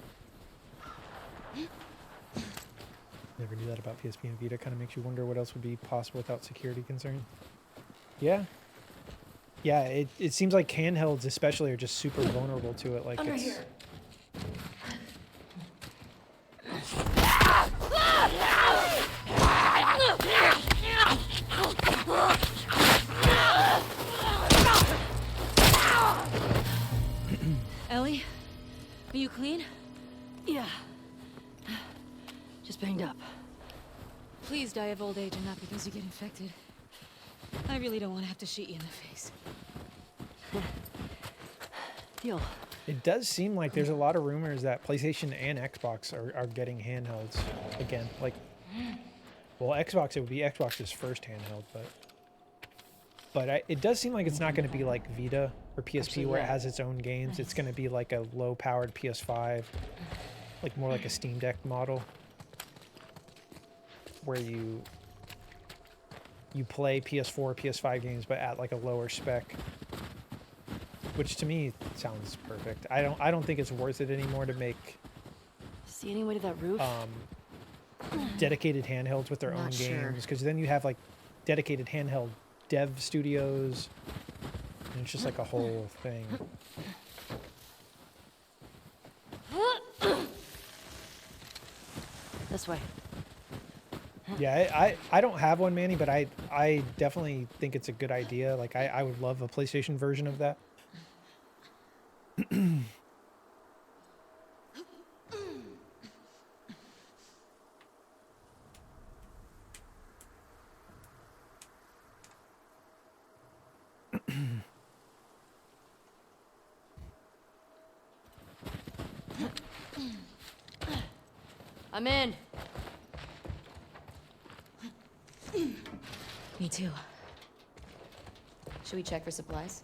S2: Never knew that about PSP and Vita. Kind of makes you wonder what else would be possible without security concern. Yeah. Yeah, it seems like handhelds especially are just super vulnerable to it. Like
S9: Under
S2: it's...
S9: here.
S12: Ellie? Are you clean?
S9: Yeah. Just banged up.
S12: Please die of old age and not because you get infected. I really don't want to have to shoot you in the face.
S9: Deal.
S2: It does seem like there's a lot of rumors that PlayStation and Xbox are getting handhelds again. Like, well, Xbox, it would be Xbox's first handheld, but it does seem like it's not going to be like Vita or PSP
S9: Actually,
S2: where it
S9: yeah.
S2: has its own games. It's going to be like a low-powered PS5, like more like a Steam Deck model, where you play PS4, PS5 games, but at like a lower spec. Which to me sounds perfect. I don't think it's worth it anymore to make
S9: See any way to that roof?
S2: dedicated handhelds with their own
S9: Not sure.
S2: games, because then you have like dedicated handheld dev studios, and it's just like a whole thing.
S9: This way.
S2: Yeah, I don't have one, Manny, but I definitely think it's a good idea. Like I would love a PlayStation version of that.
S9: I'm in.
S12: Me too. Should we check for supplies?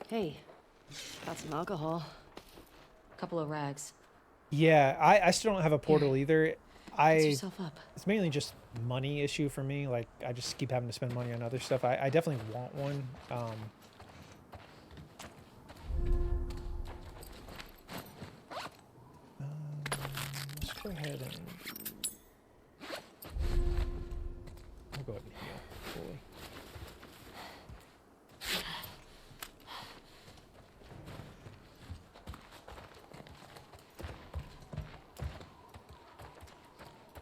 S9: Hey, got some alcohol.
S12: Couple of rags.
S2: Yeah, I still don't have a portal either.
S12: Fix yourself up.
S2: It's mainly just money issue for me. Like I just keep having to spend money on other stuff. I definitely want one. Let's go ahead and I'll go ahead and heal fully.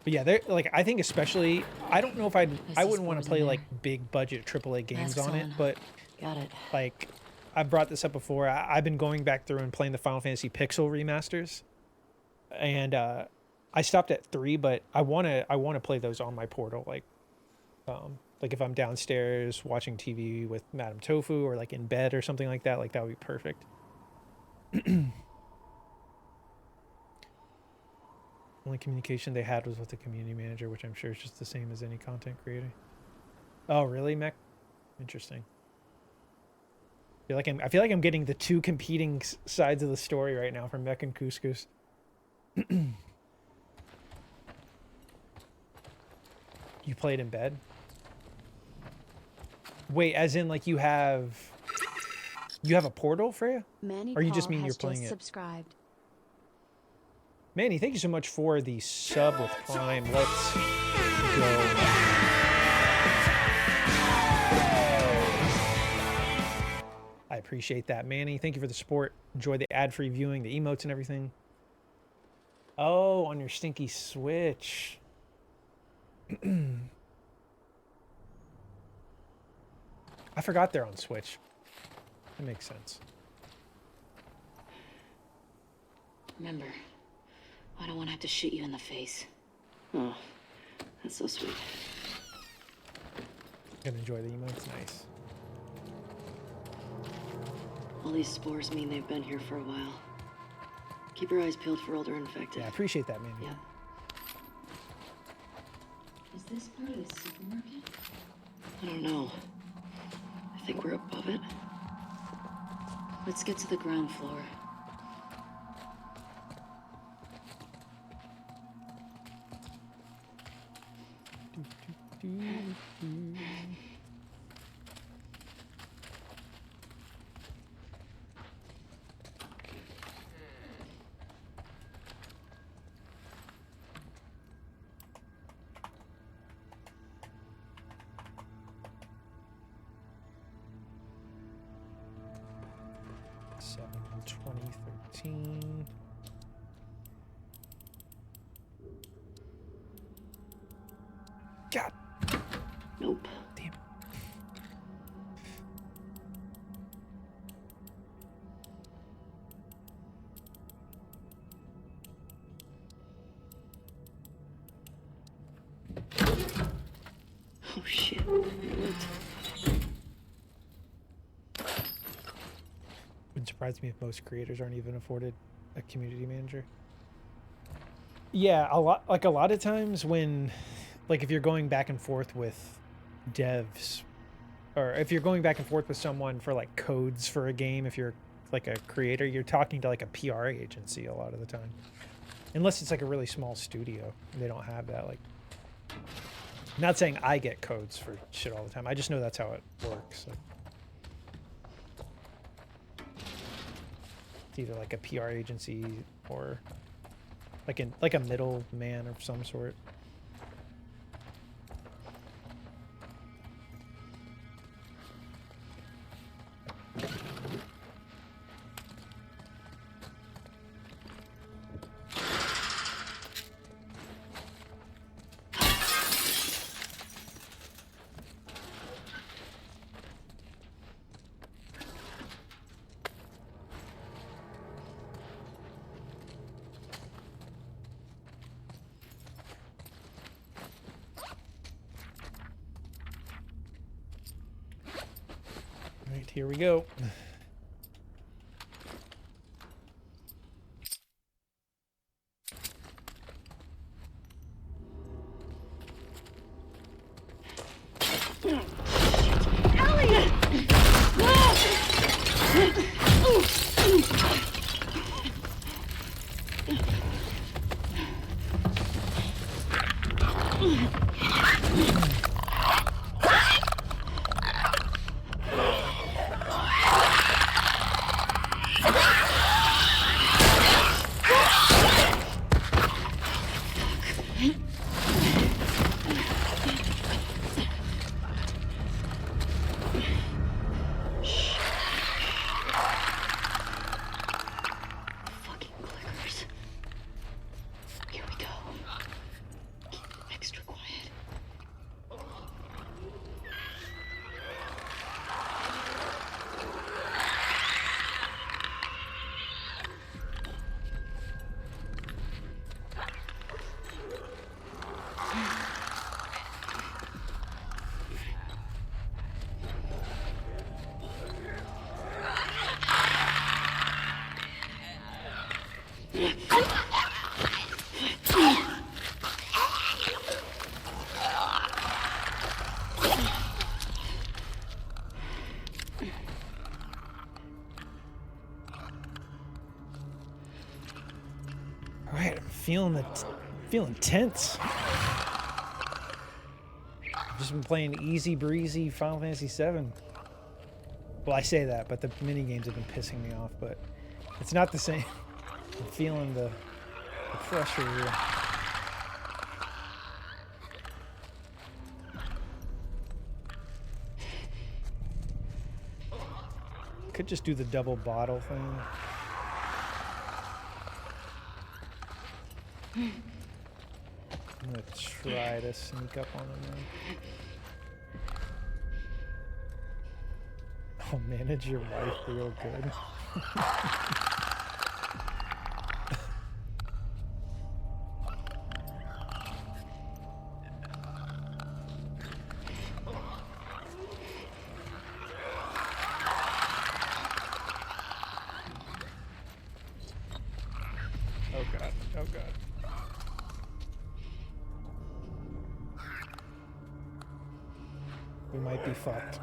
S2: But yeah, they're like, I think especially, I don't know if I wouldn't want to play like big budget AAA games
S9: Masks
S2: on it,
S9: on.
S2: but
S9: Got it.
S2: like I've brought this up before. I've been going back through and playing the Final Fantasy Pixel remasters, and I stopped at 3, but I want to play those on my portal, like if I'm downstairs watching TV with Madame Tofu or like in bed or something like that would be perfect. Only communication they had was with the community manager, which I'm sure is just the same as any content creator. Oh, really, Mech? Interesting. I feel like I'm getting the two competing sides of the story right now from Mech and Couscous. You played in bed? Wait, as in like you have a portal, Freya?
S3: Manny
S2: or you just
S3: Paul
S2: mean
S3: has
S2: you're playing
S3: just
S2: it?
S3: subscribed.
S2: Manny, thank you so much for the sub with Prime. Let's go. I appreciate that, Manny. Thank you for the support. Enjoy the ad-free viewing, the emotes and everything. Oh, on your stinky Switch. I forgot they're on Switch. That makes sense.
S9: Remember, I don't want to have to shoot you in the face. Oh, that's so sweet.
S2: Gonna enjoy the emotes. Nice.
S9: All these spores mean they've been here for a while. Keep your eyes peeled for older infected.
S2: Yeah, I appreciate that, Manny.
S9: Yeah. Is this part of the supermarket? I don't know. I think we're above it. Let's get to the ground floor.
S2: Seven, 2013. God.
S9: Nope.
S2: Damn.
S9: Oh shit.
S2: Wouldn't surprise me if most creators aren't even afforded a community manager. Yeah, a lot of times when, like, if you're going back and forth with devs, or if you're going back and forth with someone for like codes for a game, if you're like a creator, you're talking to like a PR agency a lot of the time. Unless it's like a really small studio, they don't have that. Like, not saying I get codes for shit all the time. I just know that's how it works. Like, it's either like a PR agency or like a middleman of some sort. Right, here we go. Feeling tense. I've just been playing easy breezy Final Fantasy VII. Well, I say that, but the mini games have been pissing me off. But it's not the same. I'm feeling the pressure here. Could just do the double bottle thing. I'm gonna try to sneak up on him now. Oh, manage your wife real good. Oh god, oh god. We might be fucked.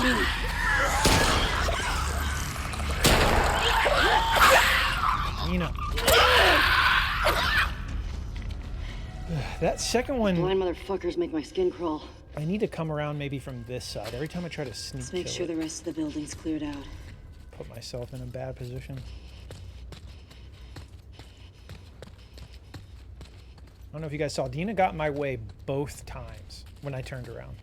S2: You know. That second one.
S9: Blind motherfuckers make my skin crawl.
S2: I need to come around maybe from this side. Every time I try to sneak
S9: Let's make sure the rest of the building's cleared out.
S2: Put myself in a bad position. I don't know if you guys saw. Dina got in my way both times when I turned around.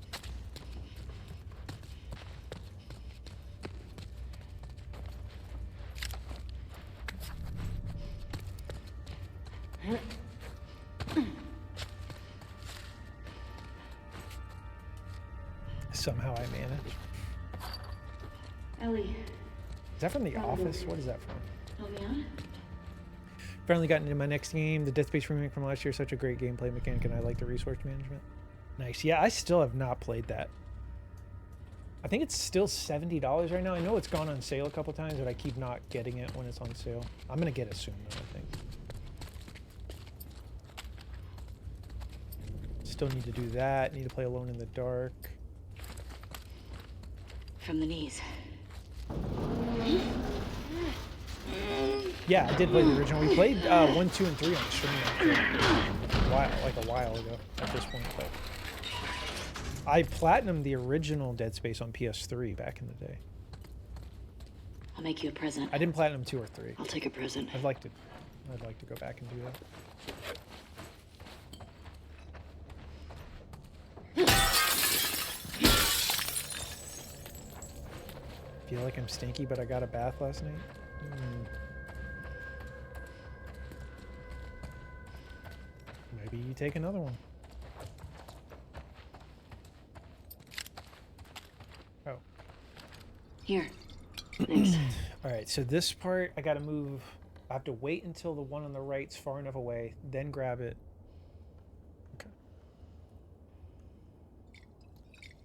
S2: Somehow I managed.
S9: Ellie.
S2: Is that from The Office? What is that from?
S9: Help me out?
S2: Finally gotten into my next game. The Dead Space remake from last year. Such a great gameplay mechanic, and I like the resource management. Nice. Yeah, I still have not played that. I think it's still $70 right now. I know it's gone on sale a couple times, but I keep not getting it when it's on sale. I'm going to get it soon, though, I think. Still need to do that. Need to play Alone in the Dark.
S9: From the knees.
S2: Yeah, I did play the original. We played 1, 2, and 3 on stream a while ago at this point, but I platinumed the original Dead Space on PS3 back in the day.
S9: I'll make you a present.
S2: I didn't platinum 2 or 3.
S9: I'll take a present.
S2: I'd like to go back and do that. Feel like I'm stinky, but I got a bath last night. Maybe you take another one. Oh.
S9: Here. Thanks.
S2: All right, so this part I got to move. I have to wait until the one on the right's far enough away, then grab it. Okay.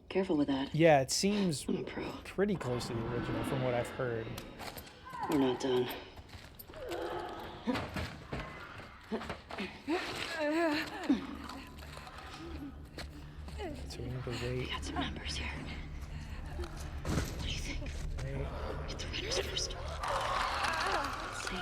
S9: Careful with that.
S2: Yeah, it seems
S9: I'm a pro.
S2: Pretty close to the original from what I've heard.
S9: We're not done.
S2: So we need to wait.
S9: We got some numbers here. What do you think?
S2: Wait.
S9: Get the runners first. Let's see.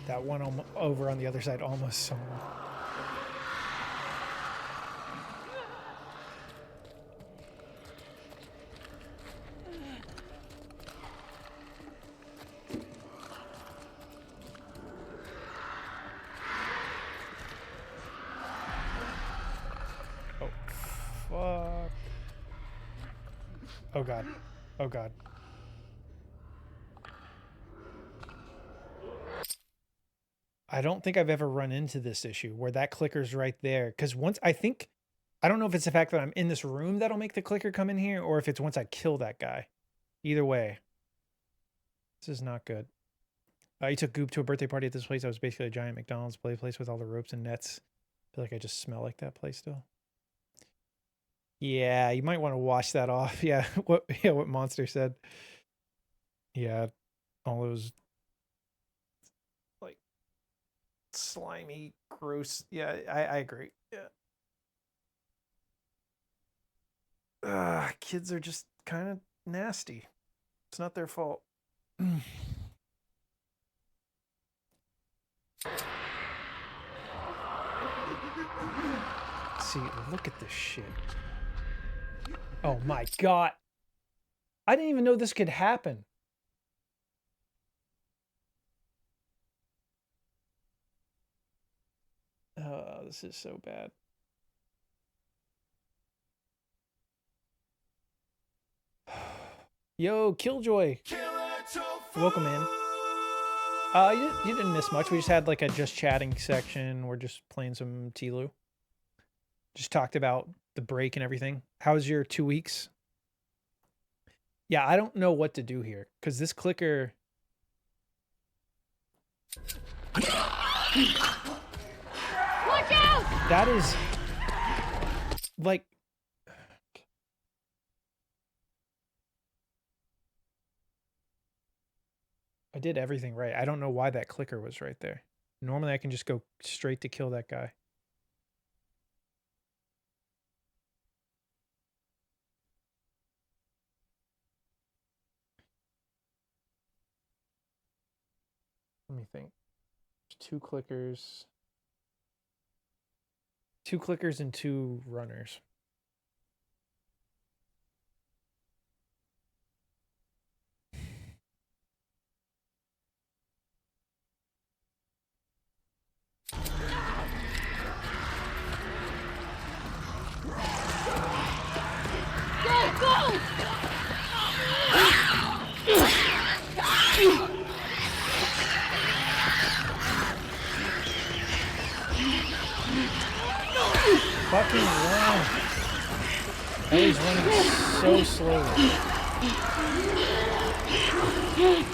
S2: That one over on the other side almost saw me. Oh, fuck. Oh, God. Oh, God. I don't think I've ever run into this issue where that clicker's right there. Because once I don't know if it's the fact that I'm in this room that'll make the clicker come in here or if it's once I kill that guy. Either way, this is not good. You took Goop to a birthday party at this place. That was basically a giant McDonald's play place with all the ropes and nets. I feel like I just smell like that place still. Yeah, you might want to wash that off. Yeah, what Monster said. Yeah, all those slimy, gross. Yeah, I agree. Yeah. Kids are just kind of nasty. It's not their fault. See, look at this shit. Oh my God. I didn't even know this could happen. Oh, this is so bad. Yo, Killjoy. Welcome in. You didn't miss much. We just had like a just chatting section. We're just playing some Tlu. Just talked about the break and everything. How's your 2 weeks? Yeah, I don't know what to do here because this clicker.
S14: Watch out!
S2: That is like. I did everything right. I don't know why that clicker was right there. Normally I can just go straight to kill that guy. Let me think. There's 2 clickers. 2 clickers and 2 runners.
S14: Go!
S2: Fucking run. Ellie's running so slowly.
S14: Ellie!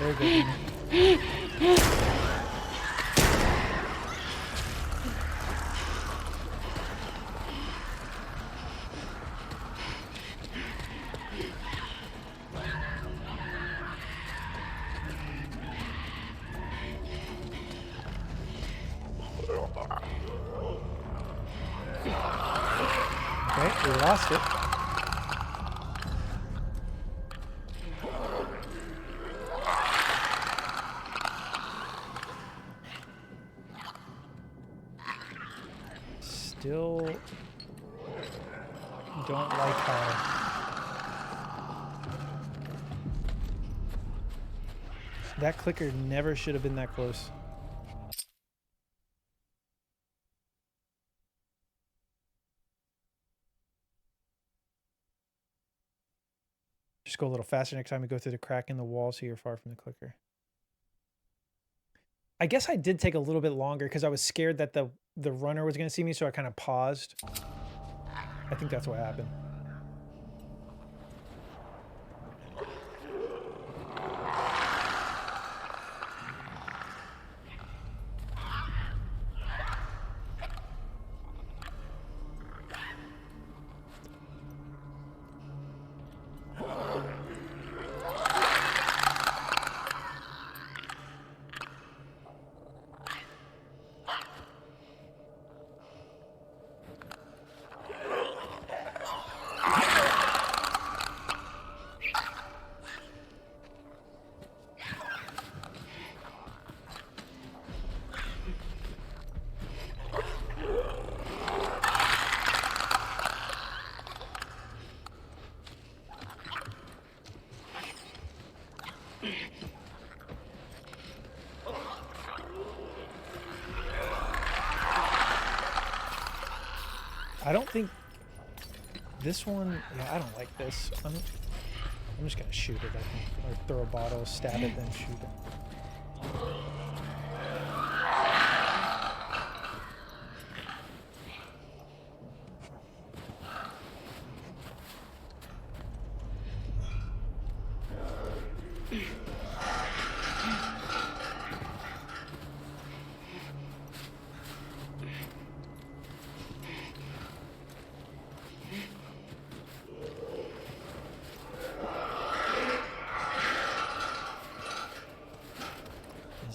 S14: Over here!
S2: Very good. Okay, we lost it. Still don't like how that clicker never should have been that close. Just go a little faster next time we go through the crack in the wall so you're far from the clicker. I guess I did take a little bit longer because I was scared that the runner was going to see me, so I kind of paused. I think that's what happened. I don't think this one, yeah, I don't like this. I'm just gonna shoot it, I think. Or throw a bottle, stab it, then shoot it.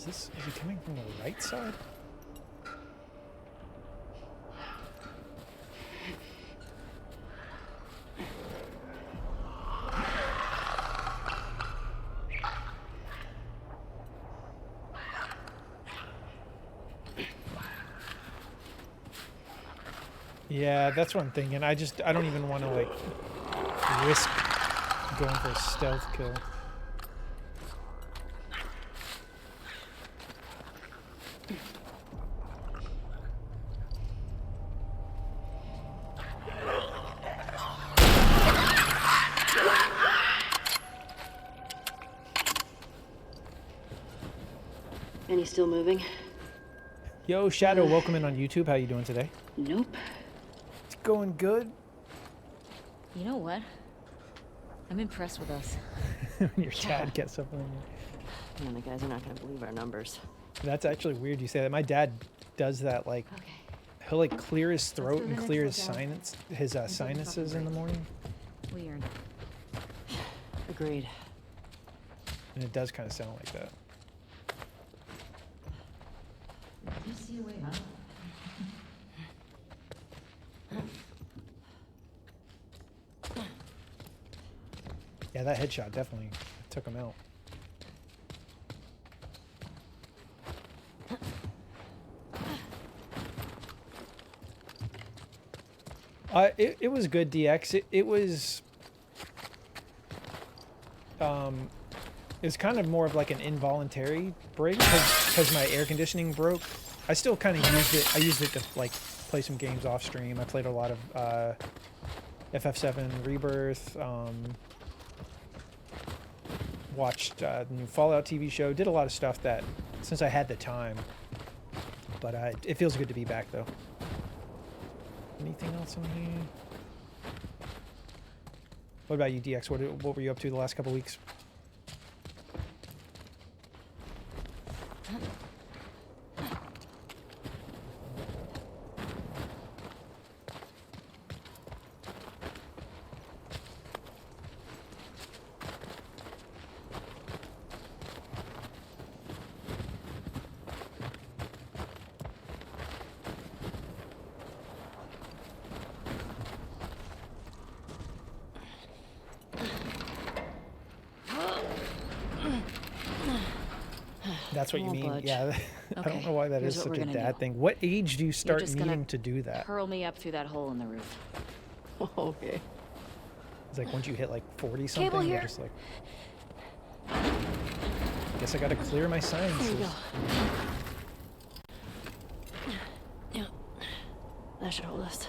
S2: Is he coming from the right side? Yeah, that's what I'm thinking. I don't even want to like risk going for a stealth kill.
S9: And he's still moving?
S2: Yo, Shadow, welcome in on YouTube. How you doing today?
S9: Nope.
S2: It's going good.
S12: You know what? I'm impressed with us.
S2: When your dad gets up on you.
S9: Man, the guys are not gonna believe our numbers.
S2: That's actually weird you say that. My dad does that, like, he'll like clear his throat and clear his sinuses in the morning.
S12: Weird.
S9: Agreed.
S2: And it does kind of sound like that.
S12: You see a way out?
S2: Yeah, that headshot definitely took him out. It was good, DX. It was kind of more of like an involuntary break because my air conditioning broke. I still kind of used it. I used it to like play some games off stream. I played a lot of FF7 Rebirth. Watched the new Fallout TV show. Did a lot of stuff that since I had the time. But it feels good to be back though. Anything else in here? What about you, DX? What were you up to the last couple weeks? That's what you mean? Budge. Yeah. I don't know why that is such a dad thing. What age do you start needing to do that?
S12: Hurl me up through that hole in the roof.
S9: Okay.
S2: It's like once you hit like 40 something, you're just like, guess I gotta clear my sinuses.
S9: Yeah. That should hold us.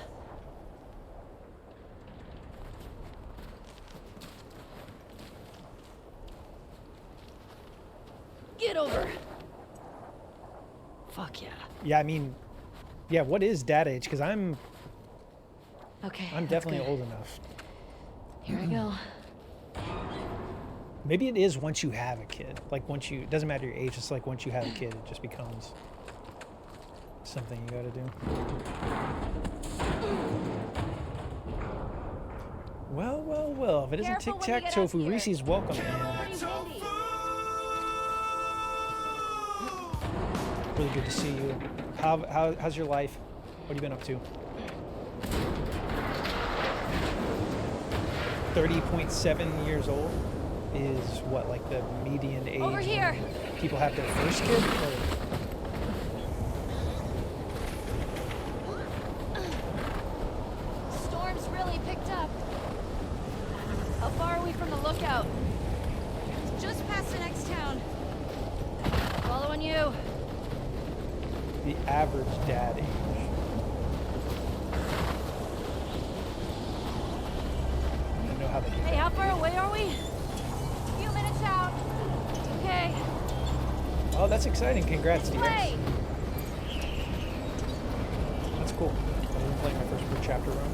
S9: Get over. Fuck yeah.
S2: Yeah, I mean, yeah, what is dad age? Because I'm definitely
S12: good.
S2: old enough.
S12: Here I go.
S2: Maybe it is once you have a kid. Like once you, it doesn't matter your age, it's like once you have a kid, it just becomes something you gotta do. Well, well, well, if it isn't tic-tac-tofu, Reese's welcome, man. Really good to see you. How's your life? What have you been up to? 30.7 years old is what, like the median age
S12: Over here.
S2: when people have their first kid? Or?
S12: Storm's really picked up. How far are we from the lookout? Just past the next town. Following you.
S2: The average dad age. I don't know how they do
S12: Hey, how far away are we? A few minutes out. Okay.
S2: Oh, that's exciting. Congrats, DX.
S12: Play.
S2: That's cool. I've been playing my first chapter run.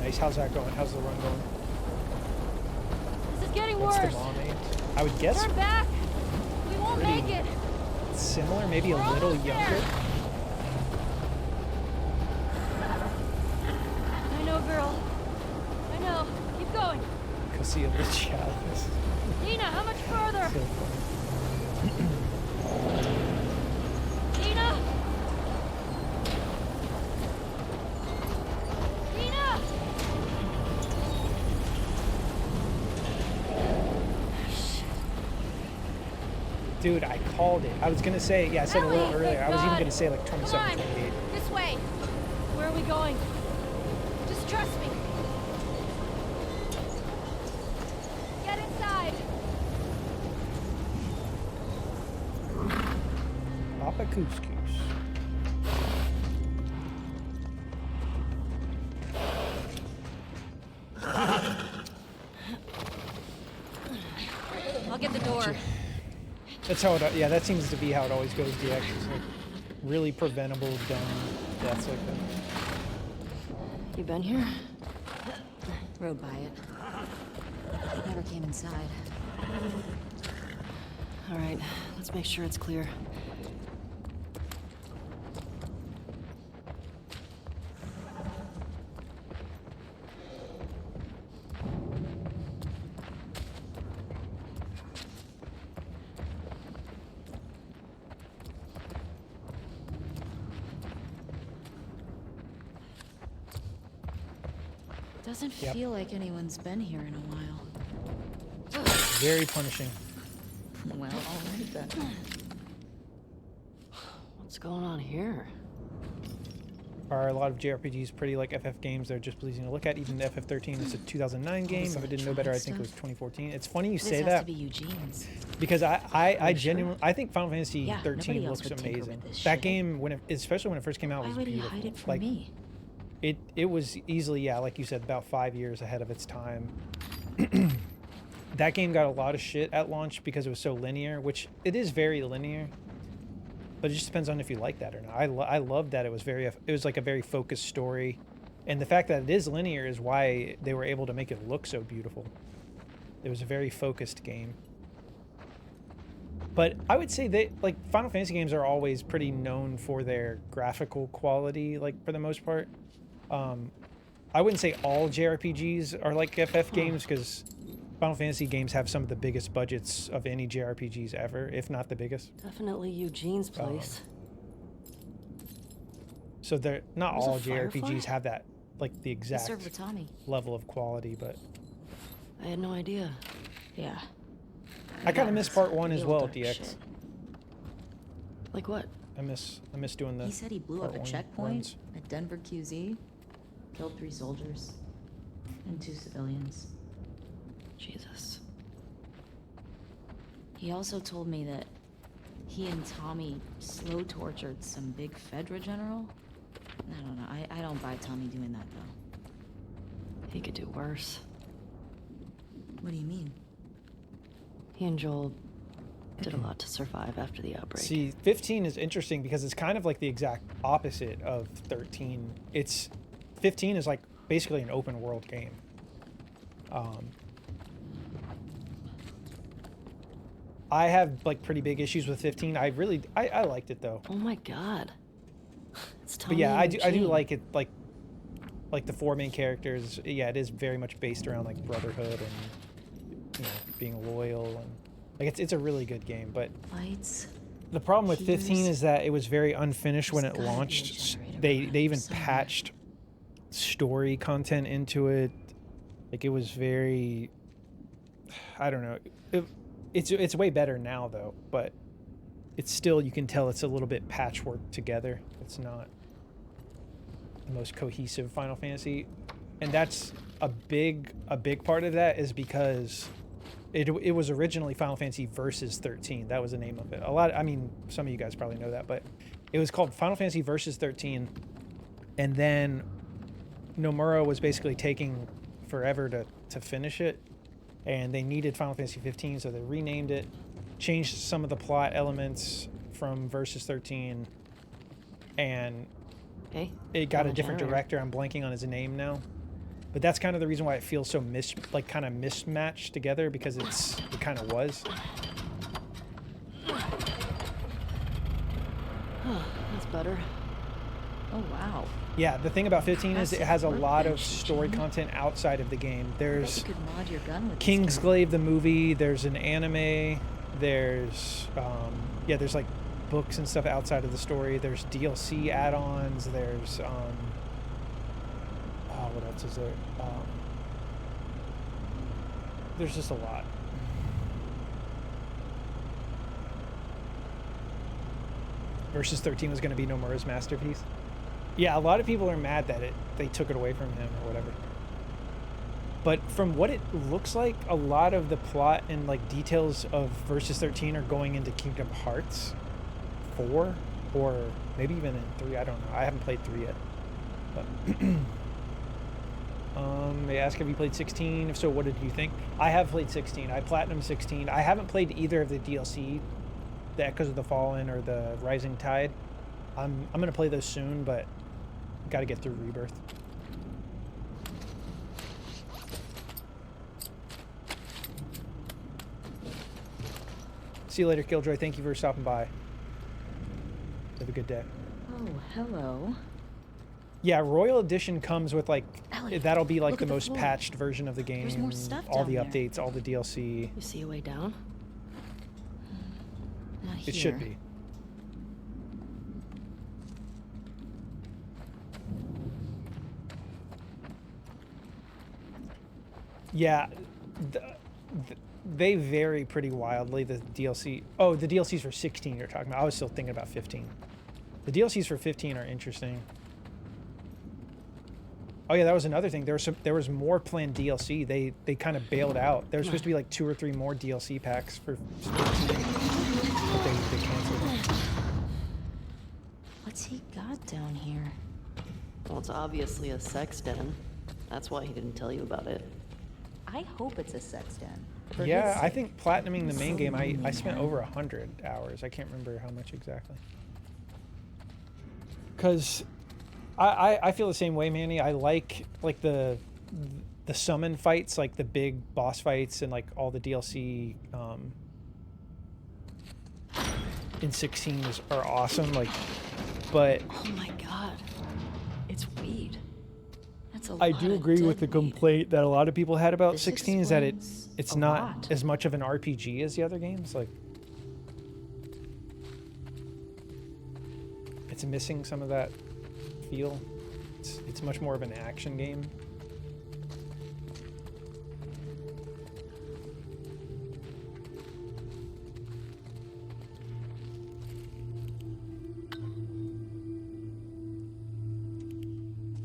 S2: Nice. How's that going? How's the run going?
S12: This is getting
S2: What's
S12: worse.
S2: the mom age? I would guess
S12: Turn back. We won't
S2: pretty
S12: make it.
S2: similar, maybe a little younger.
S12: I know, girl. I know. Keep going.
S2: Casilla the Chavez.
S12: Nina, how much further?
S2: So funny. Dude, I called it. I was gonna say, yeah, I said a little
S12: Ellie,
S2: earlier. I was even
S12: God.
S2: gonna say like 27,
S12: Come on.
S2: 28.
S12: This way.
S9: Where are we going?
S12: Just trust me. Get inside.
S2: Papa Couscous.
S12: I'll get the door.
S2: That's how it, yeah, that seems to be how it always goes, DX. It's like really preventable, dumb deaths like that.
S9: You been here?
S1: Rode by it. Never came inside.
S9: All right, let's make sure it's clear.
S1: Doesn't
S2: Yep.
S1: feel like anyone's been here in a while.
S2: Very punishing.
S1: Well, alright then.
S9: What's going on here?
S2: Are a lot of JRPGs pretty like FF games? They're just pleasing to look at. Even the FF13 is a 2009 game. If I didn't know better, I think it was 2014. It's funny you say
S1: This has
S2: that
S1: to be Eugene's.
S2: because I
S1: sure?
S2: genuinely I think Final Fantasy
S1: Yeah,
S2: 13
S1: nobody else
S2: looks
S1: would tinker with
S2: amazing.
S1: this
S2: That
S1: shit.
S2: game, when it, especially when it first came out,
S1: Why
S2: was
S1: would he
S2: beautiful.
S1: hide it from
S2: like
S1: me?
S2: it was easily, yeah, like you said, about 5 years ahead of its time. That game got a lot of shit at launch because it was so linear, which it is very linear. But it just depends on if you like that or not. I love that it was like a very focused story, and the fact that it is linear is why they were able to make it look so beautiful. It was a very focused game. But I would say they like Final Fantasy games are always pretty known for their graphical quality, like for the most part. I wouldn't say all JRPGs are like FF games because Final Fantasy games have some of the biggest budgets of any JRPGs ever, if not the biggest.
S9: Definitely Eugene's place.
S2: So they're not
S9: There's a
S2: all
S9: firefly?
S2: JRPGs have that, like the
S1: He
S2: exact
S1: served with Tommy.
S2: level of quality, but
S9: I had no idea.
S1: Yeah.
S2: I kind of miss part one as
S1: Real
S2: well,
S1: dark
S2: DX.
S1: shit.
S9: Like what?
S2: I miss doing the.
S1: He said he blew
S2: part
S1: up a
S2: one
S1: checkpoint
S2: runs.
S1: at Denver QZ, killed 3 soldiers and 2 civilians.
S9: Jesus.
S1: He also told me that he and Tommy slow tortured some big Fedra general. I don't know. I don't buy Tommy doing that though.
S9: He could do worse.
S1: What do you mean?
S9: He and Joel did a lot to survive after the outbreak.
S2: See, 15 is interesting because it's kind of like the exact opposite of 13. 15 is like basically an open world game. I have like pretty big issues with 15. I liked it though.
S9: Oh my god. It's Tommy
S2: But yeah,
S9: and
S2: I do
S9: Eugene.
S2: like it, like the 4 main characters. Yeah, it is very much based around like brotherhood and, you know, being loyal, and like it's a really good game. But
S1: Fights.
S2: the problem with 15
S1: Here's-
S2: is that it was very unfinished when
S1: There's
S2: it
S1: gotta be a
S2: launched.
S1: generator
S2: They
S1: around
S2: even
S1: somewhere.
S2: patched story content into it. Like it was very, I don't know. It's way better now though, but it's still, you can tell it's a little bit patchwork together. It's not the most cohesive Final Fantasy, and that's a big part of that is because it was originally Final Fantasy Versus 13. That was the name of it. I mean, some of you guys probably know that, but it was called Final Fantasy Versus 13, and then Nomura was basically taking forever to finish it, and they needed Final Fantasy 15, so they renamed it, changed some of the plot elements from Versus 13, and it got a different director. I'm blanking on his name now, but that's kind of the reason why it feels so kind of mismatched together, because it kind of was.
S9: That's better.
S1: Oh wow.
S2: Yeah, the thing about 15 is it has a lot of story content outside of the game. There's
S1: You could mod your gun with this
S2: Kingsglaive the movie, there's an anime, there's there's like books and stuff outside of the story, there's DLC add-ons, there's what else is there? There's just a lot. Versus 13 was going to be Nomura's masterpiece. Yeah, a lot of people are mad that they took it away from him or whatever. But from what it looks like, a lot of the plot and like details of Versus 13 are going into Kingdom Hearts 4 or maybe even in 3. I don't know. I haven't played 3 yet. But they ask, have you played 16? If so, what did you think? I have played 16. I platinum 16. I haven't played either of the DLC, the Echoes of the Fallen or the Rising Tide. I'm gonna play those soon, but got to get through Rebirth. See you later, Killjoy. Thank you for stopping by. Have a good day.
S1: Oh, hello.
S2: Yeah, Royal Edition comes with like
S1: Ellie,
S2: that'll be like
S1: look
S2: the
S1: at the
S2: most
S1: floor.
S2: patched version of the game.
S1: There's more stuff
S2: all
S1: down
S2: the
S1: there.
S2: updates, all the DLC.
S9: You see a way down?
S1: Not
S2: It should
S1: here.
S2: be. Yeah, they vary pretty wildly, the DLC. Oh, the DLCs for 16 you're talking about. I was still thinking about 15. The DLCs for 15 are interesting. Oh yeah, that was another thing. There was more planned DLC. They kind of bailed out. There was supposed to be like 2 or 3 more DLC packs for 15. But they canceled it.
S1: What's he got down here?
S9: Well, it's obviously a sex den. That's why he didn't tell you about it.
S1: I hope it's a sex den. For his
S2: Yeah, I
S1: sake.
S2: think platinuming the main
S1: So
S2: game, I
S1: mean,
S2: spent
S1: man.
S2: over 100 hours. I can't remember how much exactly. Because I feel the same way, Manny. I like the summon fights, like the big boss fights and like all the DLC in 16 are awesome. Like, but
S9: Oh my god. It's weed. That's a
S2: I
S9: lot
S2: do
S9: of
S2: agree with
S9: dead
S2: the
S9: weed.
S2: complaint that a lot of people had about
S1: This
S2: 16 is that
S1: explains
S2: it's
S1: a
S2: not
S1: lot.
S2: as much of an RPG as the other games. Like, it's missing some of that feel. It's much more of an action game.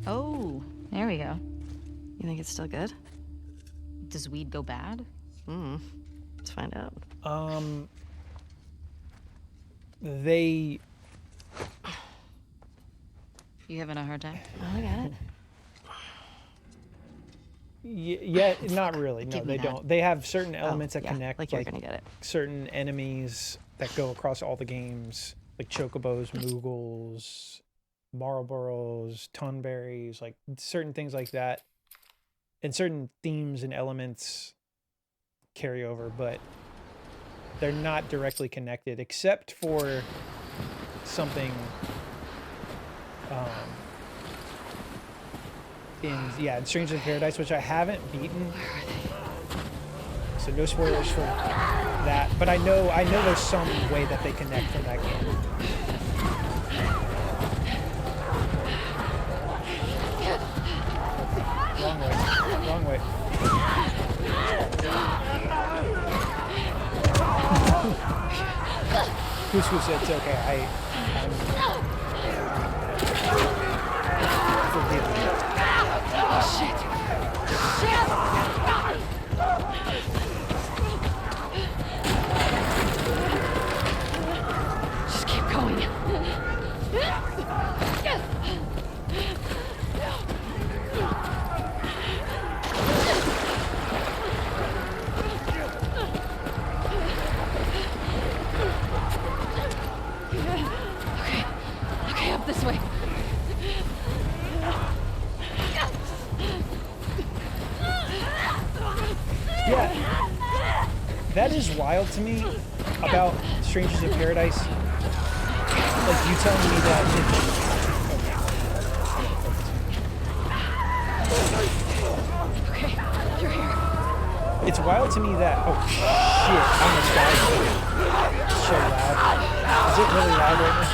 S1: Oh, there we go.
S9: You think it's still good?
S1: Does weed go bad?
S9: Let's find out.
S2: They
S1: You having a hard time?
S9: Oh, I got it.
S2: yeah, not really. No,
S1: Give me
S2: they
S1: that.
S2: don't. They have certain elements that
S9: yeah,
S2: connect,
S9: like you're gonna get it.
S2: certain enemies that go across all the games, like chocobos, moogles, Marlboros, Tunberries, like certain things like that, and certain themes and elements carry over, but they're not directly connected, except for something in Strangers in Paradise, which I haven't beaten, so no spoilers for that. But I know there's some way that they connect from that game. Wrong way. Wrong way. Couscous, it's okay. I'm forgive me.
S14: Just keep going. Okay, up this way.
S2: Yeah, that is wild to me about Strangers in Paradise. Like you telling me that
S14: Okay, you're here.
S2: it's wild to me that shit, I almost died. It's so loud. Is it really loud right now?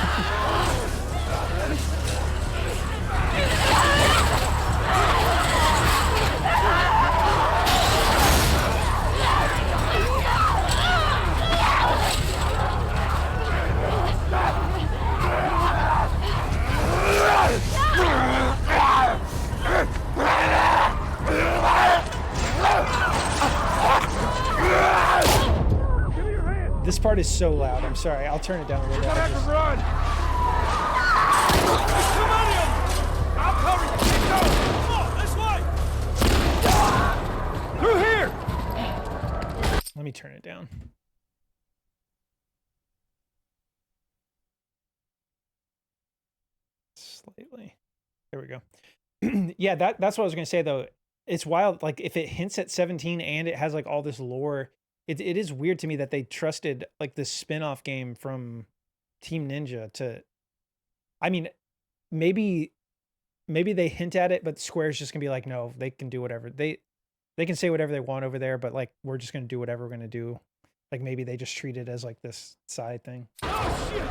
S2: This part is so loud. I'm sorry. I'll turn it down a little bit.
S5: We're gonna have to run! There's too many of them! I'll cover you! Keep going! This way! Through here!
S2: Let me turn it down. Slightly. There we go. Yeah, that's what I was gonna say though. It's wild, like if it hints at 17 and it has like all this lore, it is weird to me that they trusted like this spin-off game from Team Ninja to, I mean, maybe they hint at it, but Square's just gonna be like, no, they can do whatever. They can say whatever they want over there, but like we're just gonna do whatever we're gonna do. Like maybe they just treat it as like this side thing.
S5: Oh shit!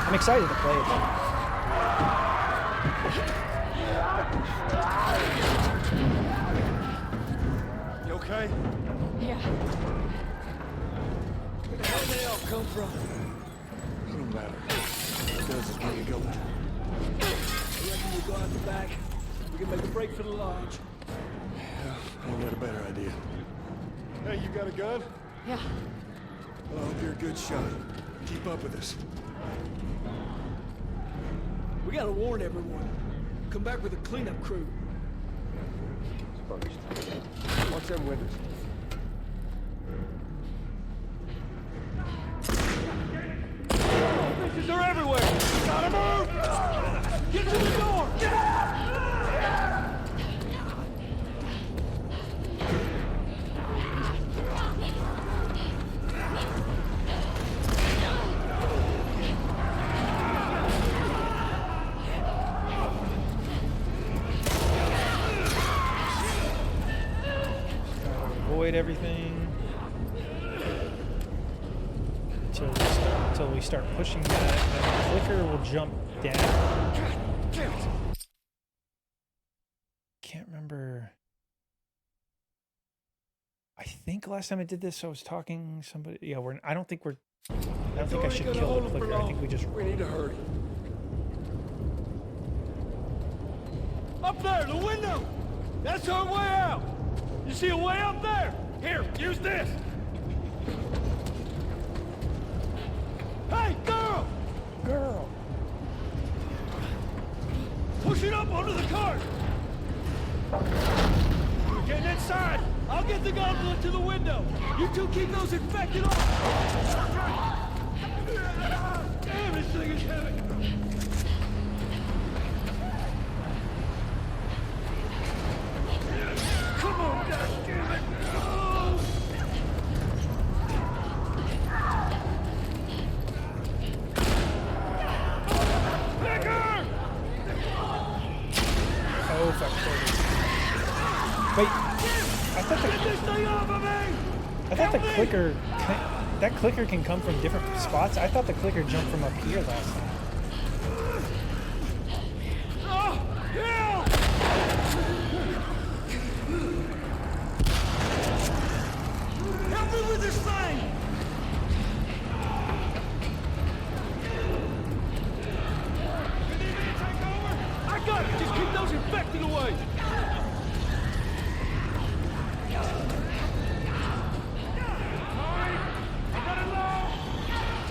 S2: I'm excited to play it though.
S5: You okay?
S14: Yeah.
S5: Where the hell did they all come from? It don't matter. What does is where you go.
S8: I reckon we'll go out the back. We can make a break for the lodge.
S5: Yeah, I ain't got a better idea. Hey, you got a gun?
S14: Yeah.
S5: Well, I hope you're a good shot. Keep up with us.
S8: We gotta warn everyone. Come back with a cleanup crew.
S5: Watch them windows. Bitches are everywhere! Gotta move! Get to the door!
S2: Avoid everything until we start pushing that. And the clicker will jump down. Can't remember. I think last time I did this, I was talking somebody. Yeah, I don't think I should kill the clicker. I think we just.
S5: We need to hurry. Up there, the window! That's our way out! You see a way up there? Here, use this! Hey, girl!
S2: Girl!
S5: Push it up onto the cart! We're getting inside! I'll get the gauntlet to the window! You two keep those infected off! Damn, this thing is heavy! Come on, goddammit! Oh! Picker!
S2: Oh, fuck. Wait. I thought the clicker... That clicker can come from different spots. I thought the clicker jumped from up here last time.
S5: Oh, yeah! Help me with this thing! You need me to take over? I got it! Just keep those infected away! Alright, I got it low!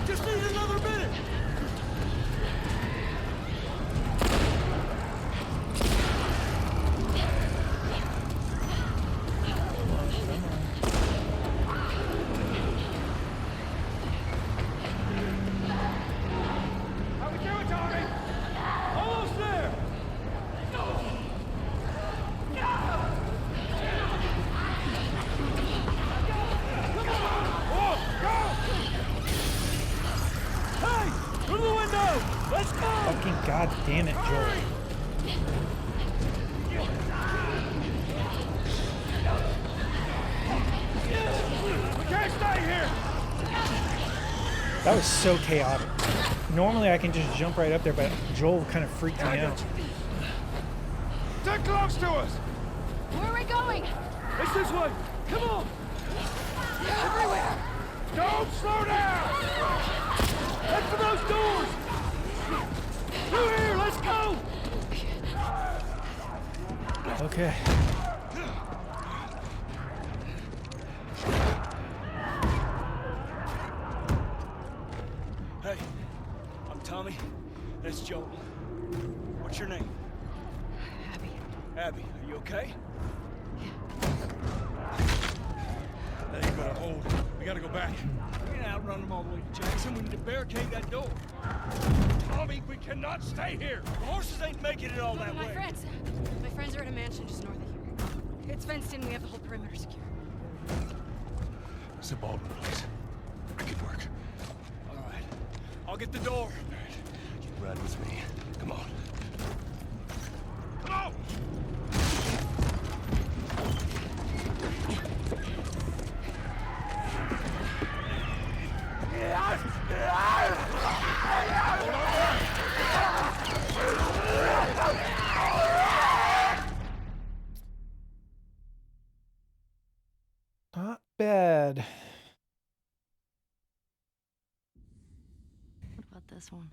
S5: Just need another minute! How we doing, Tommy? Almost there! Come on! Oh, go! Hey! Through the window! Let's go!
S2: Fucking goddamn it, Joel.
S5: We can't stay here!
S2: That was so chaotic. Normally I can just jump right up there, but Joel kind of freaked me out.
S5: Stay close to us!
S12: Where are we going?
S5: It's this way! Come on!
S12: Everywhere!
S5: Don't slow down! Head for those doors! Through here, let's go!
S2: Okay.
S5: Miss Joel. What's your name?
S14: Abby.
S5: Abby, are you okay? That ain't gonna hold. We gotta go back. We can't outrun them all the way to Jackson. We need to barricade that door. Tommy, we cannot stay here. The horses ain't making it all that way.
S12: My friends are at a mansion just north of here. It's fenced in. We have the whole perimeter secure.
S6: It's a Baldwin place. I could work.
S5: All right. I'll get the door.
S6: All right. You ride with me. Come on.
S5: Come on!
S2: Not bad.
S9: What about this one?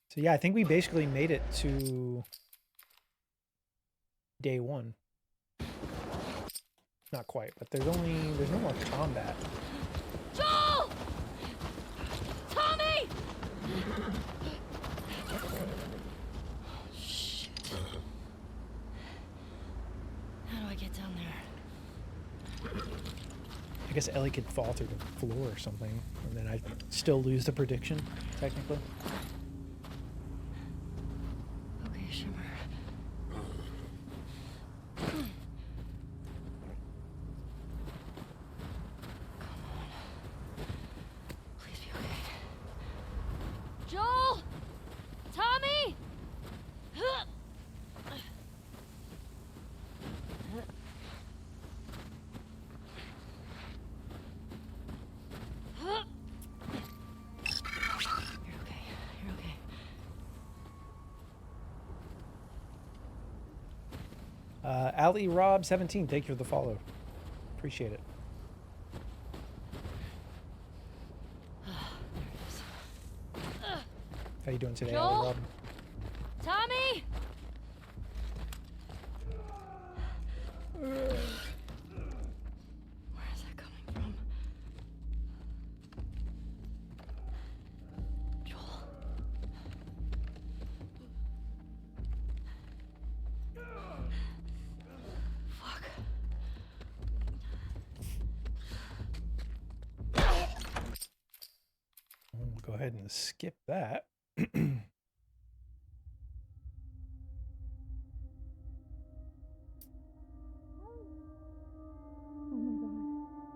S2: So yeah, I think we basically made it to day 1. Not quite, but there's no more combat.
S12: Joel! Tommy!
S9: Shit. How do I get down there?
S2: I guess Ellie could fall through the floor or something, and then I'd still lose the prediction, technically.
S9: Okay, Shimmer.
S12: Joel! Tommy!
S9: You're okay.
S2: Ali Rob 17, thank you for the follow. Appreciate it. How you doing today, Ali
S12: Joel?
S2: Rob?
S12: Tommy!
S9: Where is that coming from? Joel. Fuck.
S2: We'll go ahead and skip that.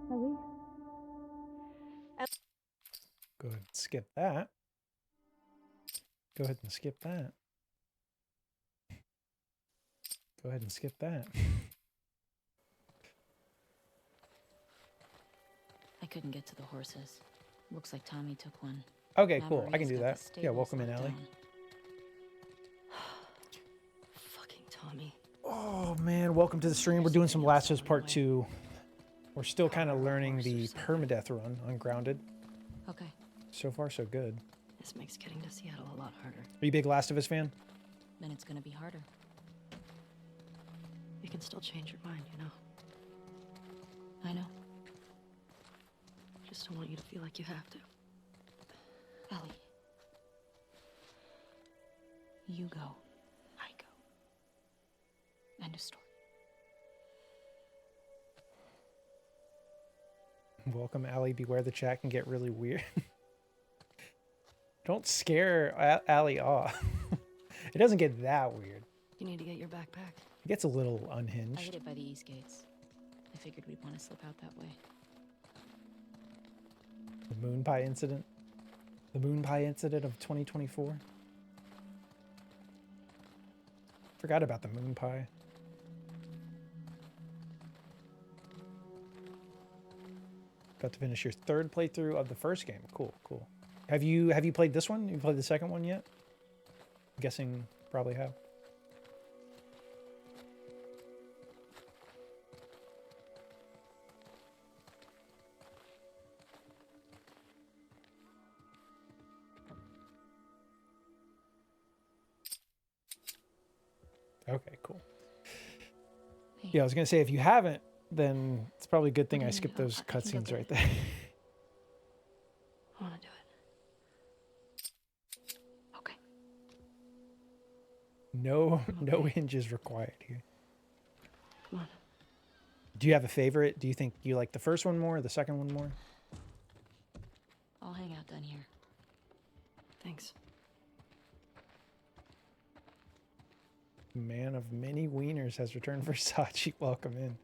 S12: Ellie?
S2: Go ahead and skip that. Go ahead and skip that. Go ahead and skip that.
S1: I couldn't get to the horses. Looks like Tommy took one.
S2: Okay,
S1: Now
S2: cool. I can
S1: Maria's
S2: do
S1: got
S2: that.
S1: the
S2: Yeah,
S1: stables
S2: welcome in,
S1: locked
S2: Ellie.
S1: down.
S9: Fucking Tommy.
S2: Oh man, welcome to the stream. We're doing some Last of Us Part 2. We're still kind of learning the permadeath run on Grounded.
S1: Okay.
S2: So far, so good.
S9: This makes getting to Seattle a lot harder.
S2: Are you a big Last of Us fan?
S1: Then it's gonna be harder.
S9: You can still change your mind, you know?
S1: I know.
S9: I just don't want you to feel like you have to.
S1: Ellie. You go. I go. End of story.
S2: Welcome, Allie. Beware the chat can get really weird. Don't scare Allie off. It doesn't get that weird.
S9: You need to get your backpack.
S2: It gets a little
S1: I
S2: unhinged.
S1: hid it by the east gates. I figured we'd want to slip out that way.
S2: The moon pie incident. The moon pie incident of 2024. Forgot about the moon pie. Got to finish your 3rd playthrough of the first game. Cool, cool. Have you played this one? You played the second one yet? I'm guessing probably have. Okay, cool. Yeah, I was gonna say if you haven't, then it's probably a good thing I
S12: Okay,
S2: skipped
S12: oh,
S2: those
S12: I can go
S2: cutscenes
S12: get
S2: right
S12: it.
S2: there.
S9: I want to do it. Okay.
S2: No hinges required here.
S9: Come on.
S2: Do you have a favorite? Do you think you like the first one more or the second one more?
S1: I'll hang out down here.
S9: Thanks.
S2: Man of many wieners has returned for Sachi. Welcome in.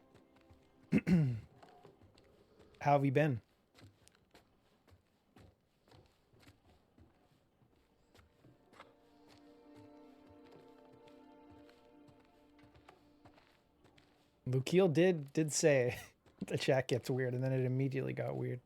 S2: How have you been? Lukiel did say the chat gets weird, and then it immediately got weird.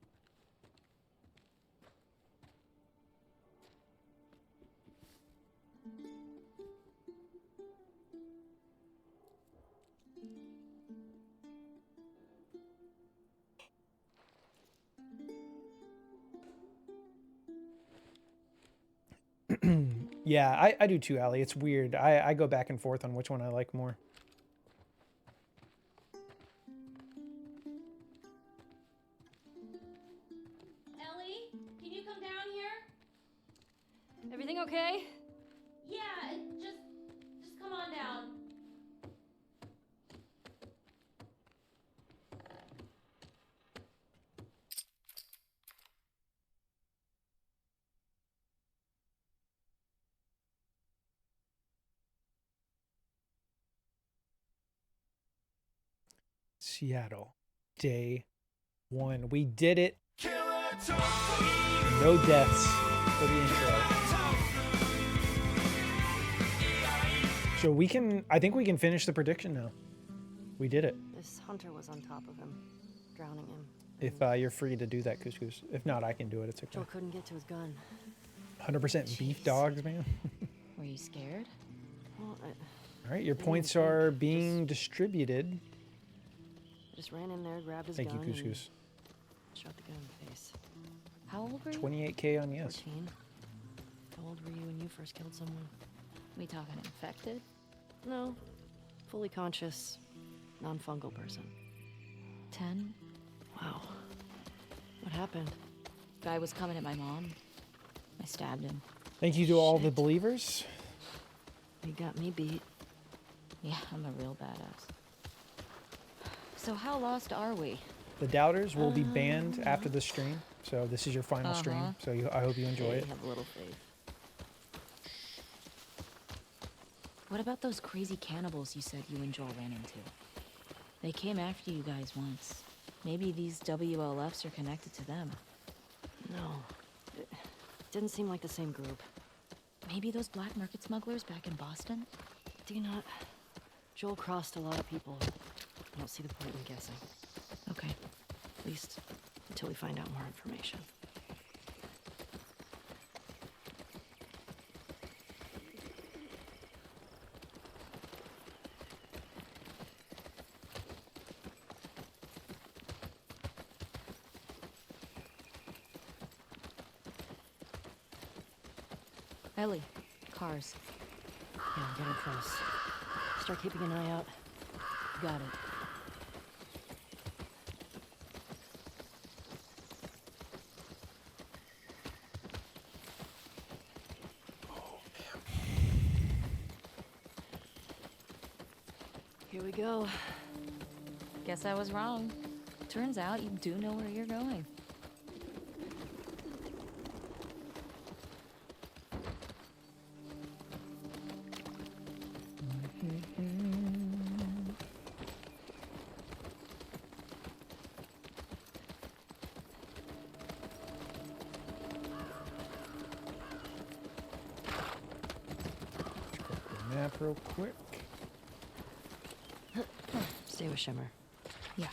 S2: Yeah, I do too, Allie. It's weird. I go back and forth on which one I like more.
S12: Ellie, can you come down here?
S14: Everything okay?
S12: Yeah, just come on down.
S2: Seattle, day 1. We did it. No deaths for the intro. So we can, I think we can finish the prediction now. We did it.
S9: This hunter was on top of him, drowning him.
S2: If you're free to do that, Couscous. If not, I can do it. It's okay.
S9: Joel couldn't get to his gun.
S2: 100% beef dogs, man.
S1: Were you scared?
S9: Well,
S2: All right, your points are being distributed.
S9: I just ran in there, grabbed his
S2: Thank you,
S9: gun,
S2: Couscous.
S9: and shot the guy in the face.
S1: How old were you?
S2: 28K on yes.
S9: 14. How old were you when you first killed someone?
S1: We talking infected?
S9: No. Fully conscious, non-fungal person.
S1: 10?
S9: Wow. What happened?
S1: Guy was coming at my mom. I stabbed him.
S2: Thank you to all the believers.
S9: You got me beat.
S1: Yeah, I'm a real badass. So how lost are we?
S2: The doubters will be banned after the stream. So this is your final stream. So I hope you enjoy it.
S1: Have a little faith. What about those crazy cannibals you said you and Joel ran into? They came after you guys once. Maybe these WLFs are connected to them.
S9: No. It didn't seem like the same group.
S1: Maybe those black market smugglers back in Boston?
S9: Do you not? Joel crossed a lot of people. I don't see the point in guessing.
S1: Okay.
S9: At least until we find out more information.
S1: Ellie, cars.
S9: Yeah, get her close. Start keeping an eye out.
S1: Got it.
S9: Here we go.
S1: Guess I was wrong. Turns out you do know where you're going.
S2: Map real quick.
S9: Stay with Shimmer.
S1: Yeah.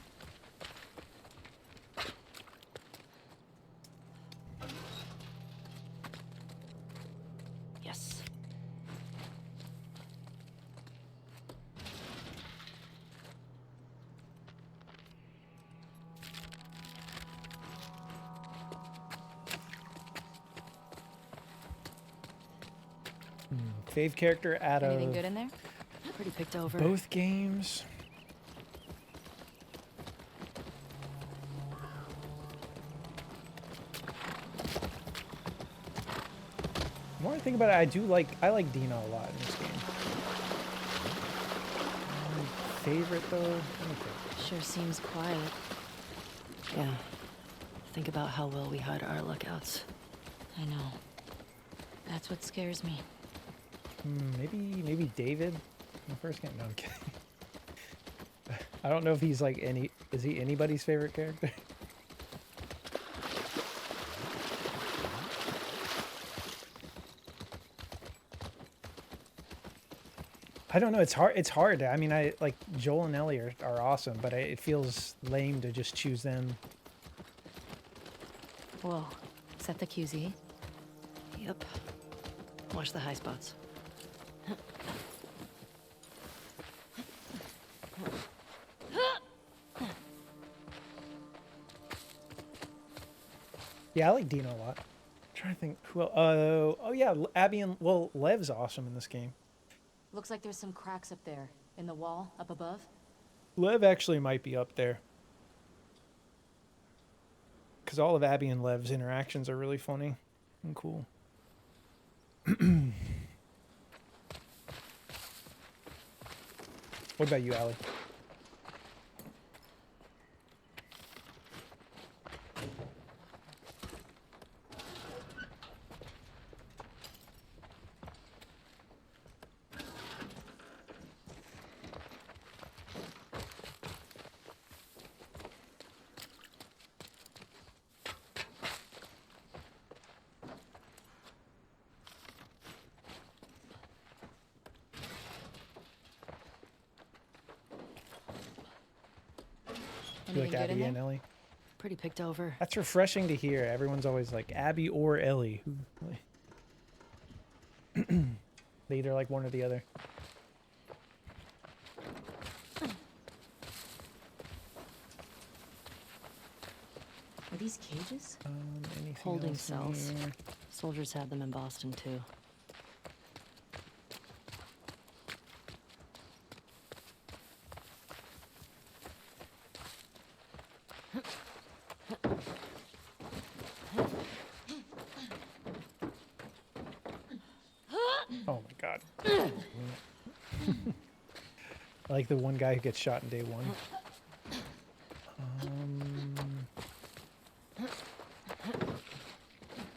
S9: Yes.
S2: Fave character out
S1: Anything
S2: of
S1: good in there?
S9: Pretty picked over.
S2: both games. more I think about it, I like Dina a lot in this game. My favorite though? Let me think.
S1: Sure seems quiet.
S9: Yeah. Think about how well we hide our lookouts.
S1: I know. That's what scares me.
S2: Maybe David in the first game. No, I'm kidding. I don't know if he's like is he anybody's favorite character? I don't know. It's hard. I mean, I like Joel and Ellie are awesome, but it feels lame to just choose them.
S1: Whoa. Is that the QZ?
S9: Yep. Watch the high spots.
S2: Yeah, I like Dino a lot. I'm trying to think who else. Oh yeah, Abby and Lev's awesome in this game.
S1: Looks like there's some cracks up there in the wall up above.
S2: Lev actually might be up there. Because all of Abby and Lev's interactions are really funny and cool. What about you, Allie? You like Abby and Ellie?
S9: Pretty picked over.
S2: That's refreshing to hear. Everyone's always like Abby or Ellie. They either like one or the other.
S1: Are these cages?
S9: Holding cells. Soldiers had them in Boston too.
S2: Oh my god. I like the one guy who gets shot in day one.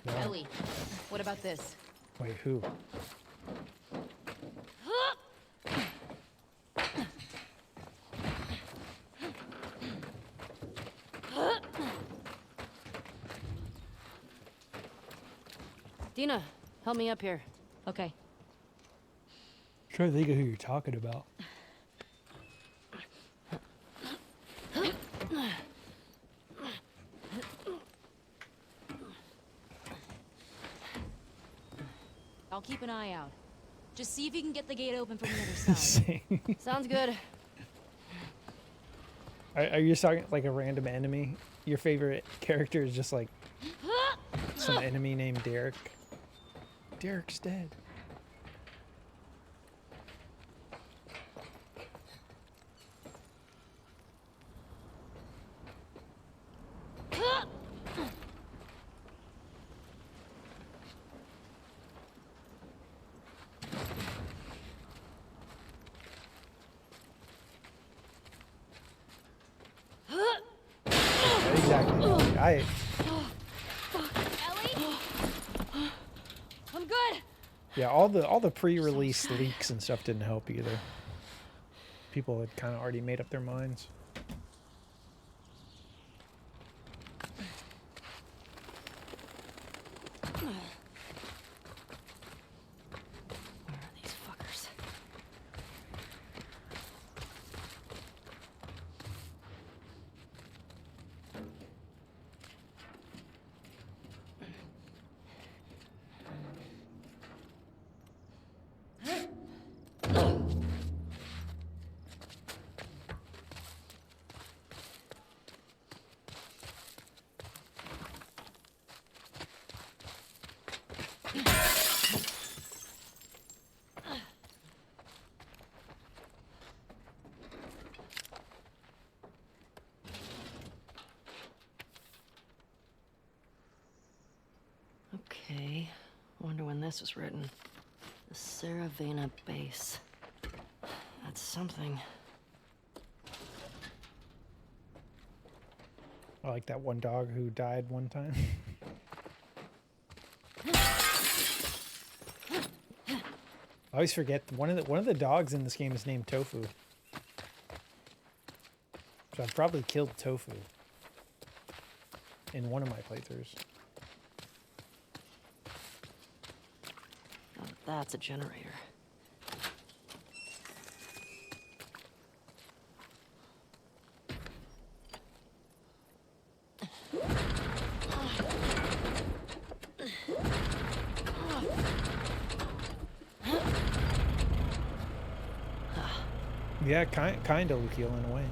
S2: No.
S1: Ellie, what about this?
S2: Wait, who?
S9: Dina, help me up here.
S1: Okay.
S2: Trying to think of who you're talking about.
S1: I'll keep an eye out. Just see if you can get the gate open from the other side.
S9: Sounds good.
S2: Are you talking like a random enemy? Your favorite character is just like some enemy named Derek. Derek's dead. Exactly.
S14: I'm good.
S2: Yeah, all the pre-release leaks and stuff didn't help either. People had kind of already made up their minds.
S9: Where are these fuckers? Okay, Wonder when this was written. The Saravana base. That's something.
S2: I like that one dog who died one time. I always forget one of the dogs in this game is named Tofu. So I've probably killed Tofu in one of my playthroughs.
S9: Oh, that's a generator.
S2: Yeah, kind of Lucio in a way.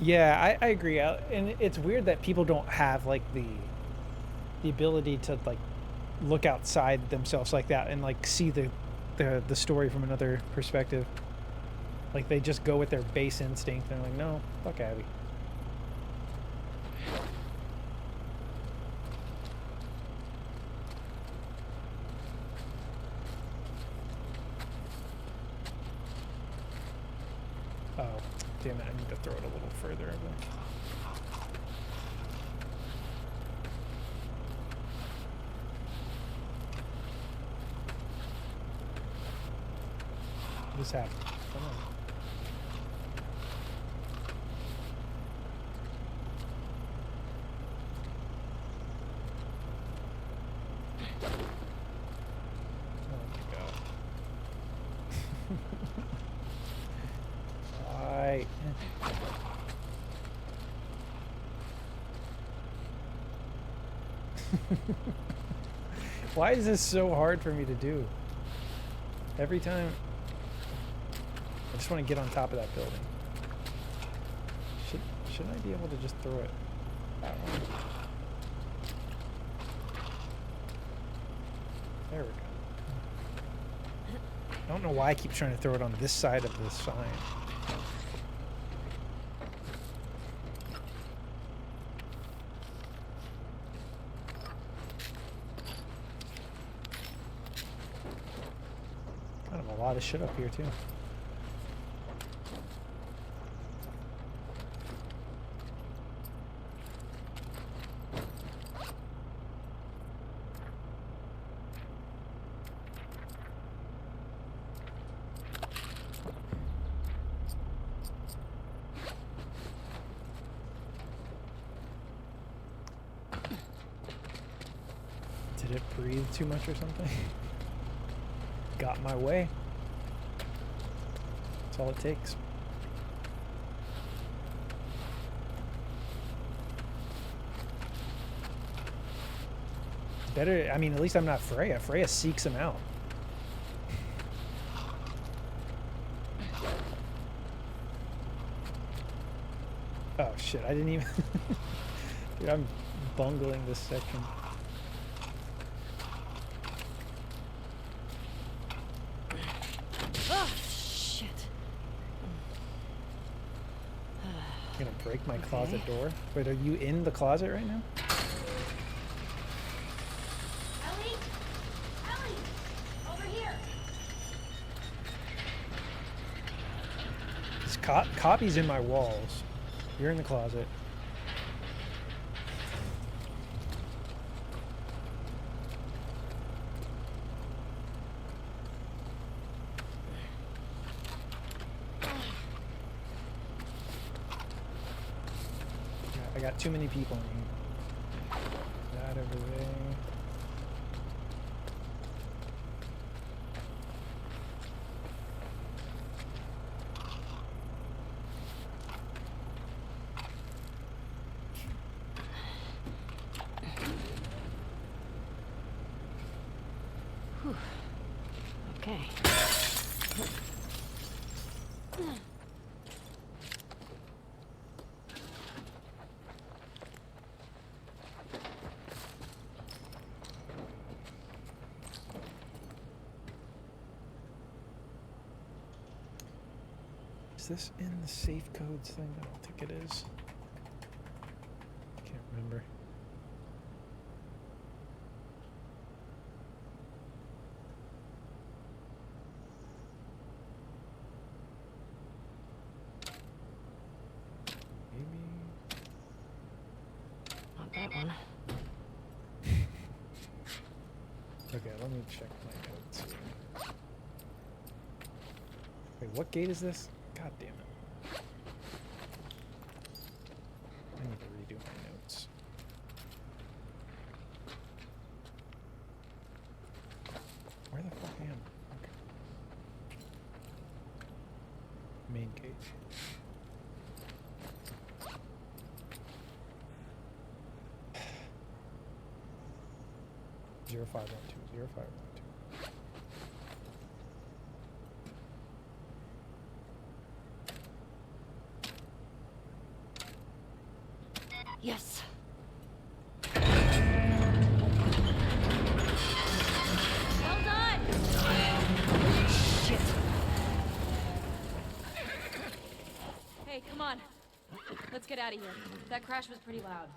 S2: Yeah, I agree. And it's weird that people don't have like the ability to like look outside themselves like that and like see the story from another perspective. Like they just go with their base instinct and they're like, no, fuck Abby. Oh, damn it, I need to throw it a little further, I think. This happened. Come on. Oh my god. Why? Why is this so hard for me to do? Every time. I just want to get on top of that building. Shouldn't I be able to just throw it that way? There we go. I don't know why I keep trying to throw it on this side of the sign. Kind of a lot of shit up here too. Did it breathe too much or something? Got my way. That's all it takes. Better, I mean, at least I'm not Freya. Freya seeks him out. Oh shit, I didn't even... Dude, I'm bungling this section.
S9: Oh, shit.
S2: I'm gonna break my closet door. Wait, are you in the closet right now?
S12: Ellie? Ellie! Over here!
S2: This copy's in my walls. You're in the closet. I got too many people in here. That over there.
S9: Whew. Okay.
S2: Is this in the safe codes thing? I don't think it is. remember.
S9: Not that one.
S2: Okay, let me check my notes here. Wait, what gate is this? God damn it. I need to redo my notes. Where the fuck am I? Okay. Main gate. Zero 0512, 0512.
S9: Yes.
S12: Well done!
S9: Shit.
S12: Hey, come on. Let's get out of here. That crash was pretty loud.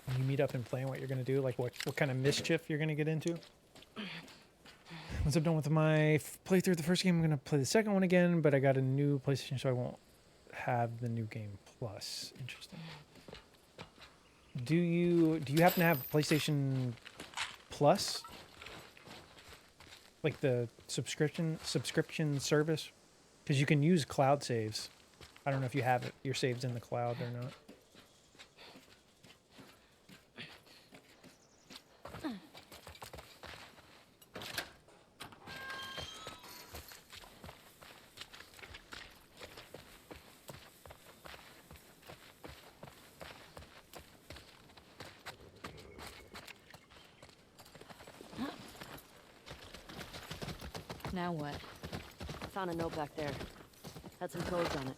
S2: When you meet up and plan what you're gonna do, like what kind of mischief you're gonna get into. Once I'm done with my playthrough of the first game, I'm gonna play the second one again, but I got a new PlayStation, so I won't have the new game plus. Interesting. Do you happen to have PlayStation Plus? Like the subscription service? Because you can use cloud saves. I don't know if you have your saves in the cloud or not.
S1: Now what?
S9: I found a note back there. Had some codes on it.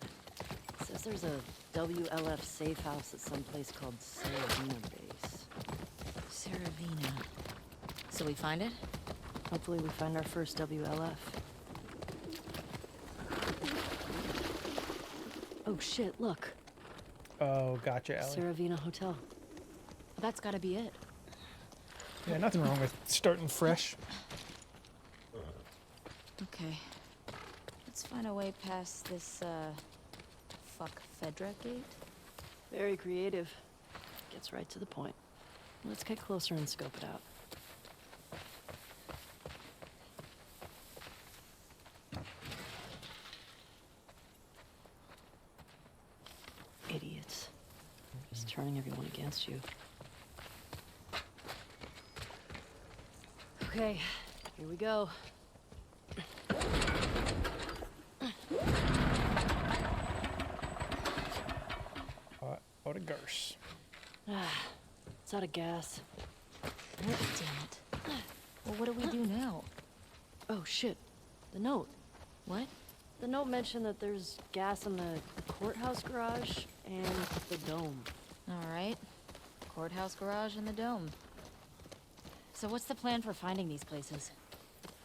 S9: Says there's a WLF safe house at some place called Saravina Base.
S1: Saravina. So we find it?
S9: Hopefully we find our first WLF. Oh shit, look.
S2: Oh, gotcha, Ellie.
S9: Saravina Hotel.
S1: That's gotta be it.
S2: Yeah, nothing wrong with starting fresh.
S1: Okay. Let's find a way past this, fuck Fedra gate.
S9: Very creative. Gets right to the point. Let's get closer and scope it out. Idiots. Just turning everyone against you. Okay, here we go.
S2: Out of Garce.
S9: It's out of gas.
S1: Damn it. Well, what do we do now?
S9: Oh shit, the note.
S1: What?
S9: The note mentioned that there's gas in the courthouse garage and the dome.
S1: All right. Courthouse garage and the dome. So what's the plan for finding these places?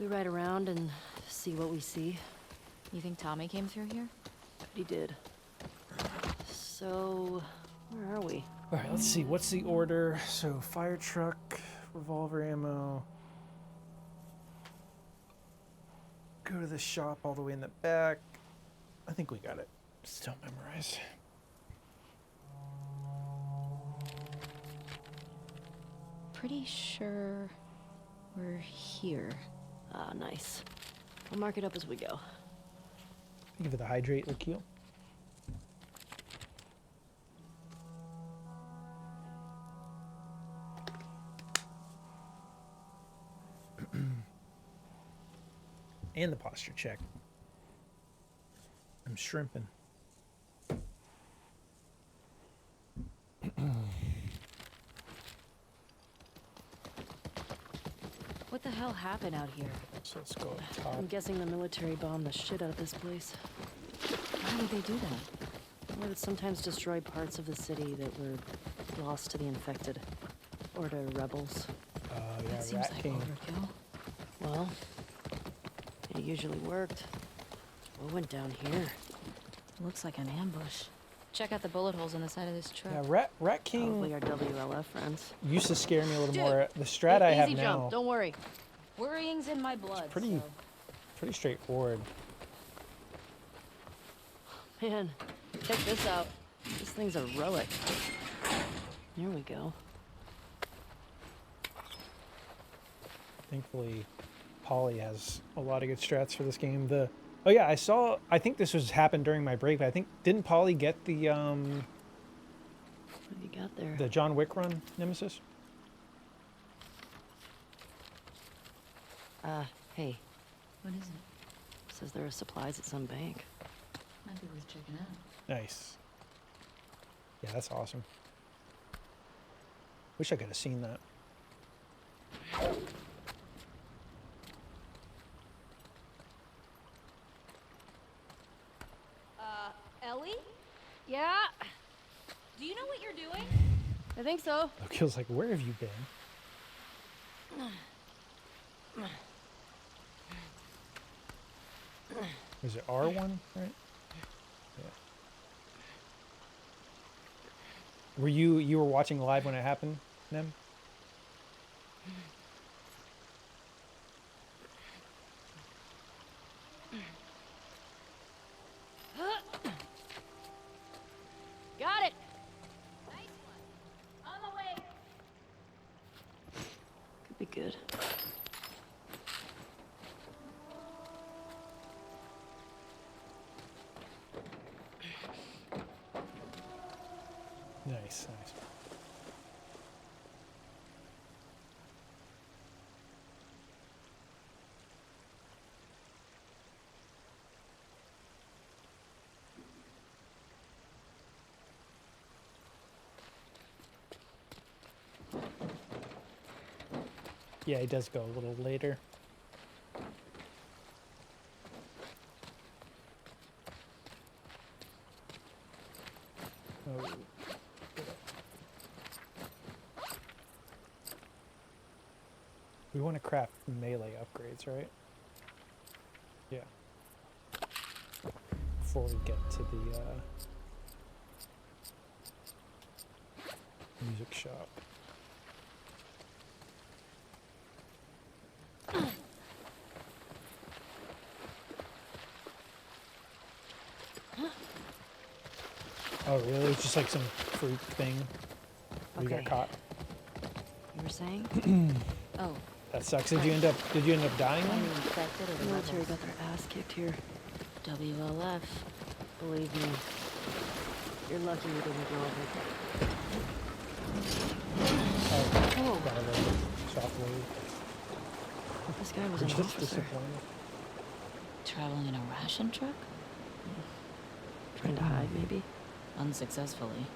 S9: We ride around and see what we see.
S1: You think Tommy came through here?
S9: But he did. So, where are we?
S2: All right, let's see. What's the order? So, fire truck, revolver ammo. Go to the shop all the way in the back. I think we got it. Just don't memorize.
S1: Pretty sure we're here.
S9: Ah, nice. We'll mark it up as we go.
S2: Give it the hydrate liqueur. And the posture check. I'm shrimping.
S1: What the hell happened out here?
S2: So let's go up top.
S9: I'm guessing the military bombed the shit out of this place.
S1: Why would they do that?
S9: They would sometimes destroy parts of the city that were lost to the infected. Or to rebels.
S2: yeah,
S1: That seems
S2: Rat
S1: like
S2: King.
S1: overkill.
S9: Well, it usually worked. What went down here?
S1: Looks like an ambush. Check out the bullet holes on the side of this truck.
S2: Yeah, Rat King
S9: Probably our WLF friends.
S2: used to scare me a little
S1: Dude,
S2: more. The strat I have
S9: Easy
S2: now,
S9: jump, don't worry.
S1: Worrying's in my blood.
S2: pretty,
S1: so.
S2: pretty straightforward.
S9: Man, check this out. This thing's a relic. Here we go.
S2: Thankfully, Polly has a lot of good strats for this game. Oh yeah, I think this happened during my break, but I think, didn't Polly get the,
S9: What have you got there?
S2: the John Wick run Nemesis?
S9: Hey.
S1: What is it?
S9: Says there are supplies at some bank.
S1: Might be worth checking out.
S2: Nice. Yeah, that's awesome. Wish I could have seen that.
S12: Ellie?
S14: Yeah?
S12: Do you know what you're doing?
S14: I think so.
S2: Lokil's like, where have you been? Was it R1, right? Yeah. Were you were watching live when it happened, Nem?
S14: Got it.
S12: Nice one. On the way.
S9: Could be good.
S2: Nice, nice. Yeah, he does go a little later. Oh. We want to craft melee upgrades, right? Yeah. Before we get to the music shop. Oh really? It's just like some freak thing. We got
S9: Okay.
S2: caught.
S9: You were saying?
S1: Oh,
S2: That sucks. Did you end up dying?
S1: are
S2: then?
S1: you infected or
S9: The
S1: the
S9: military
S1: rebels?
S9: got their ass kicked here.
S1: WLF.
S9: Believe me. You're lucky you didn't go over.
S2: Oh, got a little shockwave.
S9: This guy was
S2: We're
S9: an
S2: just
S9: officer.
S2: disappointed.
S1: Traveling in a ration truck?
S9: Trying to hide, maybe?
S1: Unsuccessfully.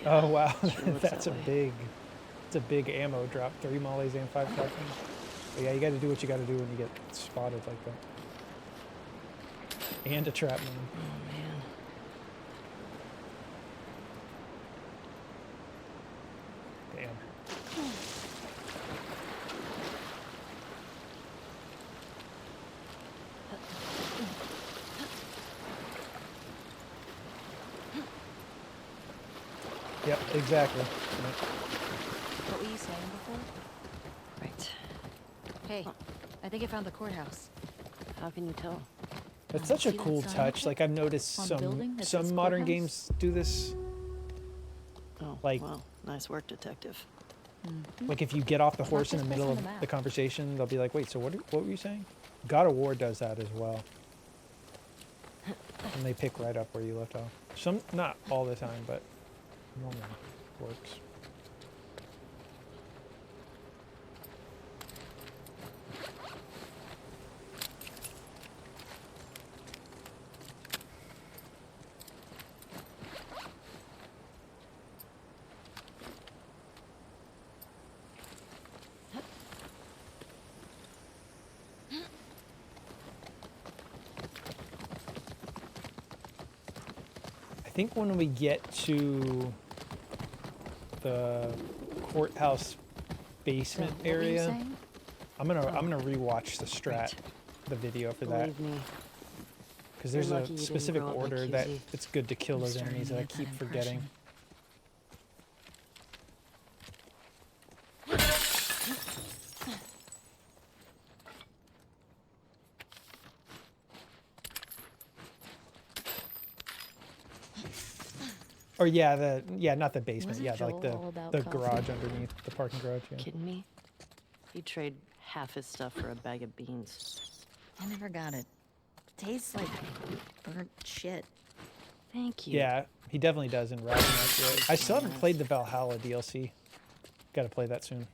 S2: Oh wow,
S9: sure looks
S2: that's
S9: that
S2: a
S9: way.
S2: big ammo drop. 3 mollies and 5 shotguns. But yeah, you got to do what you got to do when you get spotted like that. And a trap man.
S9: Oh, man.
S2: Damn. Yep, exactly.
S1: What were you saying before?
S9: Right.
S1: Hey, I think I found the courthouse.
S9: How can you tell?
S2: That's such a
S1: See that
S2: cool
S1: sign up
S2: touch.
S1: there?
S2: Like I've noticed
S1: On the building that says
S2: some modern
S1: courthouse?
S2: games do this.
S9: Oh,
S2: Like-
S9: well, nice work, detective.
S2: Like if you get off the
S1: It's
S2: horse
S1: not
S2: in the
S1: just
S2: middle
S1: placed
S2: of
S1: on the
S2: the
S1: map.
S2: conversation, they'll be like, "Wait, so what were you saying?" God of War does that as well. And they pick right up where you left off. Some, not all the time, but normally works. I think when we get to the courthouse basement
S9: What were you
S2: area.
S9: saying?
S2: I'm gonna rewatch the strat, the video for that,
S9: Believe me.
S2: because
S9: You're
S2: there's
S9: lucky
S2: a
S9: you didn't
S2: specific
S9: grow up like
S2: order that
S9: QZ.
S2: it's good to kill
S1: I'm
S2: those
S1: starting
S2: enemies
S1: to
S2: that I
S1: get that
S2: keep forgetting.
S1: impression.
S2: Or yeah, not the basement.
S9: Wasn't
S2: Yeah, like
S9: Joel all about
S2: the
S9: coffee?
S2: garage underneath the parking garage. Yeah.
S9: Kidding me? He'd trade half his stuff for a bag of beans.
S1: I never got it. Tastes like burnt shit.
S9: Thank you.
S2: Yeah, he definitely does in Ragnarok. I still haven't played the Valhalla DLC. Got to play that soon.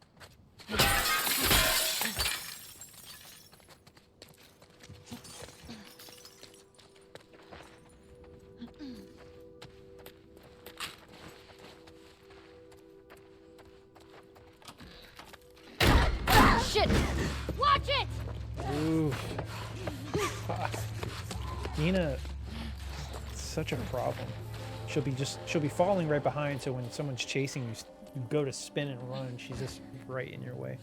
S14: Shit! Watch it!
S2: Ooh. Nina, such a problem. She'll be falling right behind, so when someone's chasing you, you go to spin and run, she's just right in your way.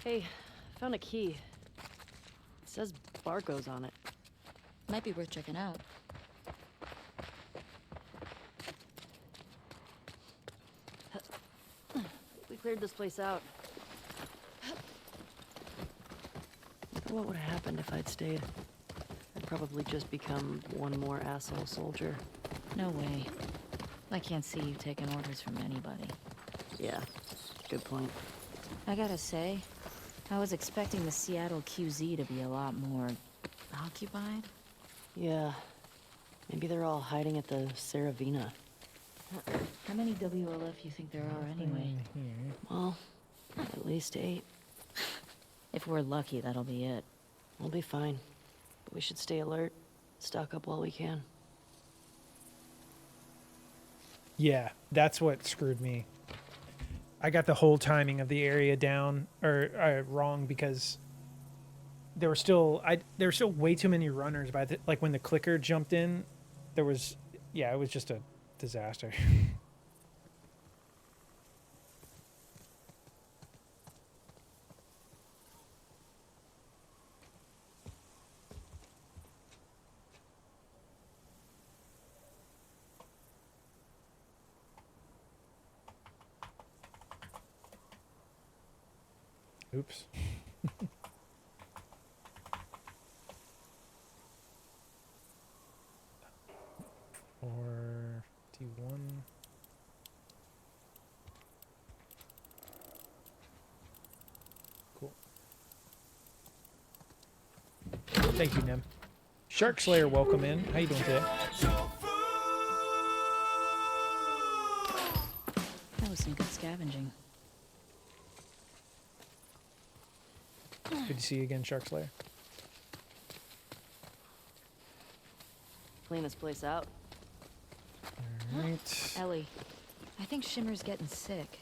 S9: Hey, found a key. It says barcodes on it.
S1: Might be worth checking out.
S9: We cleared this place out. What would have happened if I'd stayed? I'd probably just become one more asshole soldier.
S1: No way. I can't see you taking orders from anybody.
S9: Yeah, good point.
S1: I gotta say, I was expecting the Seattle QZ to be a lot more occupied.
S9: Yeah, maybe they're all hiding at the Saravina.
S1: How many WLF you think there are anyway?
S9: Well, at least 8.
S1: If we're lucky, that'll be it.
S9: We'll be fine. But we should stay alert, stock up while we can.
S2: Yeah, that's what screwed me. I got the whole timing of the area down or wrong because there were still way too many runners by the, like when the clicker jumped in, it was just a disaster. Oops. Or T1. Cool. Thank you, Nem. Shark Slayer, welcome in. How you doing today?
S1: That was some good scavenging.
S2: Good to see you again, Shark Slayer.
S9: Clean this place out.
S2: Alright.
S1: Ellie, I think Shimmer's getting sick.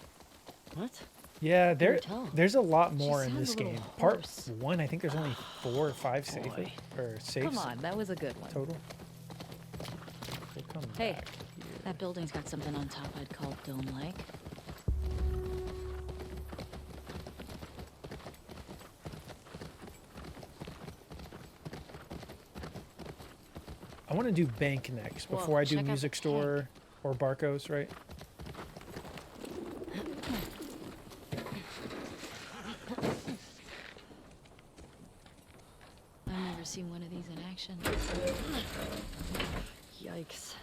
S9: What?
S2: Yeah,
S9: tell.
S2: there's a lot more in
S1: sounds
S2: this
S1: a little
S2: game. Part
S1: hoarse.
S2: 1, I think there's only 4 or 5 safes.
S1: Come on, that was a good one.
S2: Total. We'll come
S1: Hey,
S2: back here.
S1: that building's got something on top I'd call dome-like.
S2: I want to do bank next
S1: Whoa,
S2: before I do
S1: check out
S2: music
S1: the
S2: store or Barco's, right?
S1: I've never seen one of these in action.
S9: Yikes.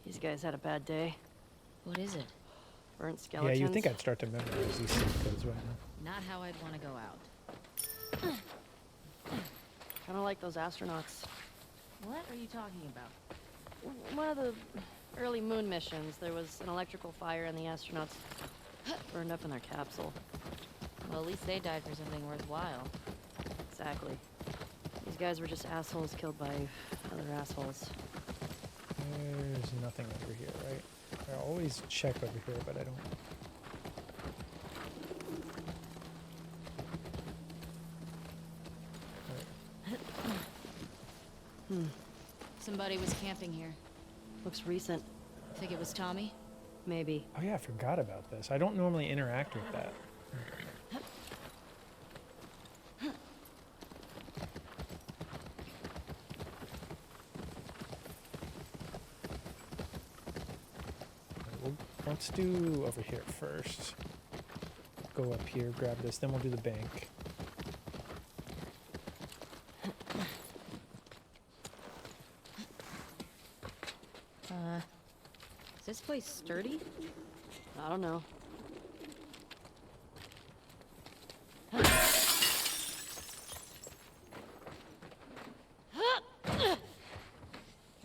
S9: These guys had a bad day.
S1: What is it?
S9: Burnt skeletons.
S2: Yeah, you think I'd start to memorize these safe codes right now.
S1: Not how I'd want to go out.
S9: Kind of like those astronauts.
S1: What are you talking about?
S9: One of the early moon missions, there was an electrical fire and the astronauts burned up in their capsule.
S1: Well, at least they died for something worthwhile.
S9: Exactly. These guys were just assholes killed by other assholes.
S2: There's There's nothing over here, right? I always check over here, but I don't.
S1: Somebody was camping here.
S9: Looks recent.
S1: Think it was Tommy?
S9: Maybe.
S2: Oh yeah, I forgot about this. I don't normally interact with that. Let's do over here first. Go up here, grab this, then we'll do the bank.
S1: Is this place sturdy?
S9: I don't know.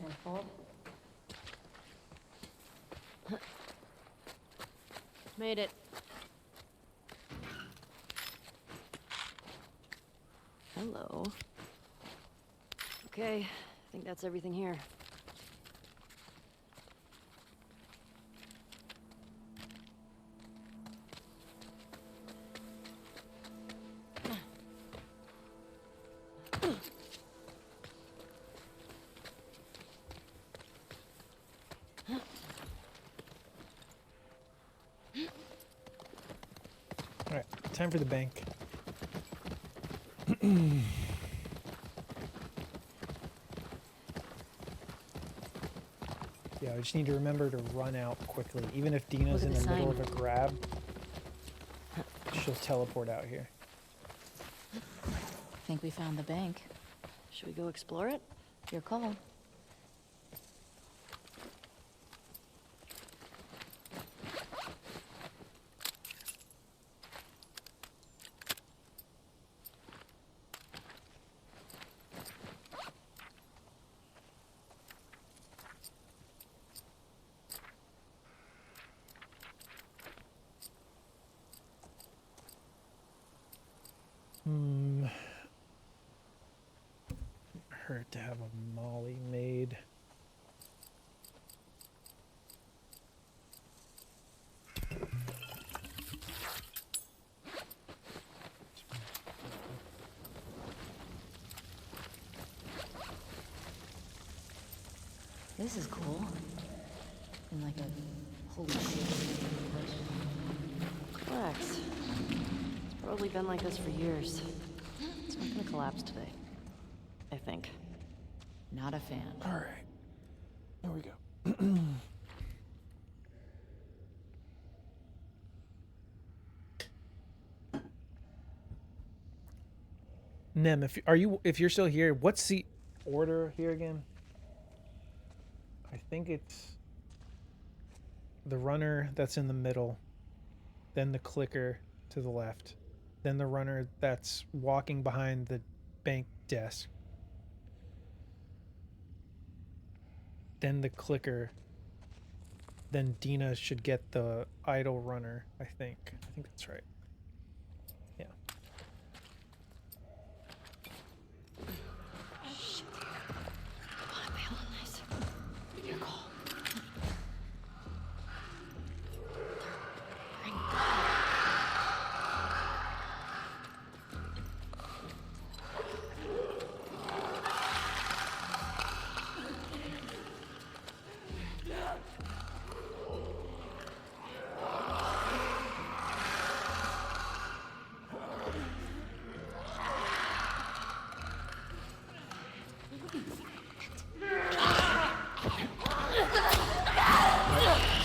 S9: Careful.
S1: Made it.
S9: Hello. Okay, I think that's everything here.
S2: Alright, time for the bank. Yeah, I just need to remember to run out quickly. Even if Dina's in the middle of a grab, she'll teleport out here.
S1: Think we found the bank.
S9: Should we go explore it?
S1: Your call.
S2: Hurt to have a molly made.
S1: This is cool. In like a holy shit.
S9: Relax. It's probably been like this for years. It's not gonna collapse today. I think.
S1: Not a fan.
S2: Alright. There we go. Nem, if you're still here, what's the order here again? I think it's the runner that's in the middle, then the clicker to the left, then the runner that's walking behind the bank desk, then the clicker, then Dina should get the idle runner, I think. I think that's right. Yeah.
S9: Your call.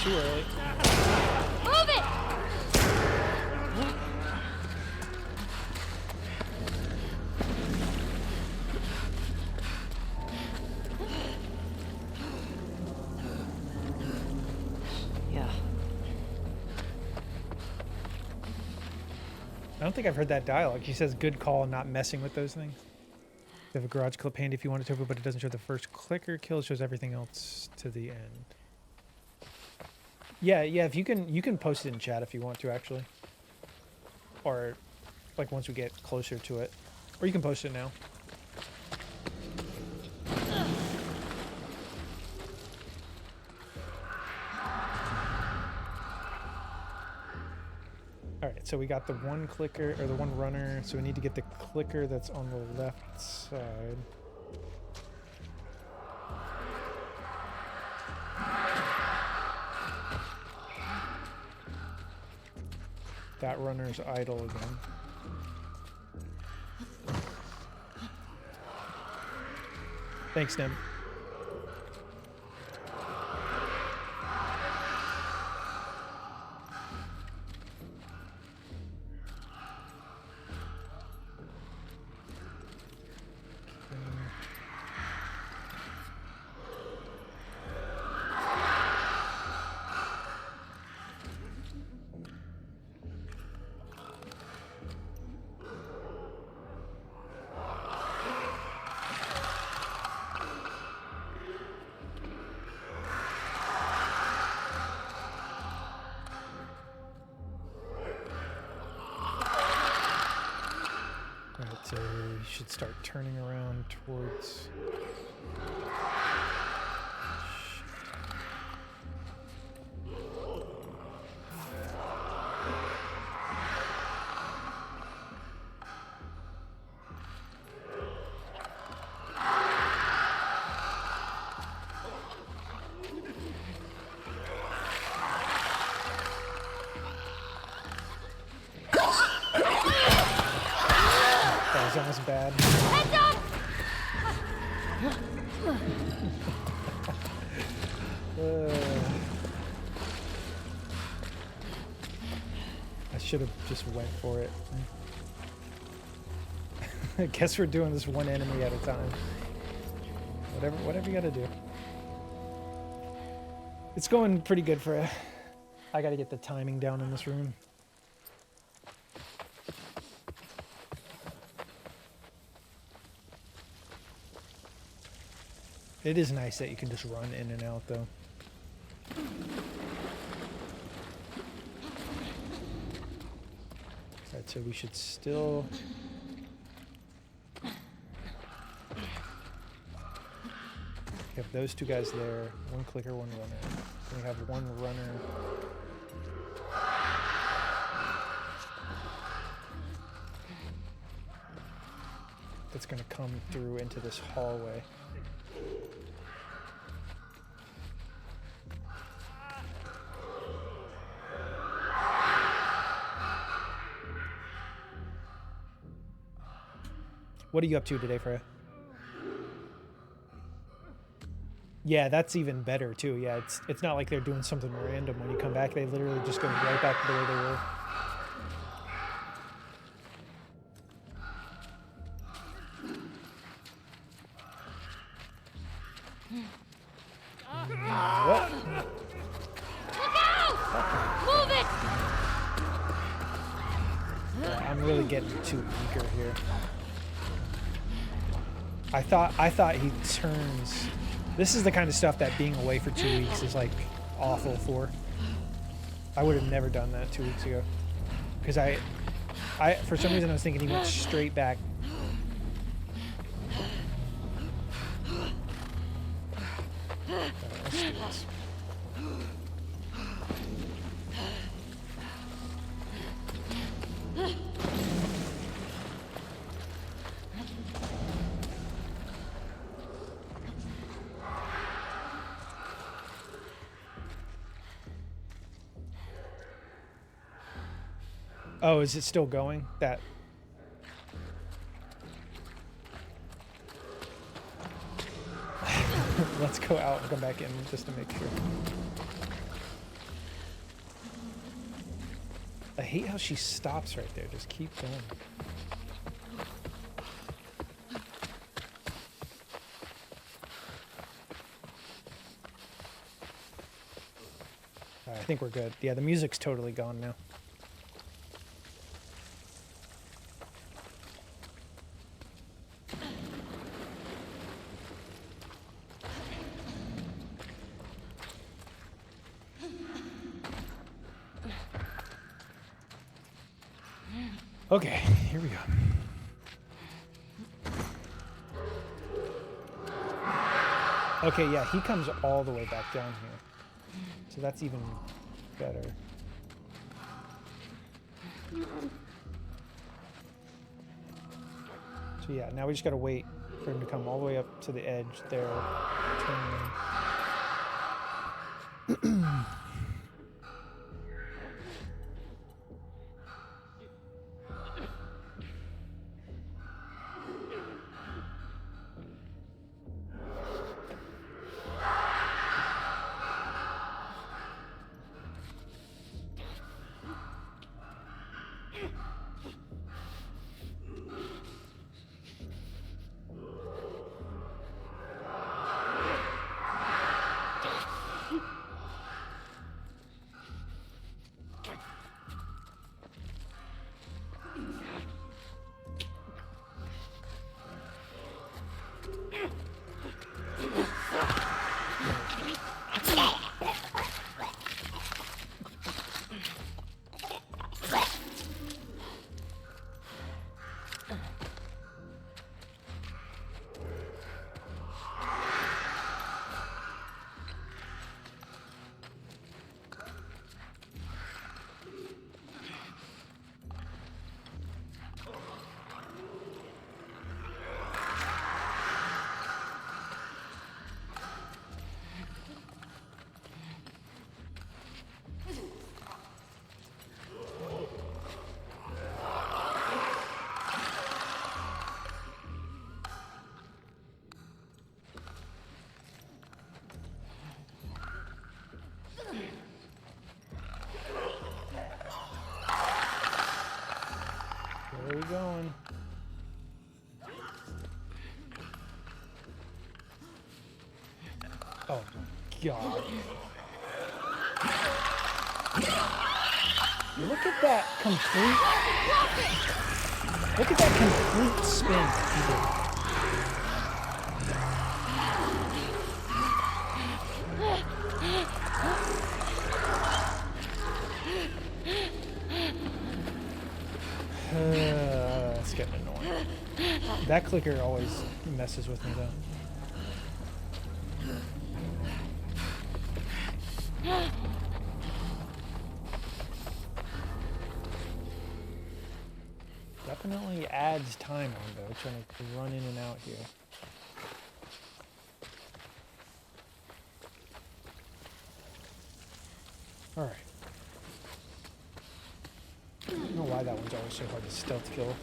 S2: Too early.
S14: Move it!
S9: Yeah.
S2: I don't think I've heard that dialogue. He says, good call, not messing with those things. You have a garage clip handy if you want it to, but it doesn't show the first clicker kill. It shows everything else to the end. Yeah, if you can post it in chat if you want to, actually. Or, like, once we get closer to it. Or you can post it now. Alright, so we got the one clicker, or the one runner, so we need to get the clicker that's on the left side. That runner's idle again. Thanks, Nim. So you should start turning around towards... That was almost bad.
S14: Heads up!
S2: I should have just went for it. I guess we're doing this one enemy at a time. Whatever you gotta do. It's going pretty good for it. I gotta get the timing down in this room. It is nice that you can just run in and out, though. Alright, so we should still... We have those two guys there. One clicker, one runner. Then we have one runner. That's going to come through into this hallway. What are you up to today, Freya? Yeah, that's even better too. Yeah, it's not like they're doing something random when you come back. They literally just go right back to the way they were. What?
S14: Look out! Move it!
S2: Yeah, I'm really getting too eager here. I thought he turns. This is the kind of stuff that being away for 2 weeks is like awful for. I would have never done that 2 weeks ago, because I for some reason I was thinking he went straight back. Let's do this. Oh, is it still going? That... Let's go out and come back in just to make sure. I hate how she stops right there. Just keep going. I think we're good. Yeah, the music's totally gone now. Okay, here we go. Okay, yeah, he comes all the way back down here. So that's even better. So yeah, now we just gotta wait for him to come all the way up to the edge there. Where are we going? Oh my god. Look at that complete... Look at that complete spin he did. That's getting annoying. That clicker always messes with me though. Definitely adds time on though, trying to run in and out here. Alright. I don't know why that one's always so hard to stealth kill.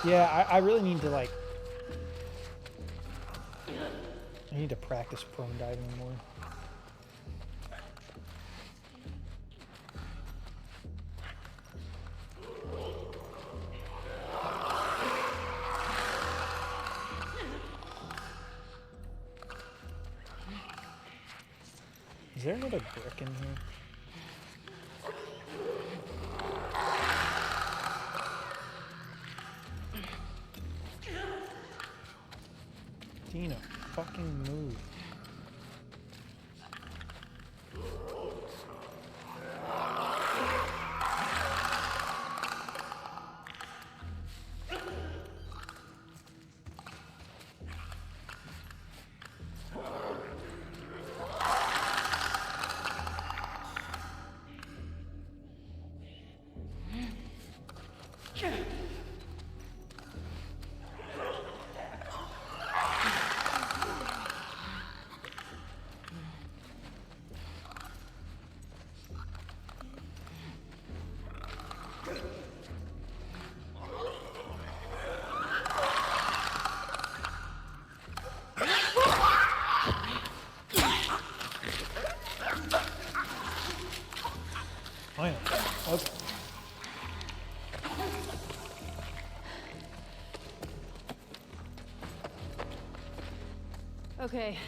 S2: Yeah, I really need to like... I need to practice prone diving more. Is there another brick in here? Dina, fucking move. Fine. Okay.
S9: Okay.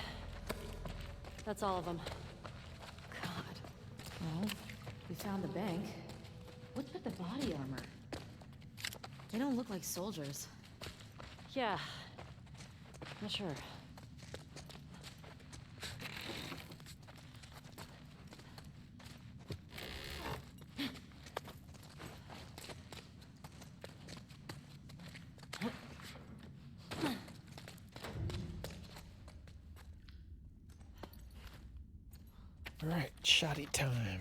S9: That's all of them. God.
S1: Well, we found the bank. What's with the body armor? They don't look like soldiers.
S9: Yeah. Not sure.
S2: All right, shoddy time.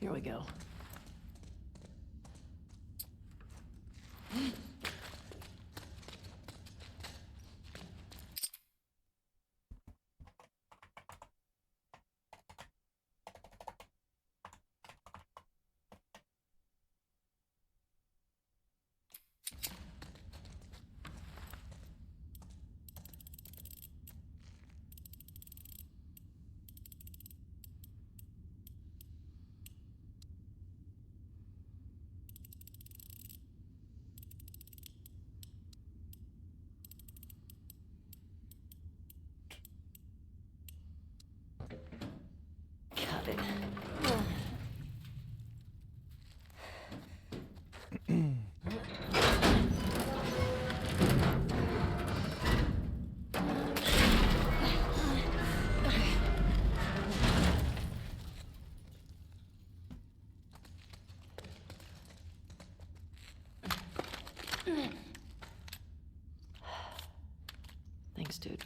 S9: Here we go. Got it. Thanks, dude.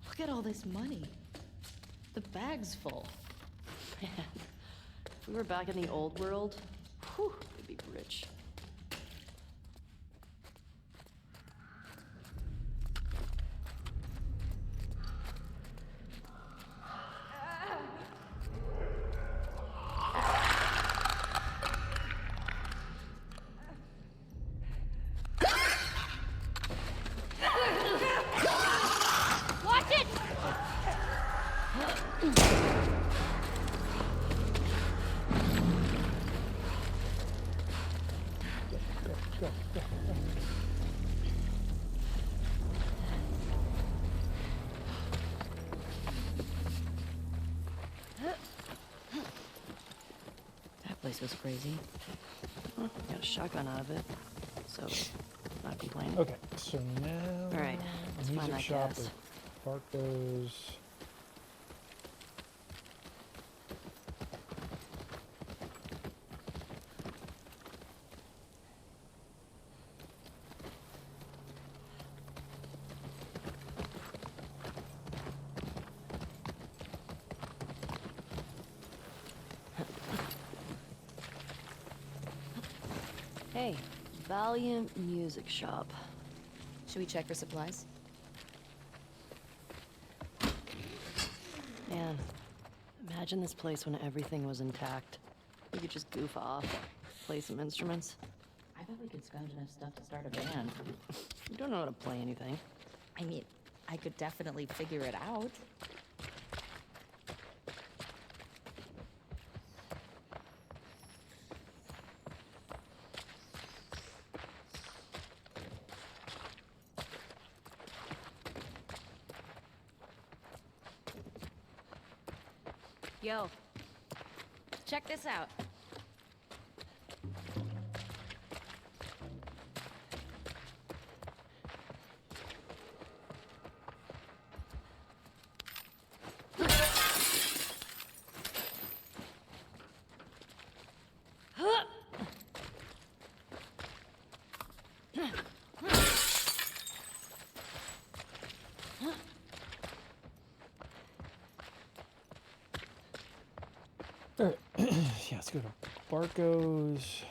S1: Look at all this money. The bag's full.
S9: Man, if we were back in the old world, whew, we'd be rich.
S14: Watch it!
S9: That place was crazy. Well, got a shotgun out of it, so not complaining.
S2: Okay, so now.
S9: All right, let's find
S2: music
S9: that
S2: shop
S9: gas.
S2: is Barco's.
S9: Hey, Valiant Music Shop.
S1: Should we check for supplies?
S9: Man, imagine this place when everything was intact. We could just goof off, play some instruments.
S1: I bet we could scrounge enough stuff to start a band.
S9: You don't know how to play anything.
S1: I mean, I could definitely figure it out. Yo, check this out.
S2: All right. Yeah, let's go to Barco's.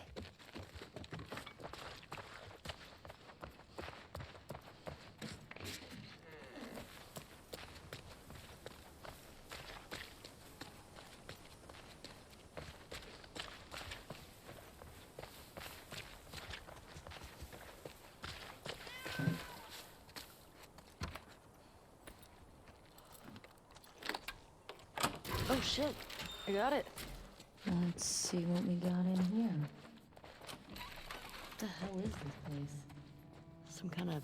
S9: Oh shit, I got it.
S1: Let's see what we got in here. What the hell is this place?
S9: Some kind of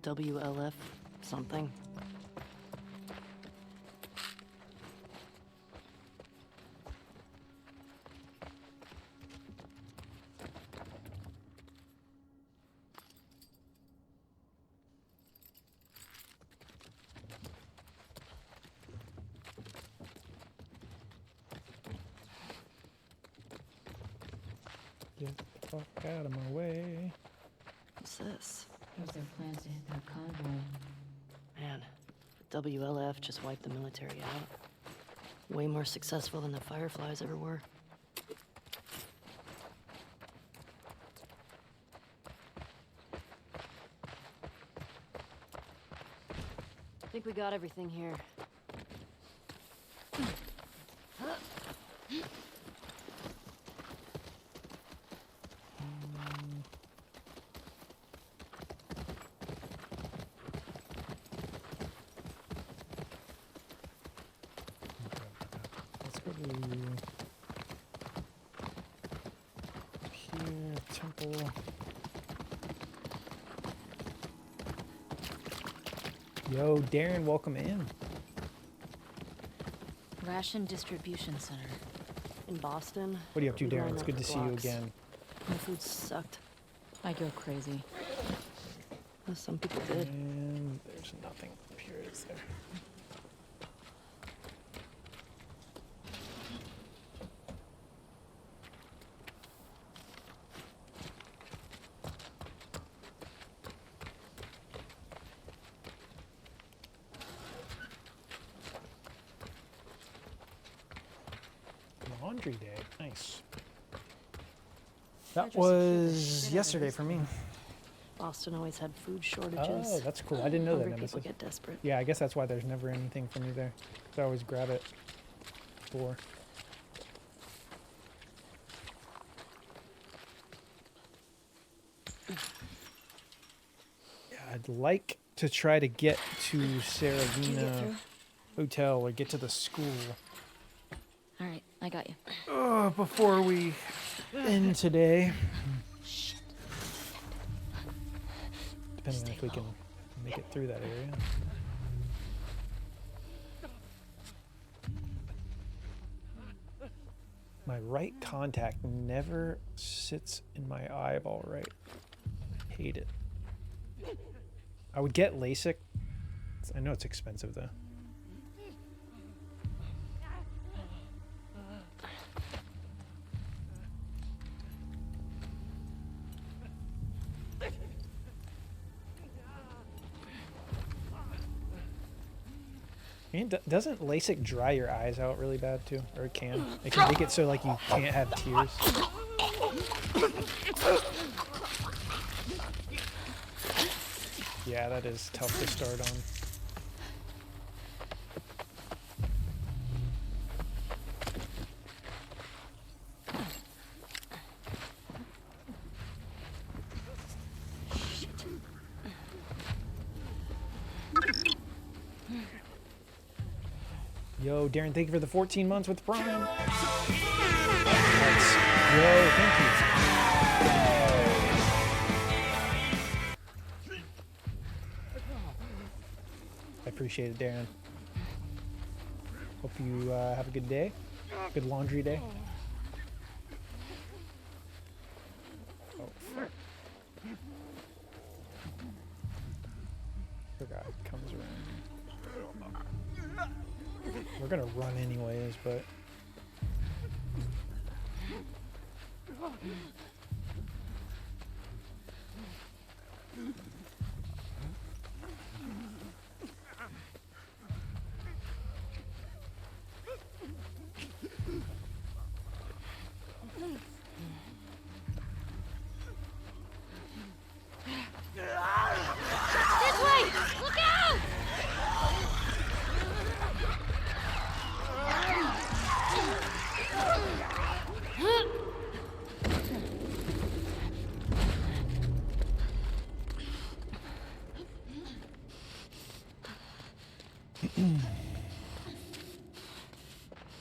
S9: WLF something.
S2: Get the fuck out of my way.
S9: What's this?
S1: What's their plans to hit that convoy?
S9: Man, the WLF just wiped the military out. Way more successful than the Fireflies ever were. I think we got everything here.
S2: Let's go to here, temple. Yo, Darren, welcome in.
S1: Ration Distribution Center.
S9: In Boston.
S2: What are you up to,
S9: we'd
S2: Darren?
S9: line
S2: It's
S9: up
S2: good
S9: for
S2: to see you
S9: blocks.
S2: again.
S9: My food sucked.
S1: I go crazy.
S9: Well, some people did.
S2: And there's nothing up here, is there? Laundry day. Nice. That was yesterday for me.
S9: Boston always had food shortages.
S2: Oh, that's cool. I didn't know that.
S9: Hungry people
S2: Nemesis.
S9: get desperate.
S2: Yeah, I guess that's why there's never anything for me there. So I always grab it for. Yeah, I'd like to try to get to Saravina Hotel or get to the school
S1: All right, I got you.
S2: before we end today.
S1: Shit.
S2: Depending on if we can make it through that area. My right contact never sits in my eyeball right. Hate it. I would get LASIK. I know it's expensive though. And doesn't LASIK dry your eyes out really bad too? Or it can? It can make it so like you can't have tears. Yeah, that is tough to start on. Yo, Darren, thank you for the 14 months with Prime. Nice. Yo, thank you. I appreciate it, Darren. Hope you have a good day. Good laundry day. Oh, fuck. The guy comes around. We're gonna run anyways, but...
S14: This way! Look out!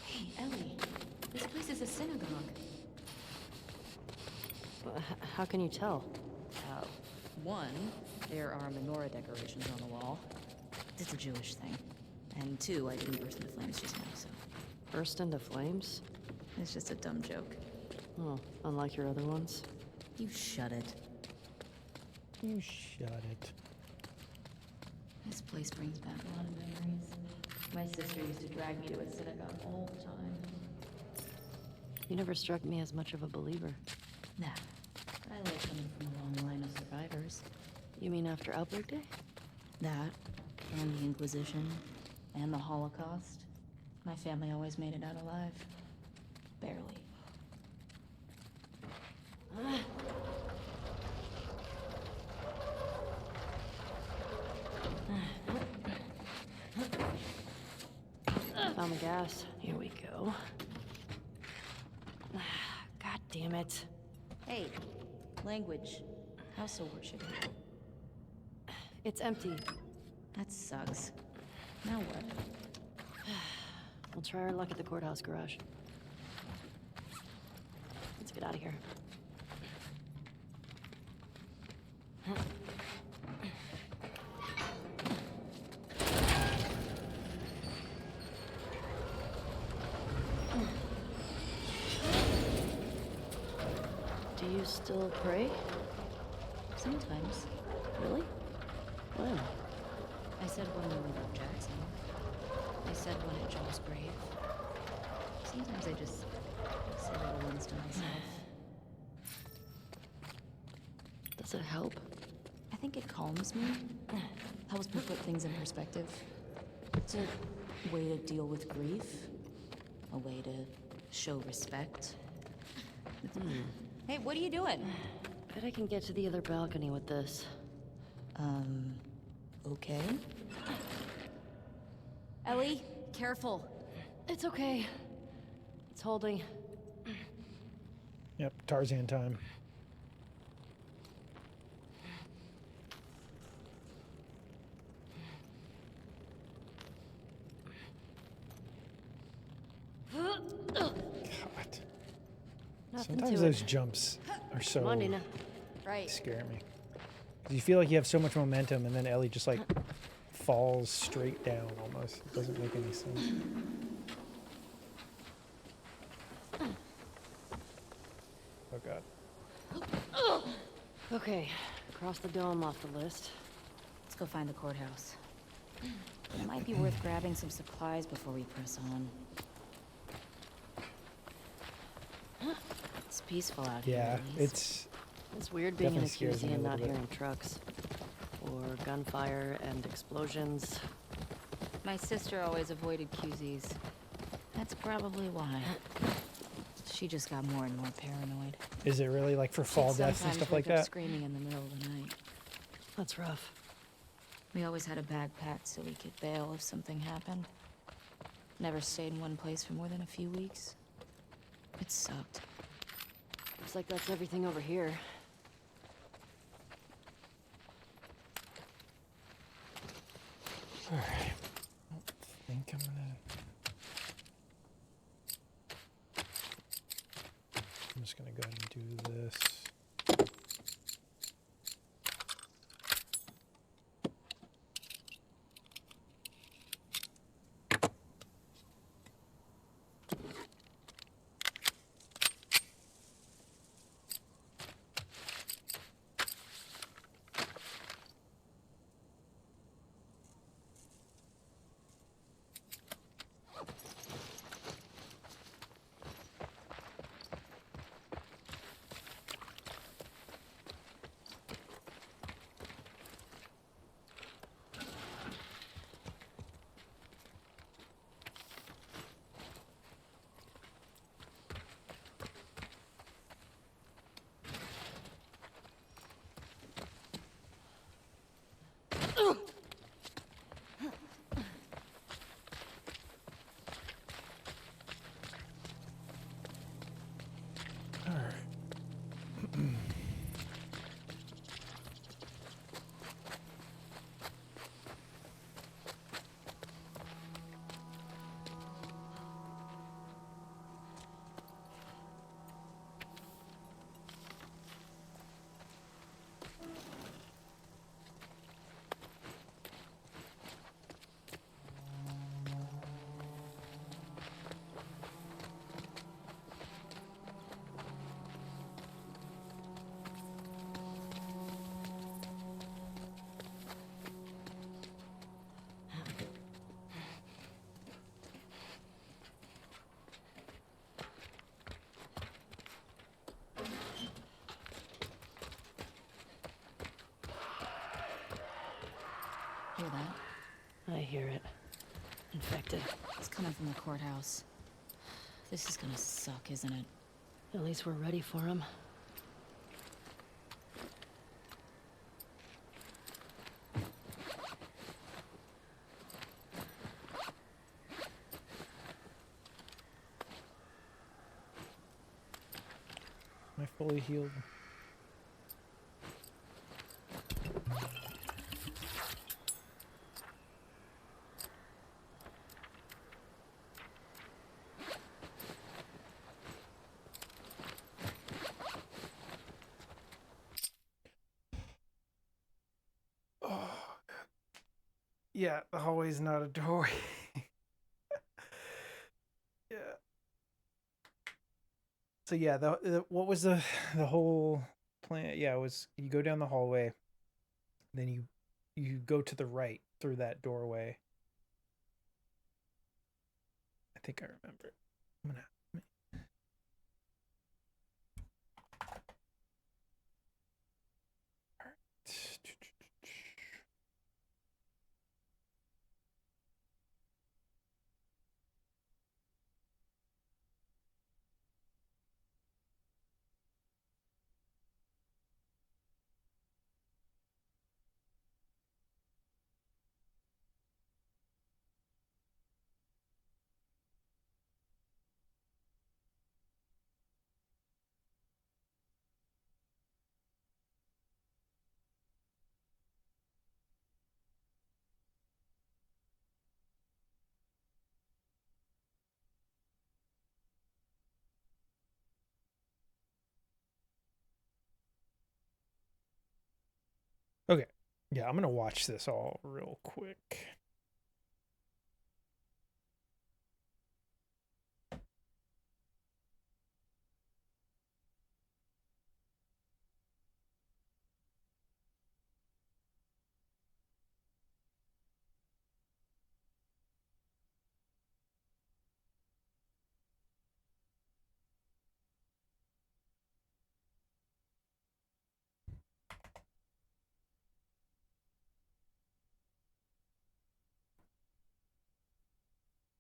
S1: Hey, Ellie. This place is a synagogue.
S9: How can you tell?
S1: One, there are menorah decorations on the wall. It's a Jewish thing. And two, I didn't burst into flames just now, so...
S9: Burst into flames?
S1: It's just a dumb joke.
S9: Oh, unlike your other ones?
S1: You shut it.
S2: You shut it.
S1: This place brings back a lot of memories. My sister used to drag me to a synagogue all the time.
S9: You never struck me as much of a believer.
S1: Nah, I like coming from a long line of survivors.
S9: You mean after Outbreak Day?
S1: That, and the Inquisition, and the Holocaust. My family always made it out alive. Barely.
S9: Found the gas. Here we go. God damn it.
S1: Hey, language. House of worship.
S9: It's empty.
S1: That sucks. Now what?
S9: We'll try our luck at the courthouse garage. Let's get out of here. Do you still pray?
S1: Sometimes.
S9: Really? When?
S1: I said when we left Jackson. I said one at Joel's grave. Sometimes I just say little ones to myself.
S9: Does it help?
S1: I think it calms me. Helps me put things in perspective. It's a way to deal with grief. A way to show respect. Hey, what are you doing?
S9: Bet I can get to the other balcony with this.
S1: Okay. Ellie, careful.
S9: It's okay. It's holding.
S2: Yep, Tarzan time. God.
S9: Nothing
S2: Sometimes
S9: to
S2: those
S9: it.
S2: jumps are so
S9: Come on, Nina.
S1: Right.
S2: scare me. 'Cause you feel like you have so much momentum, and then Ellie just like falls straight down almost. It doesn't make any sense. Oh god.
S9: Okay, cross the dome off the list.
S1: Let's go find the courthouse. It might be worth grabbing some supplies before we press on. It's peaceful out here.
S2: Yeah,
S1: at least.
S9: It's weird being in a
S2: definitely scares
S9: QZ
S2: me a
S9: and not
S2: little bit.
S9: hearing trucks. Or gunfire and explosions.
S1: My sister always avoided QZs. That's probably why. She just got more and more paranoid.
S2: Is it really like for
S1: She'd
S2: fall deaths and
S1: sometimes
S2: stuff
S1: wake
S2: like
S1: up
S2: that?
S1: screaming in the middle of the night.
S9: That's rough.
S1: We always had a bag packed so we could bail if something happened. Never stayed in one place for more than a few weeks. It sucked.
S9: Looks like that's everything over here.
S2: Alright. I think I'm gonna... I'm just gonna go ahead and do this.
S1: hear that?
S9: I hear it. Infected.
S1: It's coming from the courthouse. This is gonna suck, isn't it?
S9: At least we're ready for him.
S2: Am I fully healed? Yeah, the hallway's not a doorway. Yeah. So yeah, what was the whole plan? Yeah, it was you go down the hallway, then you go to the right through that doorway. I think I remember. I'm gonna. Okay. Yeah, I'm gonna watch this all real quick.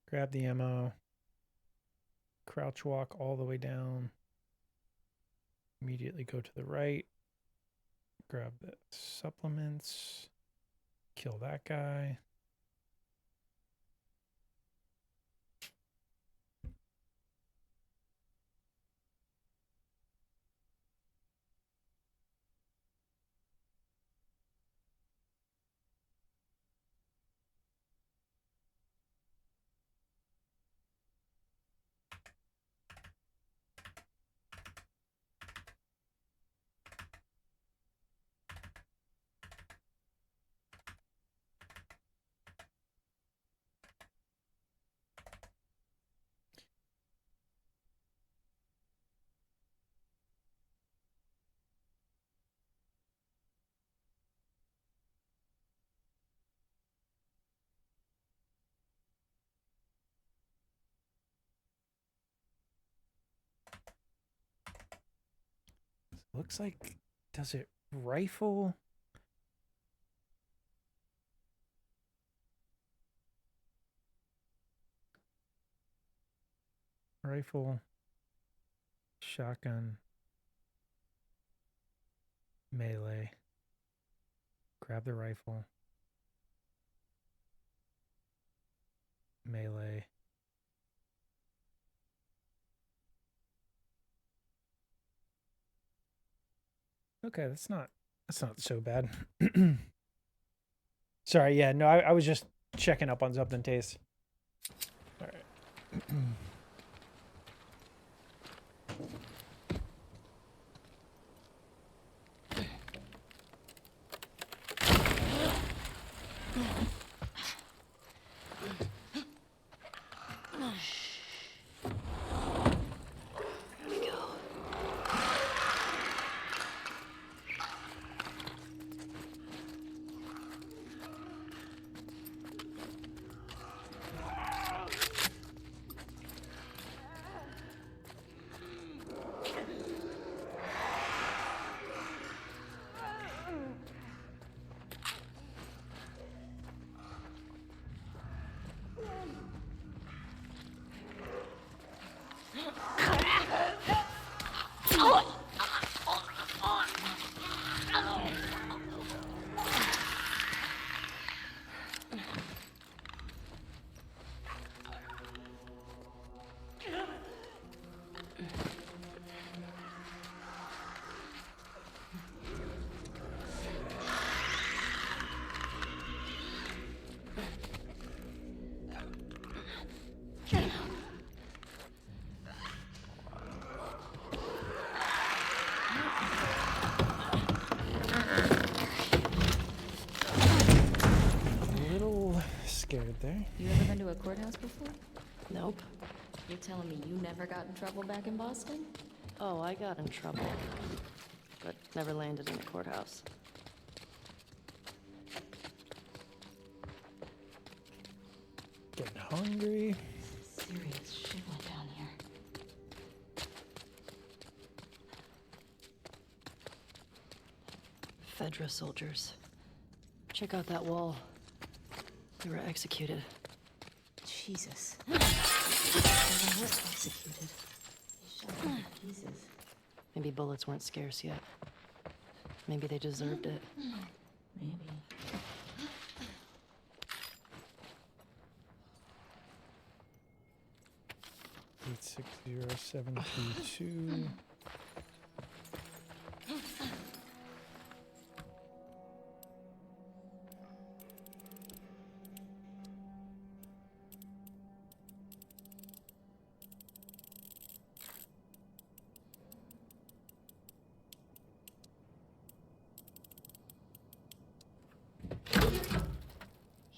S2: Grab the ammo. Crouch walk all the way down. Immediately go to the right. Grab the supplements. Kill that guy. Looks like, does it rifle? Rifle, shotgun, melee. Grab the rifle. Melee. Okay, that's not so bad. Sorry, yeah, no, I was just checking up on something, Taste. All right.
S1: Ever been to a courthouse before?
S9: Nope.
S1: You're telling me you never got in trouble back in Boston?
S9: Oh, I got in trouble. But never landed in a courthouse.
S2: Getting hungry.
S1: Serious shit went down here.
S9: Fedra soldiers. Check out that wall. They were executed.
S1: Jesus. They were executed. They shot them to pieces.
S9: Maybe bullets weren't scarce yet. Maybe they deserved it.
S1: Maybe.
S2: Eight 60722.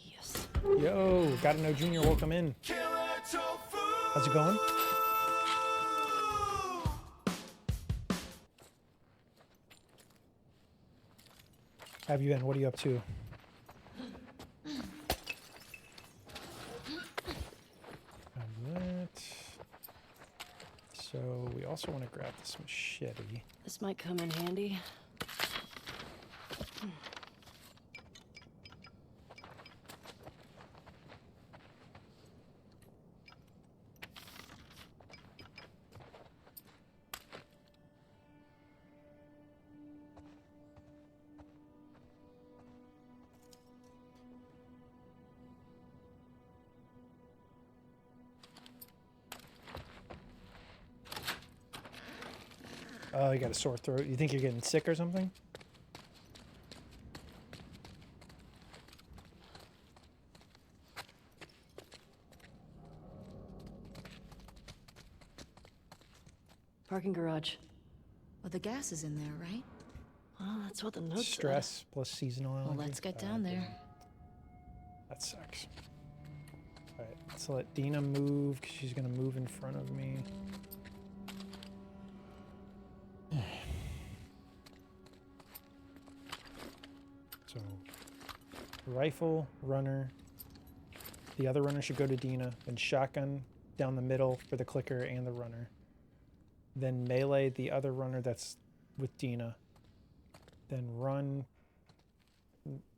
S9: Yes.
S2: Yo, gotta know Junior, welcome in. How's it going? How have you been? What are you up to? That. So we also want to grab this machete.
S9: This might come in handy.
S2: Oh, you got a sore throat. You think you're getting sick or something?
S9: Parking garage.
S1: Well, the gas is in there, right?
S9: Well, that's what the note said.
S2: Stress plus seasonal allergy.
S1: Well, let's get down there.
S2: That sucks. Alright, let's let Dina move, because she's going to move in front of me. So, rifle, runner. The other runner should go to Dina. Then shotgun down the middle for the clicker and the runner. Then melee the other runner that's with Dina. Then run,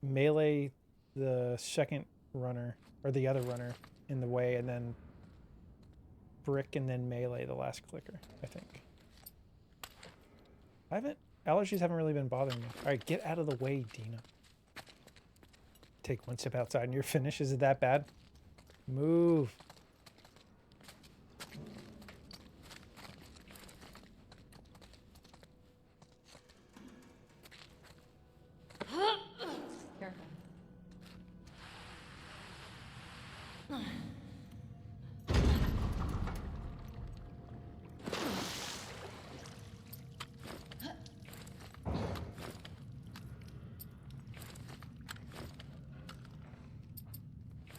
S2: melee the second runner, or the other runner in the way, and then brick and then melee the last clicker, I think. Allergies haven't really been bothering me. Alright, get out of the way, Dina. Take one step outside and you're finished. Is it that bad? Move.
S1: Careful.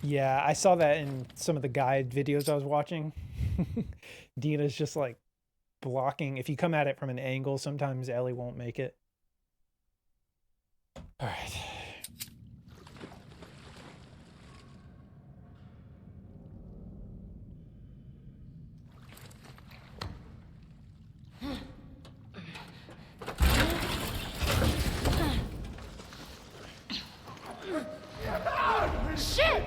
S2: Yeah, I saw that in some of the guide videos I was watching. Dina's just like blocking. If you come at it from an angle, sometimes Ellie won't make it. All right.
S14: Shit!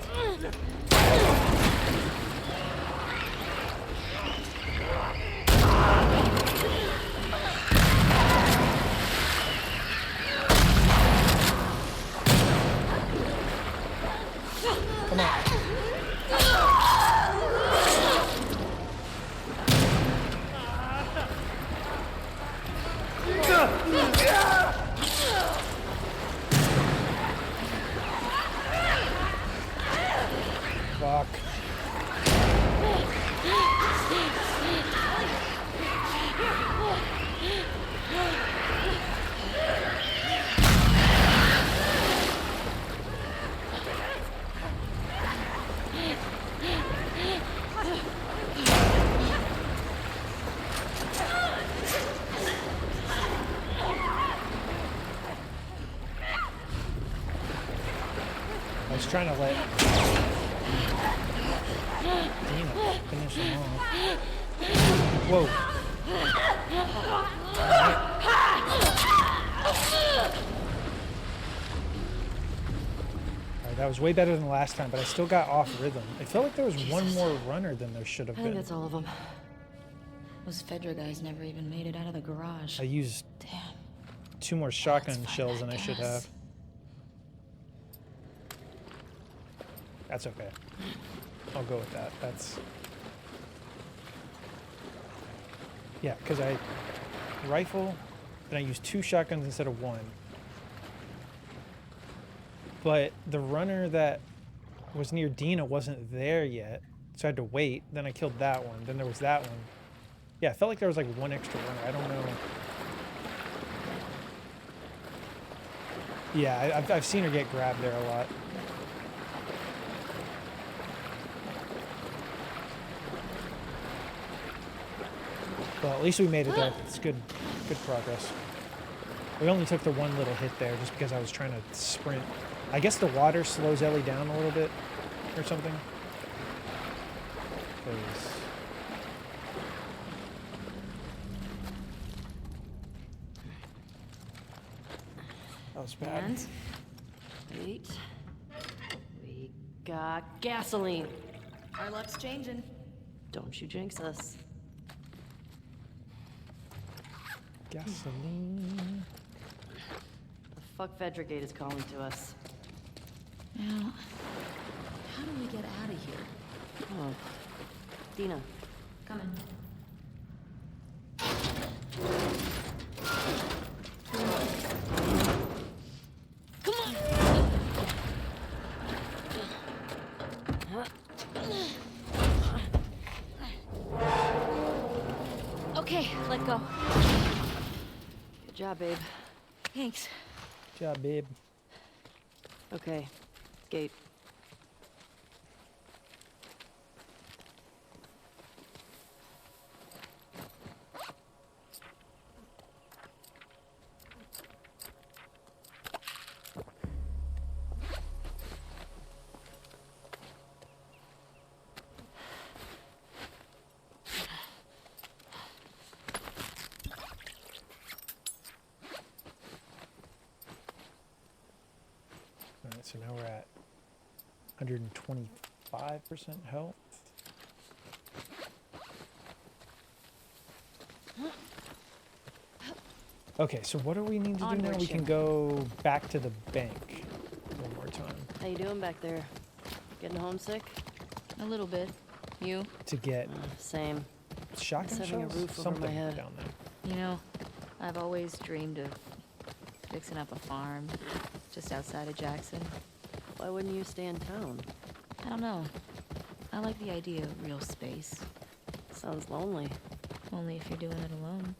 S2: Come on. Fuck. I was trying to let Dina finish him off. Whoa. Alright, that was way better than the last time, but I still got off rhythm. I felt like there was one more runner than there should have
S9: I
S2: been.
S9: think that's all of them.
S1: Those Fedra guys never even made it out of the garage.
S2: I used
S1: Damn.
S2: 2 more shotgun shells than I should have. That's okay. I'll go with that. That's... Yeah, because I rifle, and I used 2 shotguns instead of 1. But the runner that was near Dina wasn't there yet, so I had to wait. Then I killed that one. Then there was that one. Yeah, I felt like there was like 1 extra runner. I don't know. Yeah, I've seen her get grabbed there a lot. Well, at least we made it there. It's good progress. We only took the 1 little hit there just because I was trying to sprint. I guess the water slows Ellie down a little bit or something. 'Cause that was bad.
S9: And wait, we got gasoline.
S1: Our luck's changing.
S9: Don't you jinx us.
S2: Gasoline.
S9: The fuck Fedra is calling to us.
S1: Now, how do we get out of here?
S9: Oh, Dina.
S1: Coming.
S9: Come on.
S1: Okay, let go.
S9: Good job, babe.
S1: Thanks.
S2: Good job, babe.
S9: Okay, gate.
S2: Alright, so now we're at 125% health. Okay, so what do we need to do now?
S9: Onward,
S2: We can
S9: Shim.
S2: go back to the bank one more time
S9: How you doing back there? Getting homesick?
S1: A little bit. You?
S2: to get
S9: Same.
S2: shotgun
S9: Just having a
S2: shells?
S9: roof over my
S2: Something
S9: head.
S2: down there.
S1: You know, I've always dreamed of fixing up a farm just outside of Jackson.
S9: Why wouldn't you stay in town?
S1: I don't know. I like the idea of real space.
S9: Sounds lonely.
S1: Only if you're doing it alone.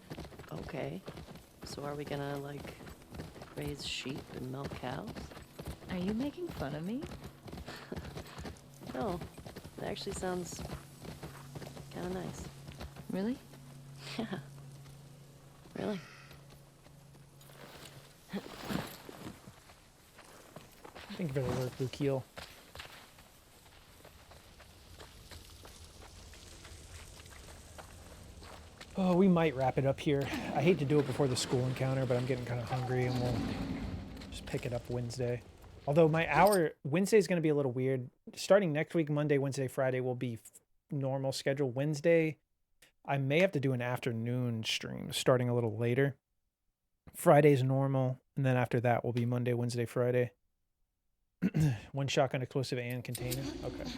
S9: Okay. So are we gonna, like, raise sheep and milk cows?
S1: Are you making fun of me?
S9: No. It actually sounds kind of nice.
S1: Really?
S9: Yeah. Really?
S2: Thank you for the work, Lukiel. Oh, we might wrap it up here. I hate to do it before the school encounter, but I'm getting kind of hungry, and we'll just pick it up Wednesday. Although my Wednesday is going to be a little weird. Starting next week, Monday, Wednesday, Friday will be normal schedule. Wednesday, I may have to do an afternoon stream, starting a little later. Friday's normal, and then after that will be Monday, Wednesday, Friday. 1 shotgun explosive and container. Okay.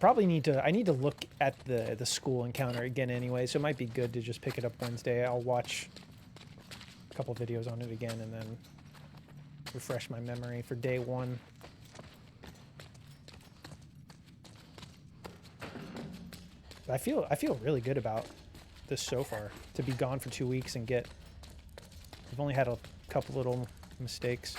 S2: I need to look at the school encounter again anyway, so it might be good to just pick it up Wednesday. I'll watch a couple videos on it again and then refresh my memory for day 1. I feel really good about this so far. To be gone for 2 weeks and get... I've only had a couple little mistakes.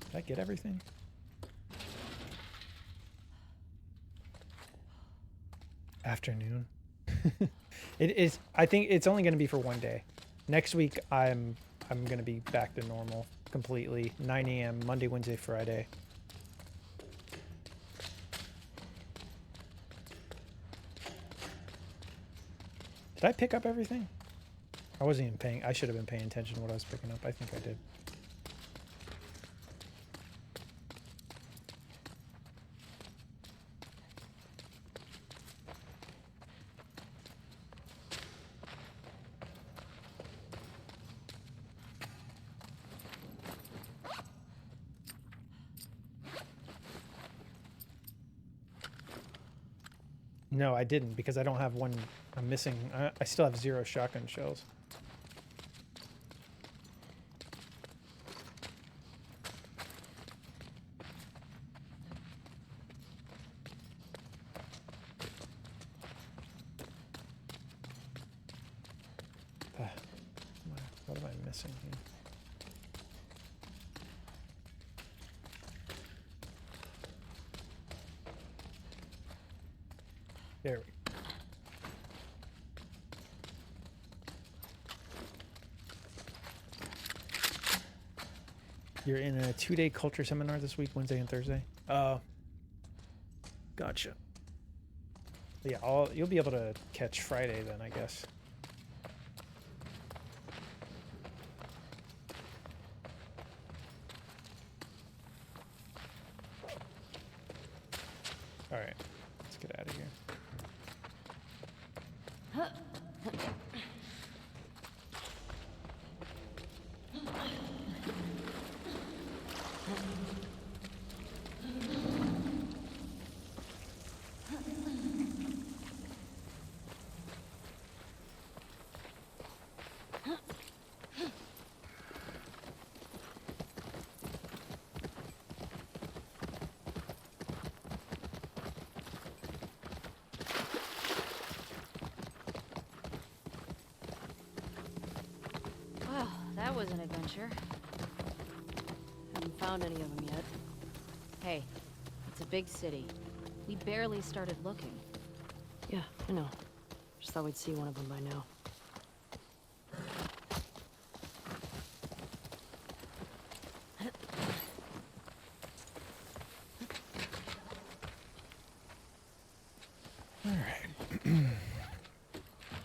S2: Did I get everything? Afternoon. It is. I think it's only going to be for one day. Next week, I'm going to be back to normal completely. 9 a.m. Monday, Wednesday, Friday. Did I pick up everything? I wasn't even paying. I should have been paying attention to what I was picking up. I think I did. No, I didn't because I don't have one. I'm missing. I still have 0 shotgun shells. What am I missing here? There we go. You're in a 2-day culture seminar this week, Wednesday and Thursday? Gotcha. Yeah, you'll be able to catch Friday then, I guess. All right, let's get out of here.
S12: That was an adventure.
S9: Haven't found any of them yet.
S12: Hey, it's a big city. We barely started looking.
S9: Yeah, I know. Just thought we'd see one of them by now.
S2: All right.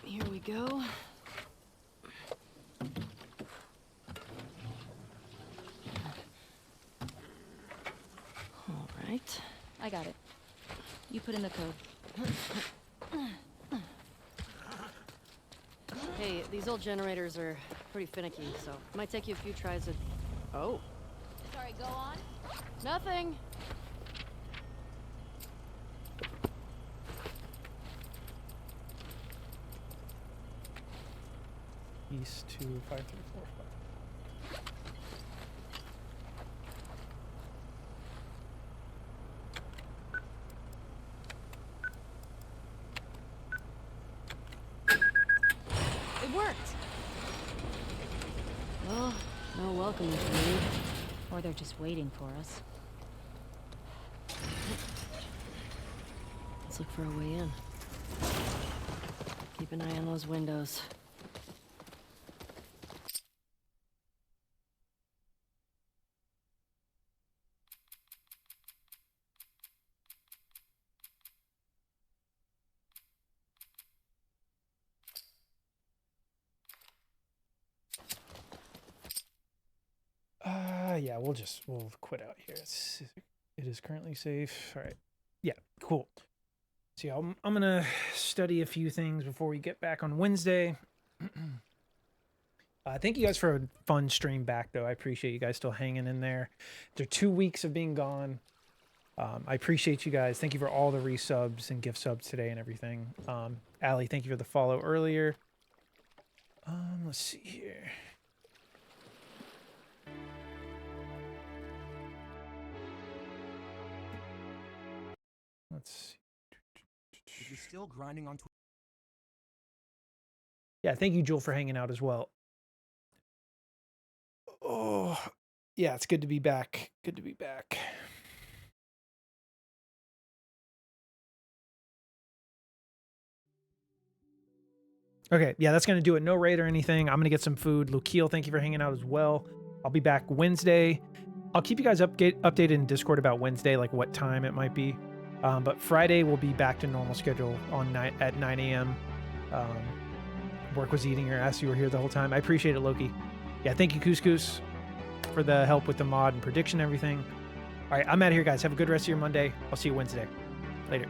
S9: Here we go.
S12: I got it. You put in the code.
S9: Hey, these old generators are pretty finicky, so it might take you a few tries to... Oh.
S12: Sorry, go on.
S9: Nothing.
S2: East to 5345.
S9: Well, no welcoming for me.
S12: Or they're just waiting for us.
S9: Let's look for a way in. Keep an eye on those windows.
S2: Yeah, we'll quit out here. It is currently safe. All right. Yeah, cool. So yeah, I'm gonna study a few things before we get back on Wednesday. Thank you guys for a fun stream back, though. I appreciate you guys still hanging in there. After 2 weeks of being gone, I appreciate you guys. Thank you for all the resubs and gift subs today and everything. Allie, thank you for the follow earlier. Let's see here. Let's see.
S15: If you're still grinding on
S2: Yeah, thank you, Joel, for hanging out as well. Oh, yeah, it's good to be back. Good to be back. Okay, yeah, that's going to do it. No raid or anything. I'm going to get some food. Lukiel, thank you for hanging out as well. I'll be back Wednesday. I'll keep you guys updated in Discord about Wednesday, like what time it might be. But Friday we'll be back to normal schedule on at 9 a.m. Work was eating your ass. You were here the whole time. I appreciate it, Loki. Yeah, thank you, Couscous, for the help with the mod and prediction and everything. All right, I'm out of here, guys. Have a good rest of your Monday. I'll see you Wednesday. Later.